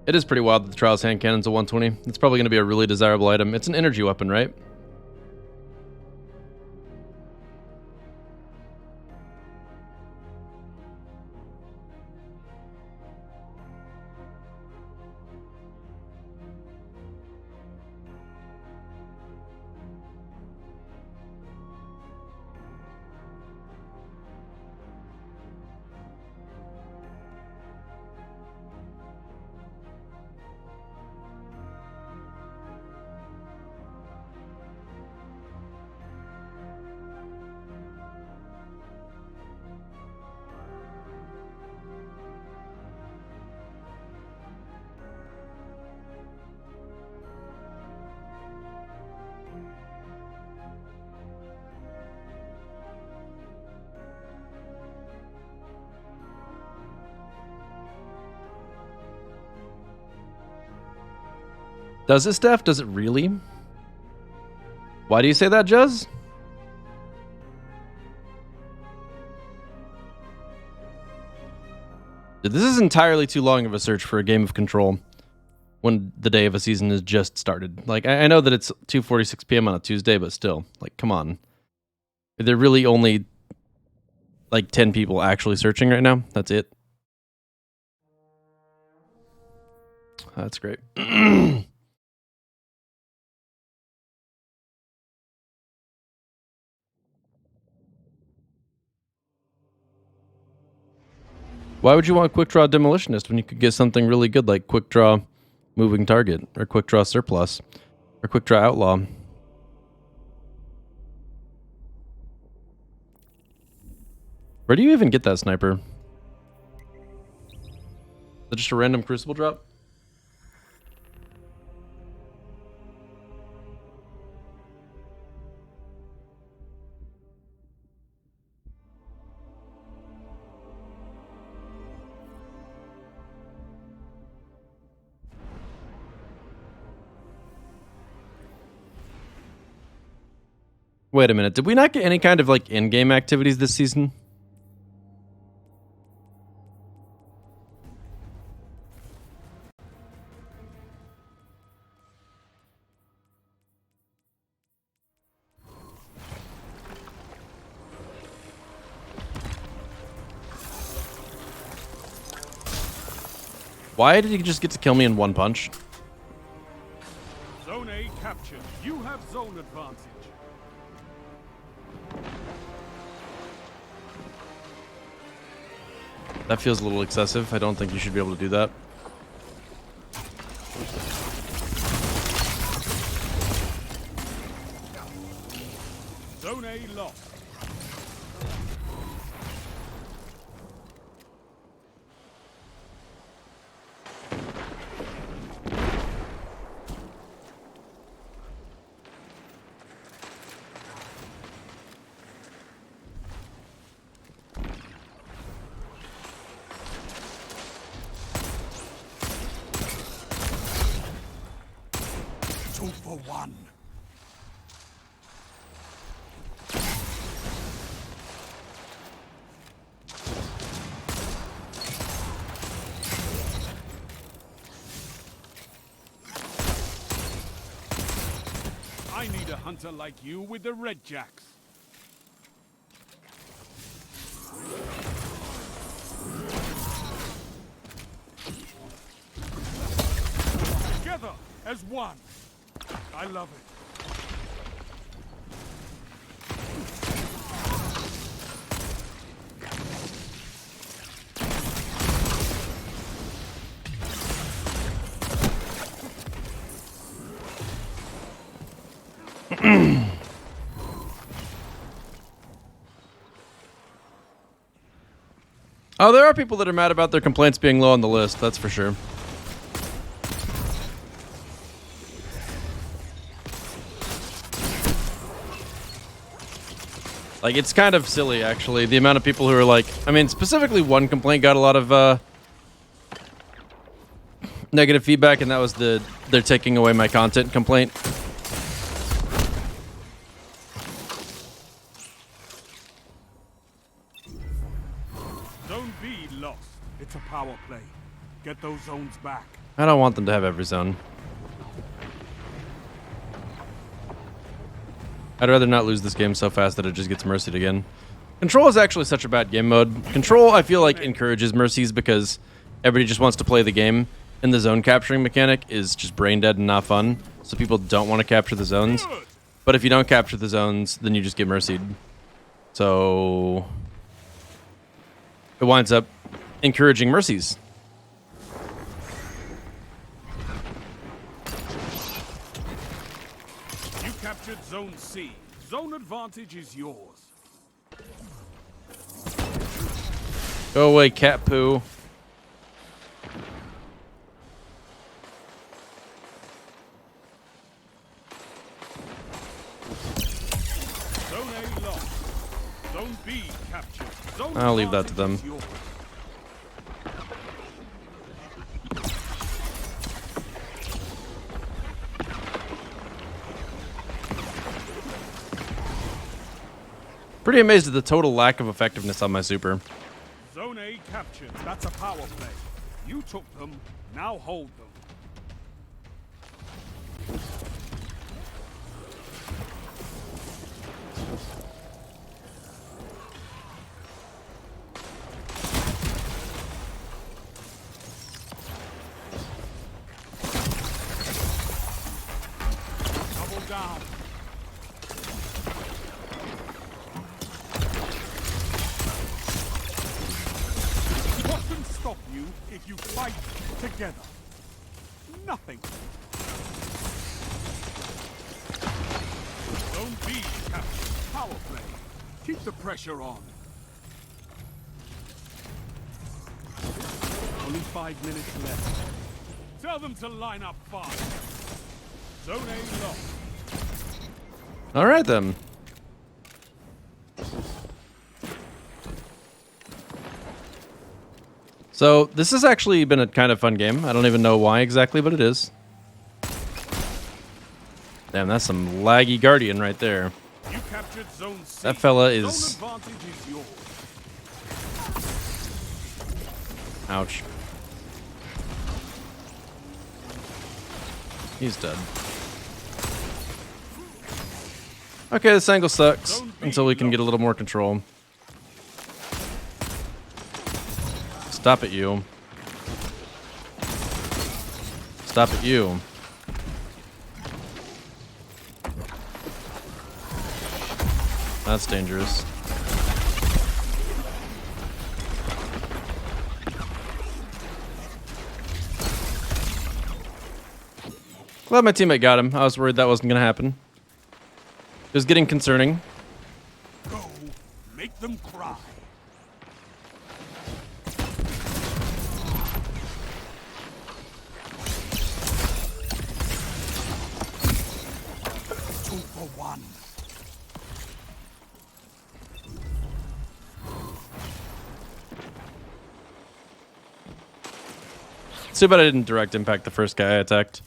It is pretty wild that the Trials hand cannon's a 120. It's probably going to be a really desirable item. It's an energy weapon, right? Does it, Steph? Does it really? Why do you say that, Juz? Dude, this is entirely too long of a search for a game of Control when the day of a season has just started. Like, I know that it's 2:46 p.m. on a Tuesday, but still, like, come on. Are there really only, like, 10 people actually searching right now? That's it? That's great. Why would you want Quick Draw Demolitionist when you could get something really good like Quick Draw Moving Target, or Quick Draw Surplus, or Quick Draw Outlaw? Where do you even get that sniper? Is that just a random Crucible drop? Wait a minute, did we not get any kind of like in-game activities this season? Why did he just get to kill me in one punch? Zone A captured. You have zone advantage. That feels a little excessive. I don't think you should be able to do that. Zone A lost. Two for one. I need a hunter like you with the red jacks. Together as one. I love it. Oh, there are people that are mad about their complaints being low on the list, that's for sure. Like, it's kind of silly, actually, the amount of people who are like... I mean, specifically one complaint got a lot of negative feedback, and that was the they're taking away my content complaint. Zone B lost. It's a power play. Get those zones back. I don't want them to have every zone. I'd rather not lose this game so fast that it just gets mercied again. Control is actually such a bad game mode. Control, I feel like, encourages mercies because everybody just wants to play the game, and the zone capturing mechanic is just brain dead and not fun, so people don't want to capture the zones. But if you don't capture the zones, then you just get mercied. So... it winds up encouraging mercies. You captured Zone C. Zone advantage is yours. Go away, cat poo. Zone A lost. Zone B captured. Zone I'll leave that to them. advantage is yours. Pretty amazed at the total lack of effectiveness on my super. Zone A captured. That's a power play. You took them. Now hold them. Double down. What can stop you if you fight together? Nothing. Zone B captured. Power play. Keep the pressure on. Only 5 minutes left. Tell them to line up fast. Zone A lost. All right, then. So, this has actually been a kind of fun game. I don't even know why exactly, but it is. Damn, that's some laggy Guardian right there. You captured Zone C. That fella Zone is... advantage is yours. ouch. He's dead. Okay, this angle sucks until we can get a little more control. Stop it, you. stop at you. That's dangerous. Glad my teammate got him. I was worried that wasn't gonna happen. It was getting concerning. Go, make them cry. Two for one. It's too bad I didn't direct impact the first guy I attacked.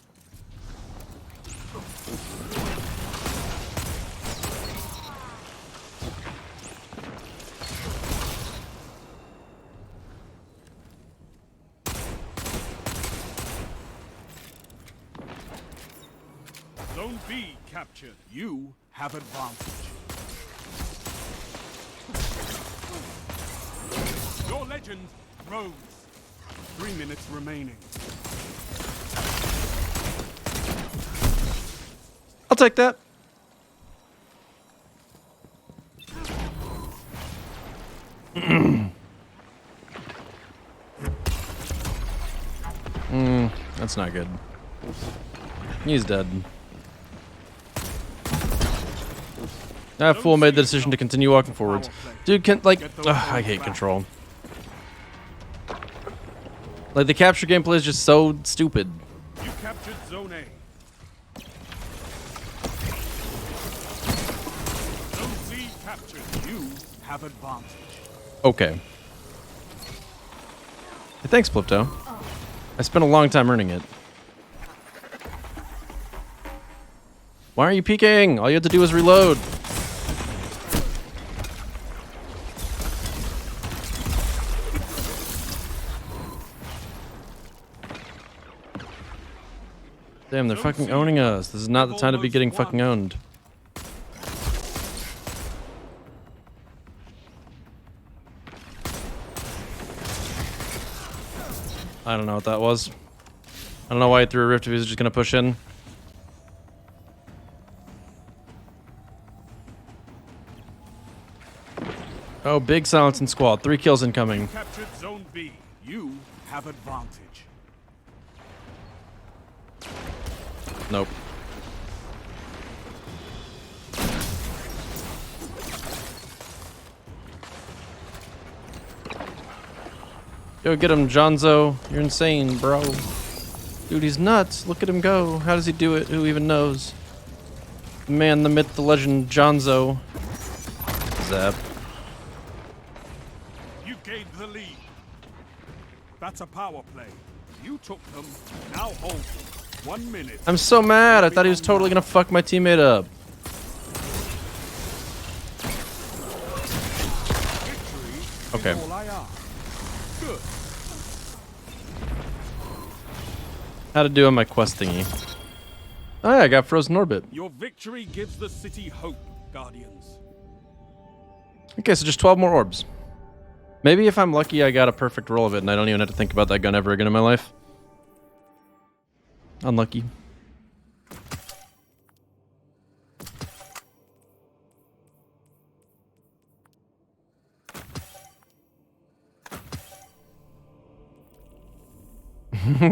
Zone B captured. You have advantage. Your legend rose. 3 minutes remaining. I'll take that. That's not good. He's dead. That fool made the decision to continue walking forwards. Dude, I hate control. Like, the capture gameplay is just so stupid. You captured Zone A. Zone C captured. You have advantage. Okay. Hey, thanks, Plipto. I spent a long time earning it. Why aren't you peeking? All you have to do is reload. Damn, they're fucking owning us. This is not the time to be getting fucking owned. I don't know what that was. I don't know why he threw a rift if he was just gonna push in. Oh, big silence in squad. 3 kills incoming. Captured Zone B. You have advantage. Nope. Yo, get him, Jonzo. You're insane, bro. Dude, he's nuts. Look at him go. How does he do it? Who even knows? The man, the myth, the legend, Jonzo. Zap. You gained the lead. That's a power play. You took them. Now hold them. 1 minute. I'm so mad. I thought he was totally gonna fuck my teammate up. Okay. All I ask. Good. How to do on my quest thingy. Oh yeah, I got frozen orbit. Your victory gives the city hope, Guardians. Okay, so just 12 more orbs. Maybe if I'm lucky, I got a perfect roll of it and I don't even have to think about that gun ever again in my life. Unlucky.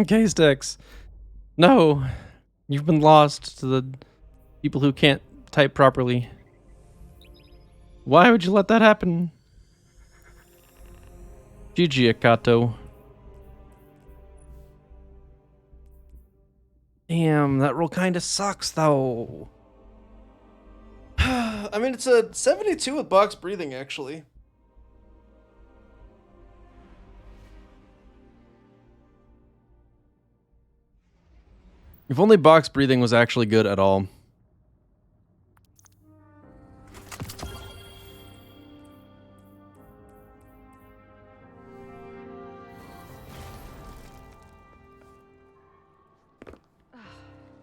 K-Stacks. No. You've been lost to the people who can't type properly. Why would you let that happen? GG, Akato. Damn, that roll kind of sucks, though. I mean, it's a 72 with box breathing, actually. If only box breathing was actually good at all.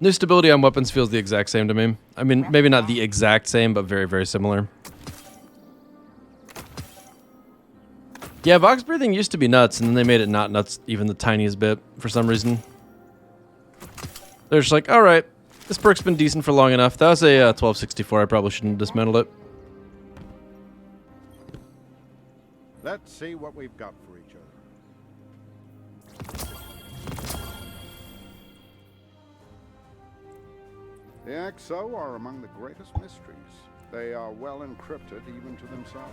New stability on weapons feels the exact same to me. I mean, maybe not the exact same, but very, very similar. Yeah, box breathing used to be nuts, and then they made it not nuts even the tiniest bit for some reason. They're just like, all right, this perk's been decent for long enough. That was a 1264. I probably shouldn't have dismantled it. Let's see what we've got for each other. The XO are among the greatest mysteries. They are well encrypted even to themselves.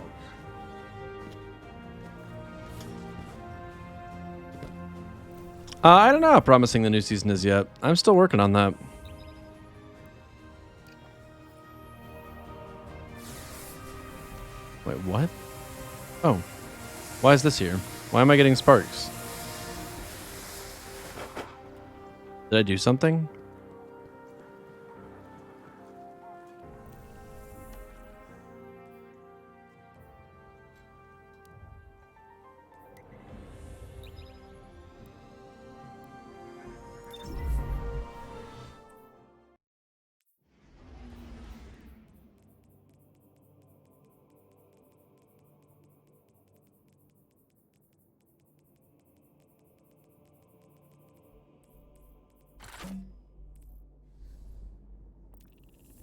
I don't know how promising the new season is yet. I'm still working on that. Wait, what? Oh. Why is this here? Why am I getting sparks? Did I do something?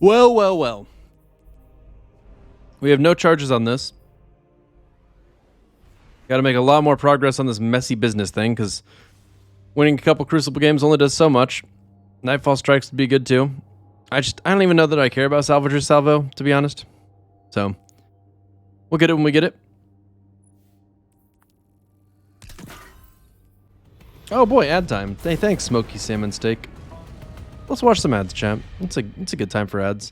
Well, well, well. We have no charges on this. Got to make a lot more progress on this messy business thing, because winning a couple Crucible games only does so much. Nightfall Strikes would be good too. I don't even know that I care about Salvage or Salvo, to be honest. So, we'll get it when we get it. Oh boy, ad time. Hey, thanks, Smoky Salmon Steak. Let's watch some ads, champ. It's a good time for ads.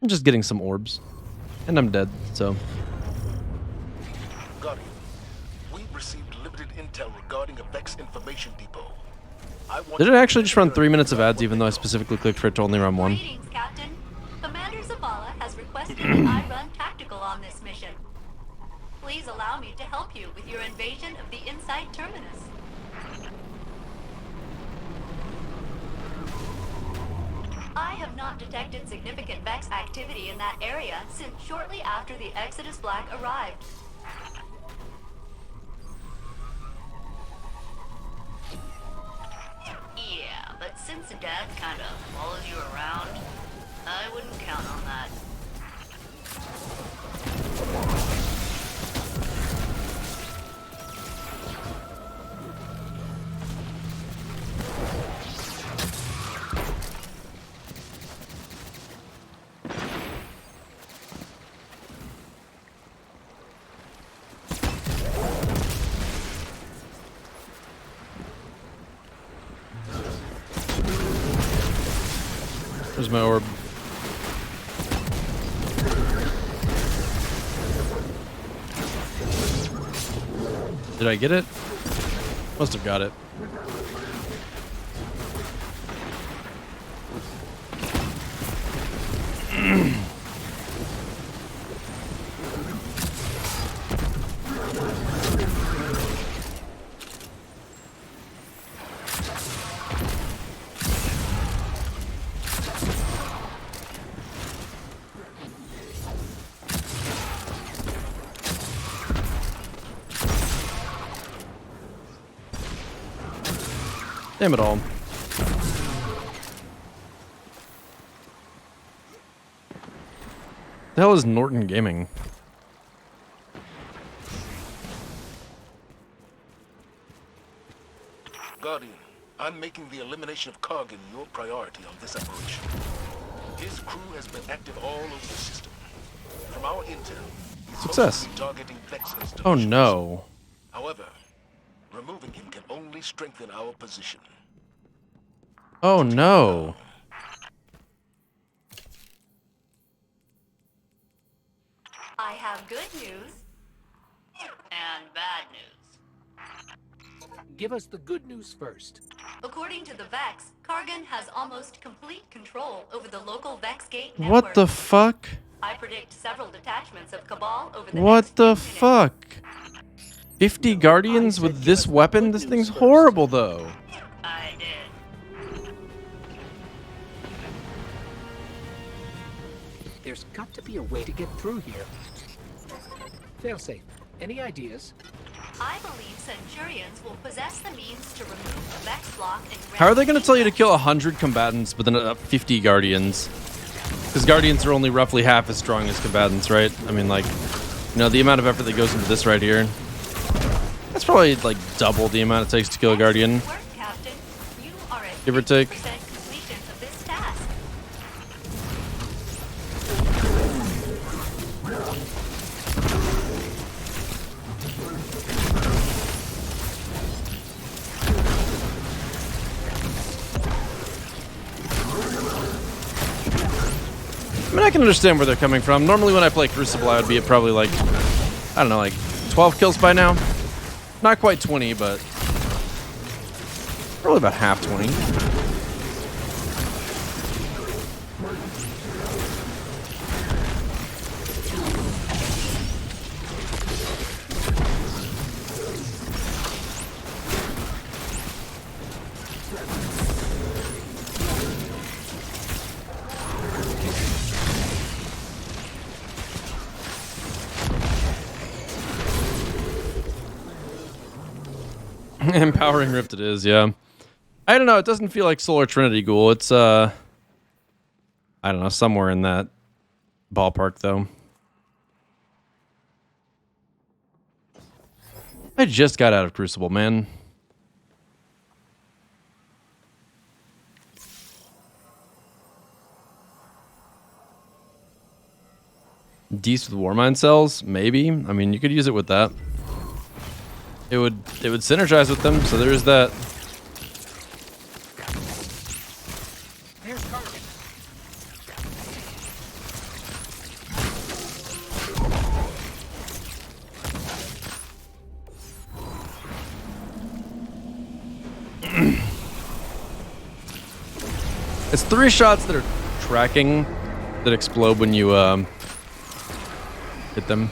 I'm just getting some orbs. And I'm dead, so. Guardian, we received limited intel regarding a Vex information depot. Did it actually just run 3 minutes of ads, even though I specifically clicked for it to only run 1? Greetings, Captain. Commander Zavala has requested that I run tactical on this mission. Please allow me to help you with your invasion of the Inside Terminus. I have not detected significant Vex activity in that area since shortly after the Exodus Black arrived. Yeah, but since the dad kinda follows you around, I wouldn't count on that. Where's my orb? Did I get it? Must have got it. Damn it all. The hell is Norton Gaming? Guardian, I'm making the elimination of Kargan your priority on this operation. His crew has been active all over the system. From our intel, he's Success. mostly targeting Vex installations. Oh no. However, removing him can only strengthen our position. Oh no. I have good news and bad news. Give us the good news first. According to the Vex, Kargan has almost complete control over the local Vex Gate network. What the fuck? I predict several detachments of Cabal over the What next the 2 minutes. fuck? 50 Guardians with this weapon? This thing's horrible though. I did. There's got to be a way to get through here. Failsafe, any ideas? I believe Centurions will possess the means to remove the Vex lock and How are they going to tell you to kill 100 combatants, but then 50 Guardians? Because Guardians are only roughly half as strong as combatants, right? I mean, like, you know, the amount of effort that goes into this right here. That's probably, like, double the amount it takes to kill a Guardian. Work, Captain. You are at Give or take. 50% completion of this task. I mean, I can understand where they're coming from. Normally when I play Crucible, I would be at probably, like, I don't know, like 12 kills by now. Not quite 20, but probably about half 20. Empowering Rift it is, yeah. I don't know, it doesn't feel like Solar Trinity Ghoul. It's, I don't know, somewhere in that ballpark, though. I just got out of Crucible, man. Deist with Warmind cells? Maybe. I mean, you could use it with that. It would synergize with them, so there's that. There's Cargan. It's 3 shots that are tracking that explode when you hit them.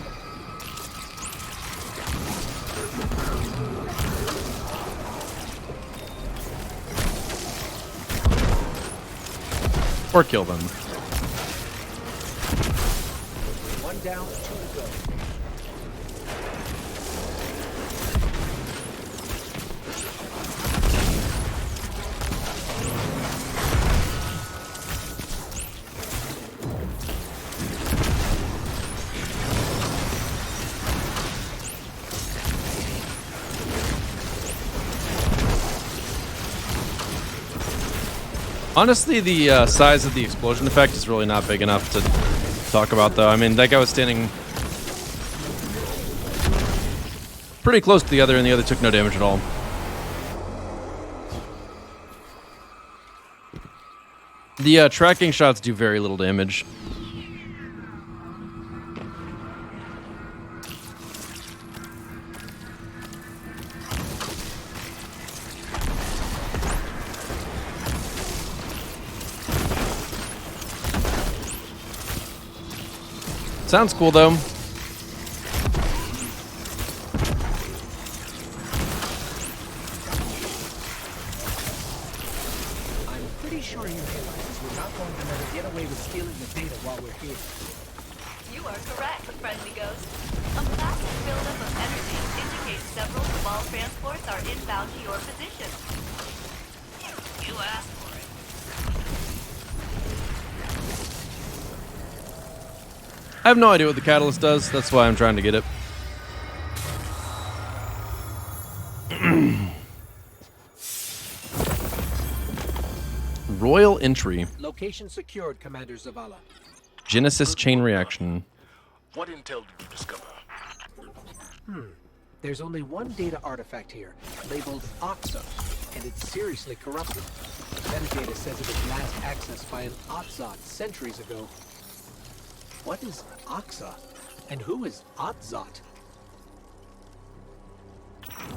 Or kill them. One down, 2 to go. Honestly, the size of the explosion effect is really not big enough to talk about, though. I mean, that guy was standing pretty close to the other, and the other took no damage at all. The tracking shots do very little damage. Sounds cool, though. I'm pretty sure you realize we're not going to let her get away with stealing the data while we're here. You are correct, friendly ghost. A massive buildup of energy indicates several Cabal transports are inbound to your position. You asked for it. I have no idea what the catalyst does. That's why I'm trying to get it. Royal Entry. Location secured, Commander Zavala. Genesis chain reaction. What intel did you discover? There's only one data artifact here, labeled Oxa, and it's seriously corrupted. Metadata says it was last accessed by an Otzot centuries ago. What is Oxa? And who is Otzot?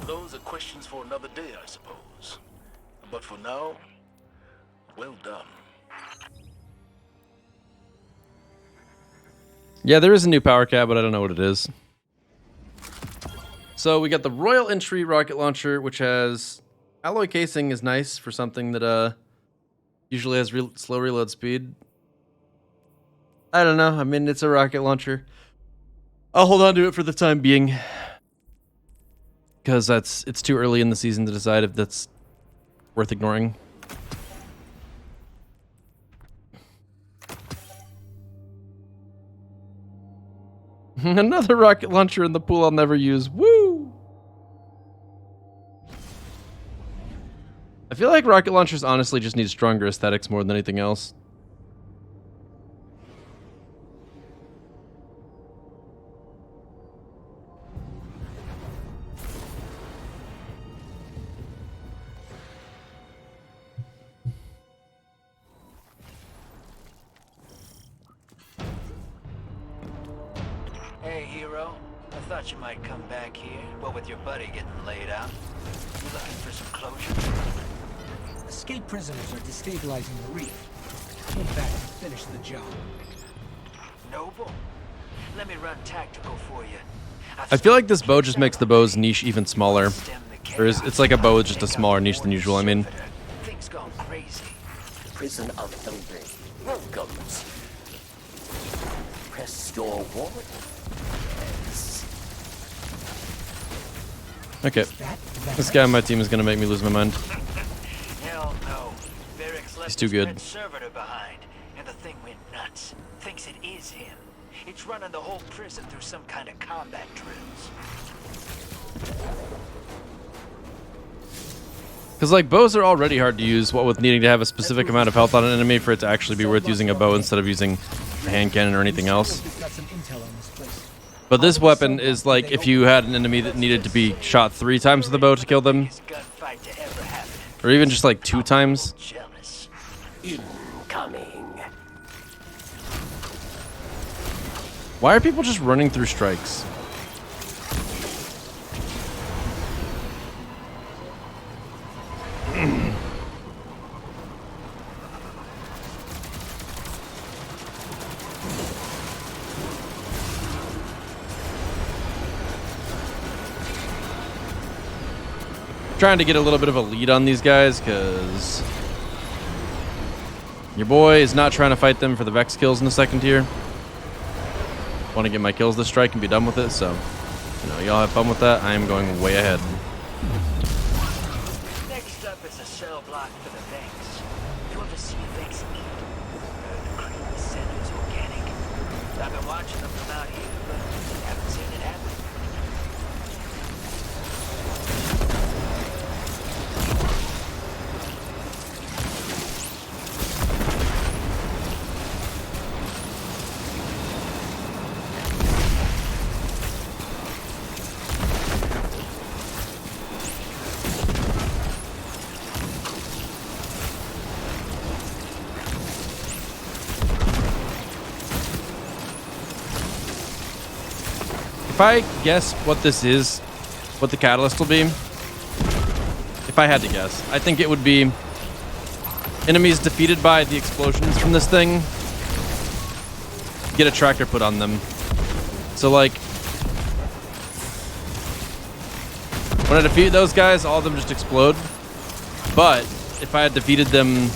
Those are questions for another day, I suppose. But for now, well done. Yeah, there is a new power cap, but I don't know what it is. So we got the Royal Entry rocket launcher, which has alloy casing, is nice for something that usually has slow reload speed. I don't know. I mean, it's a rocket launcher. I'll hold on to it for the time being. because it's too early in the season to decide if that's worth ignoring. Another rocket launcher in the pool I'll never use. Woo! I feel like rocket launchers honestly just need stronger aesthetics more than anything else. Hey, hero. I thought you might come back here. What with your buddy getting laid out? You looking for some closure? Escaped prisoners are destabilizing the reef. Came back to finish the job. Noble. Let me run tactical for you. I feel like this bow just makes the bow's niche even smaller. Or it's like a bow with just a smaller niche than usual, I mean. Things gone crazy. Prison of the Ring welcomes. Press your warrant. Yes. Okay. This guy on my team is gonna make me lose my mind. Hell no. Barracks left He's too his good. pet servitor behind, and the thing went nuts. Thinks it is him. It's running the whole prison through some kind of combat drills. Because, like, bows are already hard to use, what with needing to have a specific amount of health on an enemy for it to actually be worth using a bow instead of using a hand cannon or anything else. But this weapon is like if you had an enemy that needed to be shot 3 times with a bow to kill them. Or even just like 2 times. Incoming. Why are people just running through strikes? Trying to get a little bit of a lead on these guys because your boy is not trying to fight them for the Vex kills in the second tier. Want to get my kills this strike and be done with it, so you know, y'all have fun with that. I am going way ahead. Next up is a cell block for the Vex. You ever see Vex eat? The creamy scent is organic. I've been watching them from out here, but haven't seen it happen. If I guess what this is, what the catalyst will be, if I had to guess, I think it would be enemies defeated by the explosions from this thing get a tracker put on them. So like, when I defeat those guys, all of them just explode. But if I had defeated them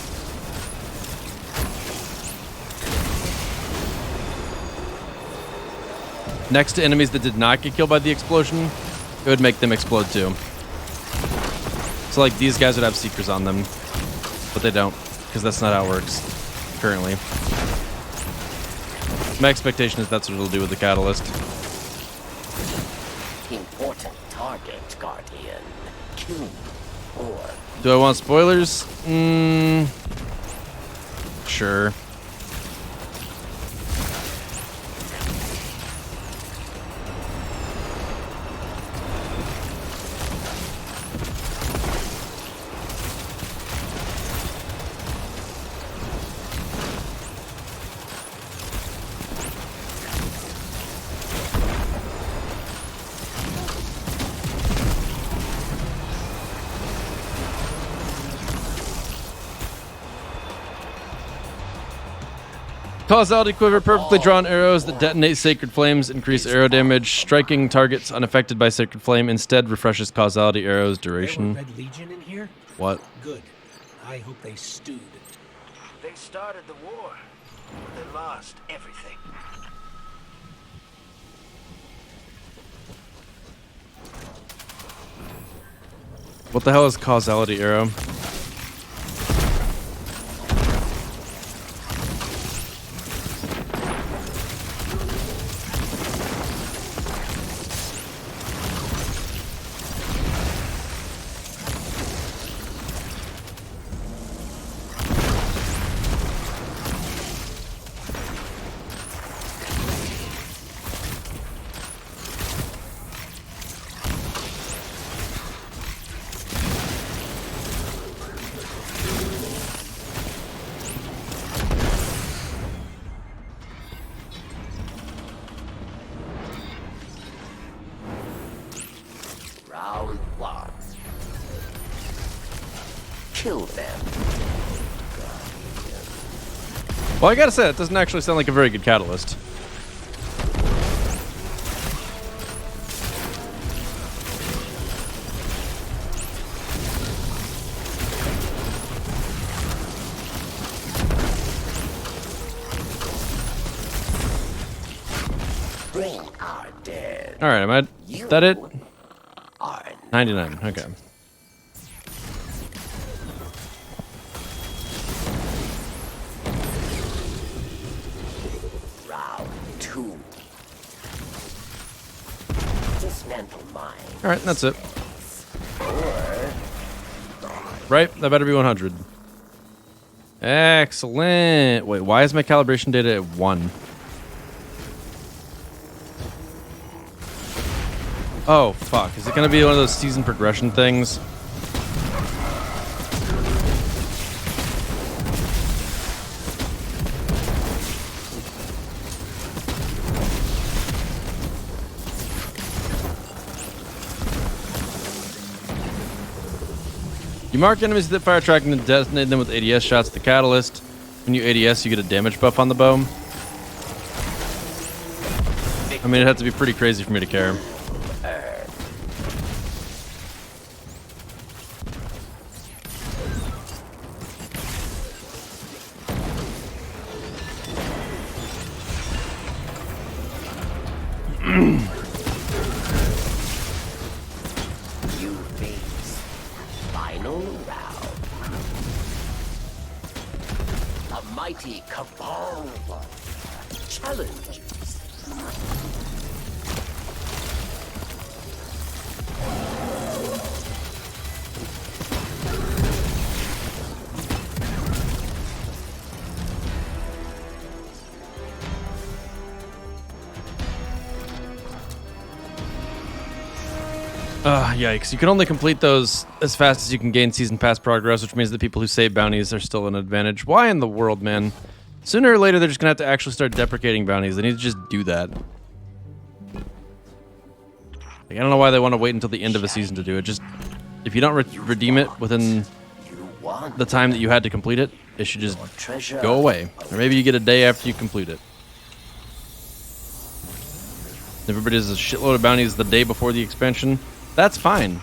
next to enemies that did not get killed by the explosion, it would make them explode too. So like these guys would have seekers on them, but they don't, because that's not how it works currently. My expectation is that's what it'll do with the catalyst. Important target, Guardian. Q or Do I want spoilers? Sure. Causality quiver, perfectly drawn arrows that detonate sacred flames increase arrow damage. Striking targets unaffected by sacred flame instead refreshes causality arrows duration. Red Legion in here? What? Good. I hope they stewed. They started the war. They lost everything. What the hell is causality arrow? Round one. Kill them. Well, I gotta say, that doesn't actually sound like a very good catalyst. They are dead. All right, am I? Is that it? Are 99. Okay. round two. Dismantle mine. All right, that's it. Or Right, that better be 100. Excellent. Wait, why is my calibration data at 1? Oh, fuck. Is it going to be one of those season progression things? You mark enemies that fire tracking and detonate them with ADS shots at the catalyst. When you ADS, you get a damage buff on the bow. I mean, it'd have to be pretty crazy for me to care. you face final round. A mighty cabal challenges. Yikes. You can only complete those as fast as you can gain season pass progress, which means that people who save bounties are still an advantage. Why in the world, man? Sooner or later, they're just going to have to actually start deprecating bounties. They need to just do that. Like, I don't know why they want to wait until the end of a season to do it. Just, if you don't redeem it within the time that you had to complete it, it should just go away. Or maybe you get a day after you complete it. Everybody does a shitload of bounties the day before the expansion. That's fine.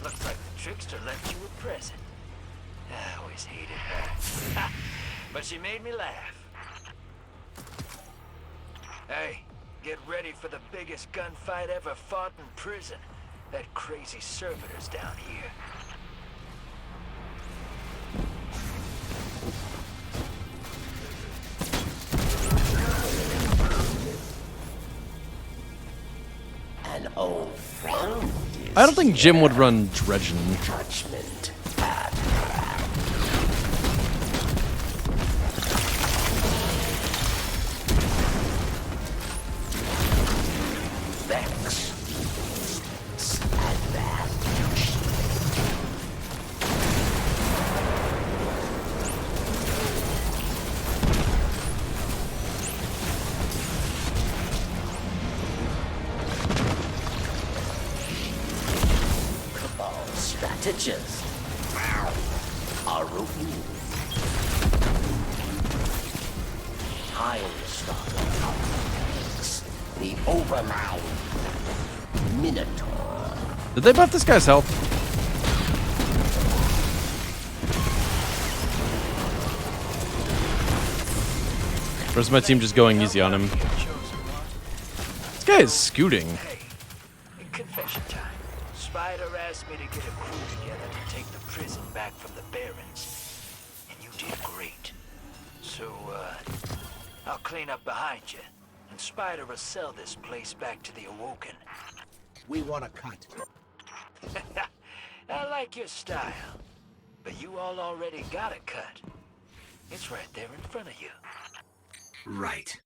Looks like the trickster left you a present. I always hated her. But she made me laugh. Hey, get ready for the biggest gunfight ever fought in prison. That crazy servitor's down here. An old friend. I don't think Jim would run Dredgen. Judgment. Vex. Advantage. Cabal strategist. Are removed. Time stopper. The overmind Minotaur. Did they buff this guy's health? Or is my team just going easy on him? Chosen one. This guy is scooting. Hey, confession time. Spider asked me to get a crew together to take the prison back from the Barons. And you did great. So, I'll clean up behind you. And Spider will sell this place back to the Awoken. We want a cut. I like your style. But you all already got a cut. It's right there in front of you. Right.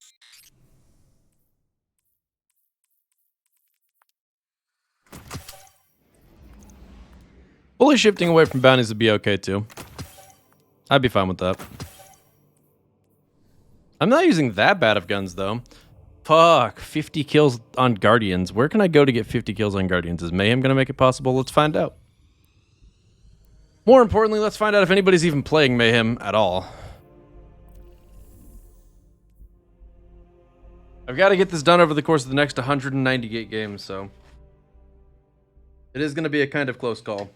Fully shifting away from bounties would be okay too. I'd be fine with that. I'm not using that bad of guns though. Fuck, 50 kills on Guardians. Where can I go to get 50 kills on Guardians? Is Mayhem gonna make it possible? Let's find out. More importantly, let's find out if anybody's even playing Mayhem at all. I've got to get this done over the course of the next 198 games, so it is going to be a kind of close call.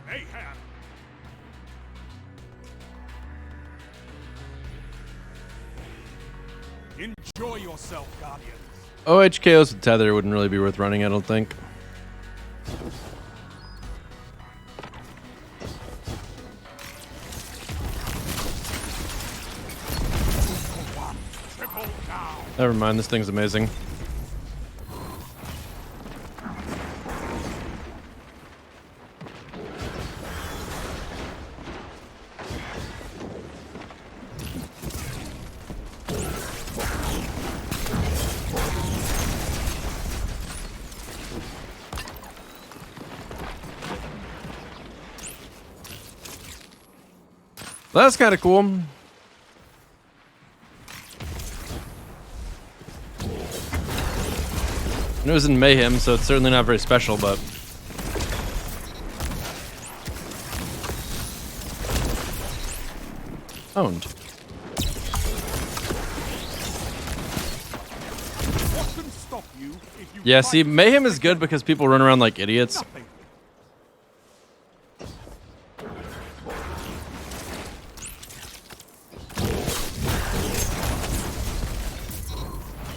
Mayhem! Enjoy yourself, Guardians. OHKOs with Tether wouldn't really be worth running, I don't think. Never mind, this thing's amazing. That's kind of cool. And it was in Mayhem, so it's certainly not very special, but owned. What can stop you if you Yeah, see, Mayhem is good because people run around like idiots. nothing?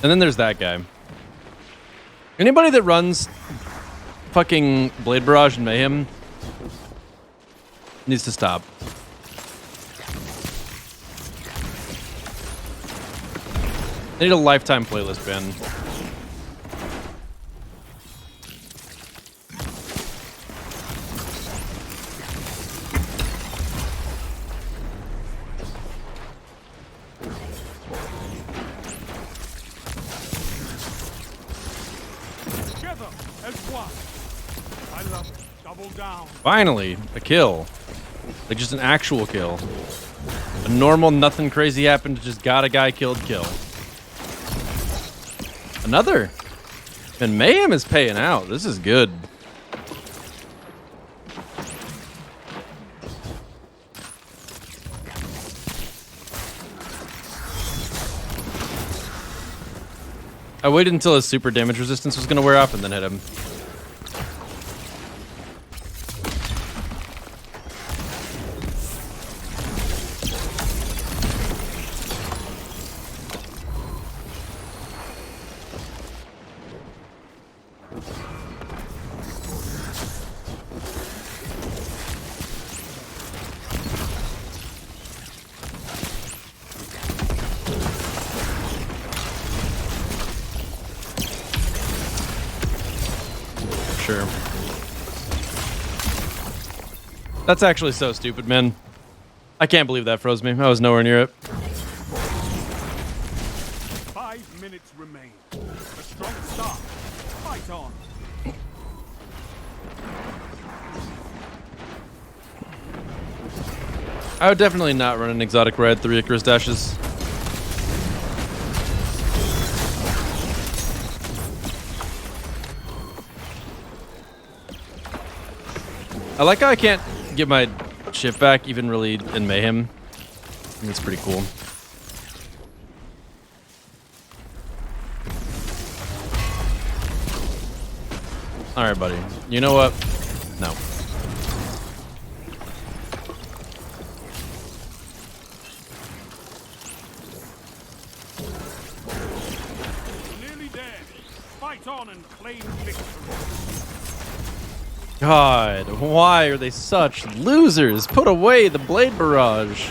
And then there's that guy. Anybody that runs fucking Blade Barrage and Mayhem needs to stop. They need a lifetime playlist ban. Together as one. I love it. Double down. Finally, a kill. Like just an actual kill. A normal, nothing crazy happened, just got a guy killed kill. Another. And Mayhem is paying out. This is good. I waited until his super damage resistance was going to wear off and then hit him. Sure. That's actually so stupid, man. I can't believe that froze me. I was nowhere near it. 5 minutes remain. A strong start. Fight on. I would definitely not run an exotic where I had 3 Icarus dashes. I like how I can't get my ship back even really in Mayhem. I think it's pretty cool. Alright, buddy. You know what? No. Nearly dead. Fight on and claim victory. God, why are they such losers? Put away the blade barrage.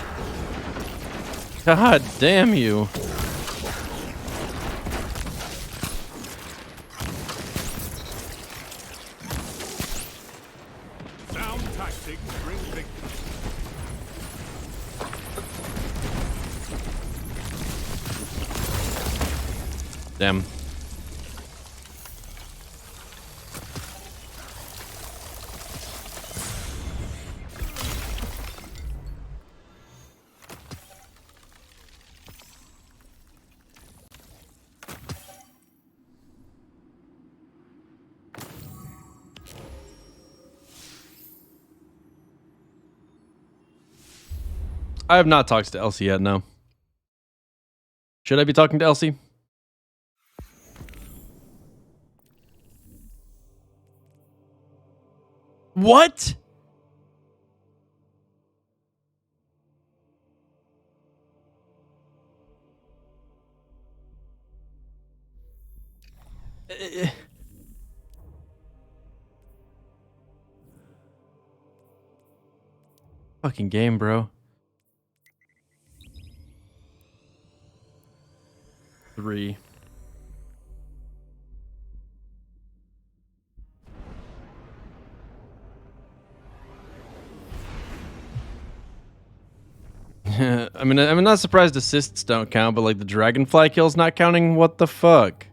God damn you. Sound tactics bring victory. Damn. I have not talked to Elsie yet, no. Should I be talking to Elsie? What? Fucking game, bro. 3. I'm not surprised assists don't count, but like the dragonfly kill's not counting. What the fuck?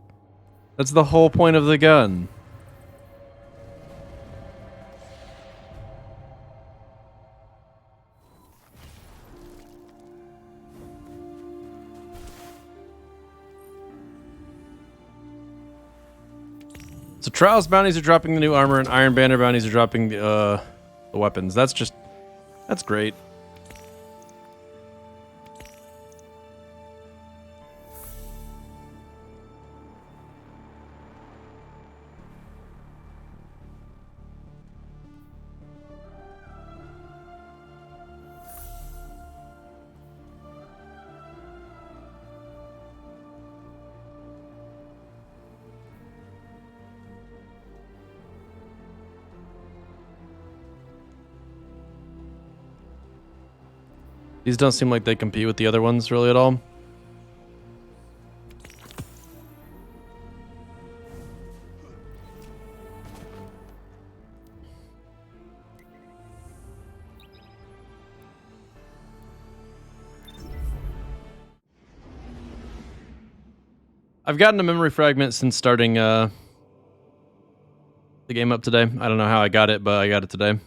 That's the whole point of the gun. So Trials bounties are dropping the new armor, and Iron Banner bounties are dropping the weapons. That's great. These don't seem like they compete with the other ones really at all. I've gotten a memory fragment since starting the game up today. I don't know how I got it, but I got it today.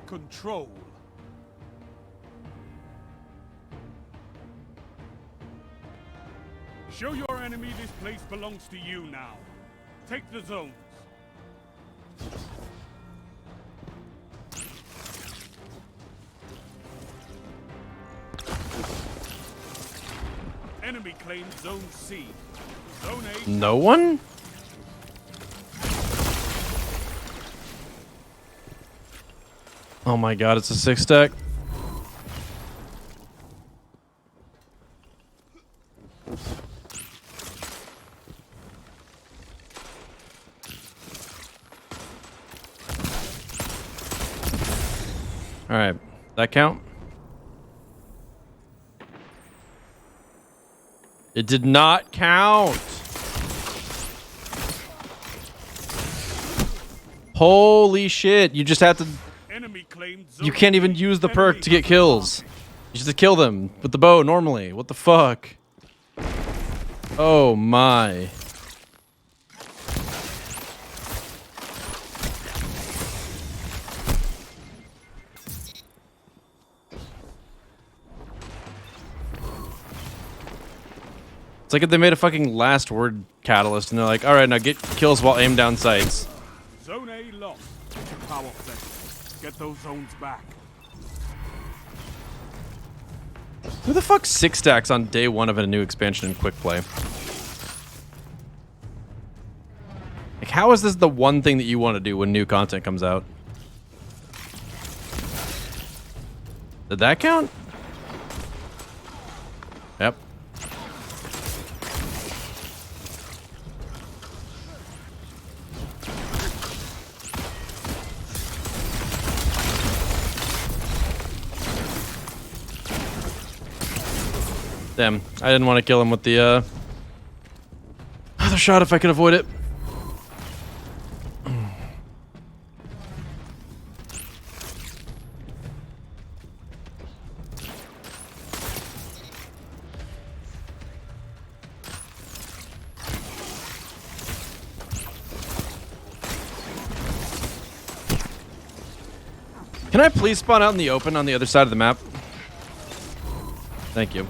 Control. Show your enemy this place belongs to you now. Take the zones. Enemy Enemy claimed Zone C. Zone A. No one? Oh my god, it's a 6-stack. Alright, that count? It did not count! Holy shit, you just have to... You can't even use the perk to get kills. You just have to kill them with the bow normally. What the fuck? Oh my. It's like if they made a fucking last word catalyst and they're like, alright, now get kills while aim down sights. Zone A lost. Power play. Get those zones back. Who the fuck 6-stacks on day 1 of a new expansion in quick play? Like, how is this the one thing that you want to do when new content comes out? Did that count? Yep. Damn, I didn't want to kill him with the other shot if I could avoid it. Can I please spawn out in the open on the other side of the map? Thank you.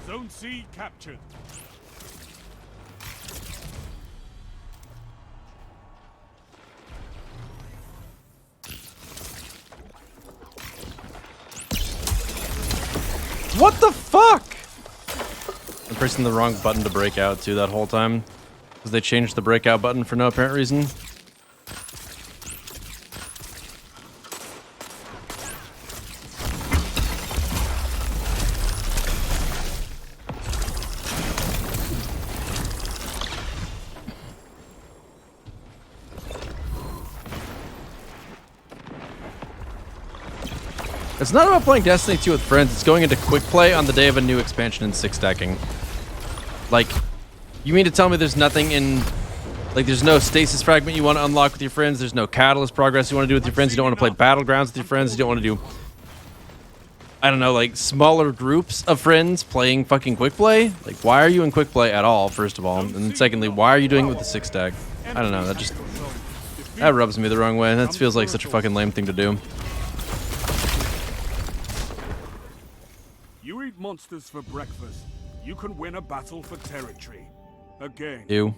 Zone C captured. What the fuck? I'm pressing the wrong button to break out too that whole time. Because they changed the breakout button for no apparent reason. It's not about playing Destiny 2 with friends, it's going into quick play on the day of a new expansion and 6-stacking. Like, you mean to tell me there's nothing in... Like, there's no stasis fragment you want to unlock with your friends, there's no catalyst progress you want to do with your friends, you don't want to play battlegrounds with your friends, you don't want to do... I don't know, like, smaller groups of friends playing fucking quick play? Like, why are you in quick play at all, first of all? And then secondly, why are you doing it with the 6-stack? I don't know, that just... That rubs me the wrong way, that feels like such a fucking lame thing to do. You eat monsters for breakfast. You can win a battle for territory. Again. Ew.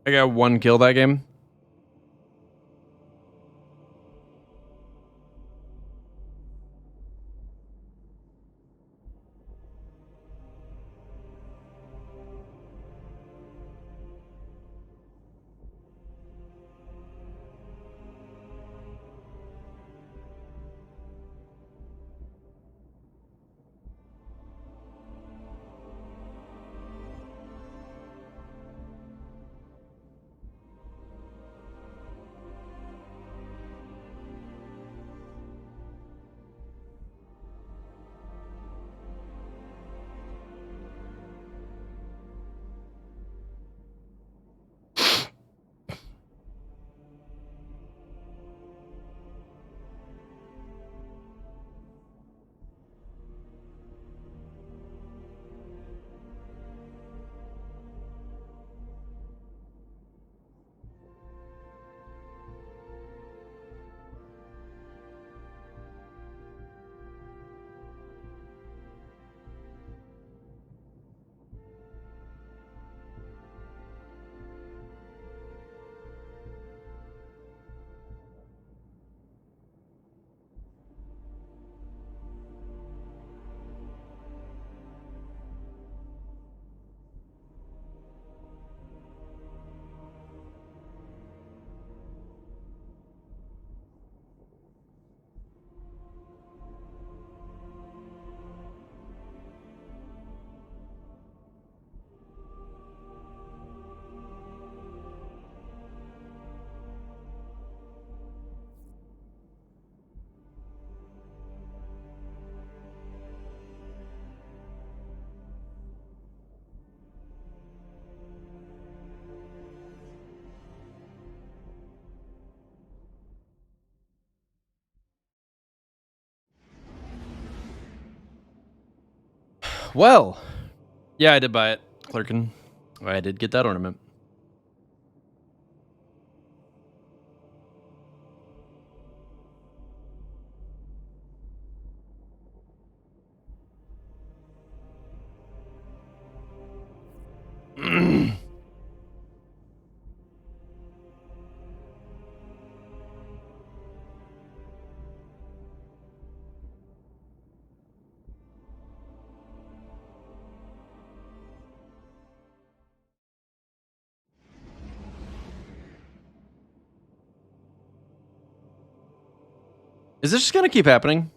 I got 1 kill that game. Well, yeah, I did buy it, Clerkin. I did get that ornament. Is this just gonna keep happening?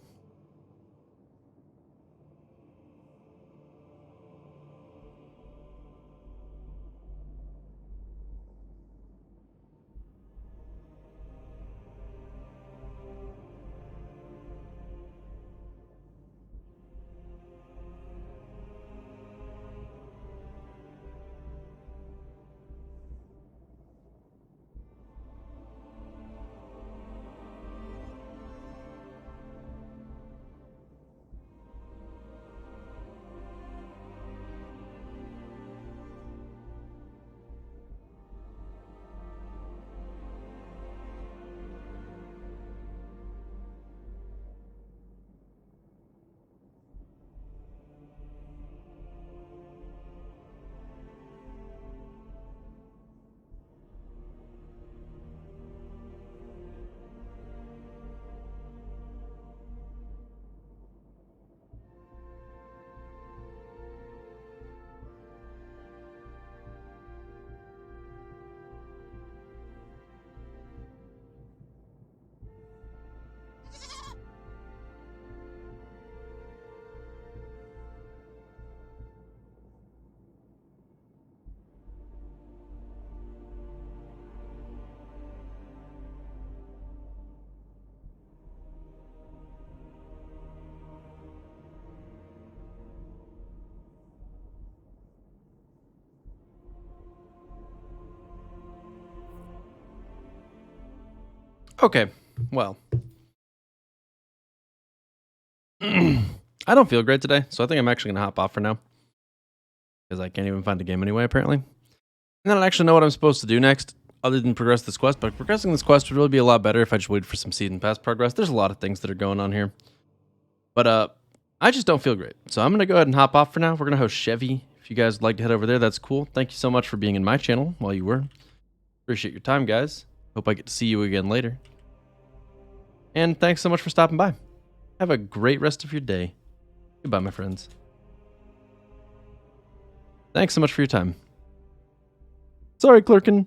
Okay, well. I don't feel great today, so I think I'm actually going to hop off for now. Because I can't even find a game anyway, apparently. And I don't actually know what I'm supposed to do next, other than progress this quest. But progressing this quest would really be a lot better if I just waited for some season pass progress. There's a lot of things that are going on here. But I just don't feel great. So I'm going to go ahead and hop off for now. We're going to host Chevy. If you guys would like to head over there, that's cool. Thank you so much for being in my channel while you were. Appreciate your time, guys. Hope I get to see you again later. And thanks so much for stopping by. Have a great rest of your day. Goodbye, my friends. Thanks so much for your time. Sorry, Clerkin.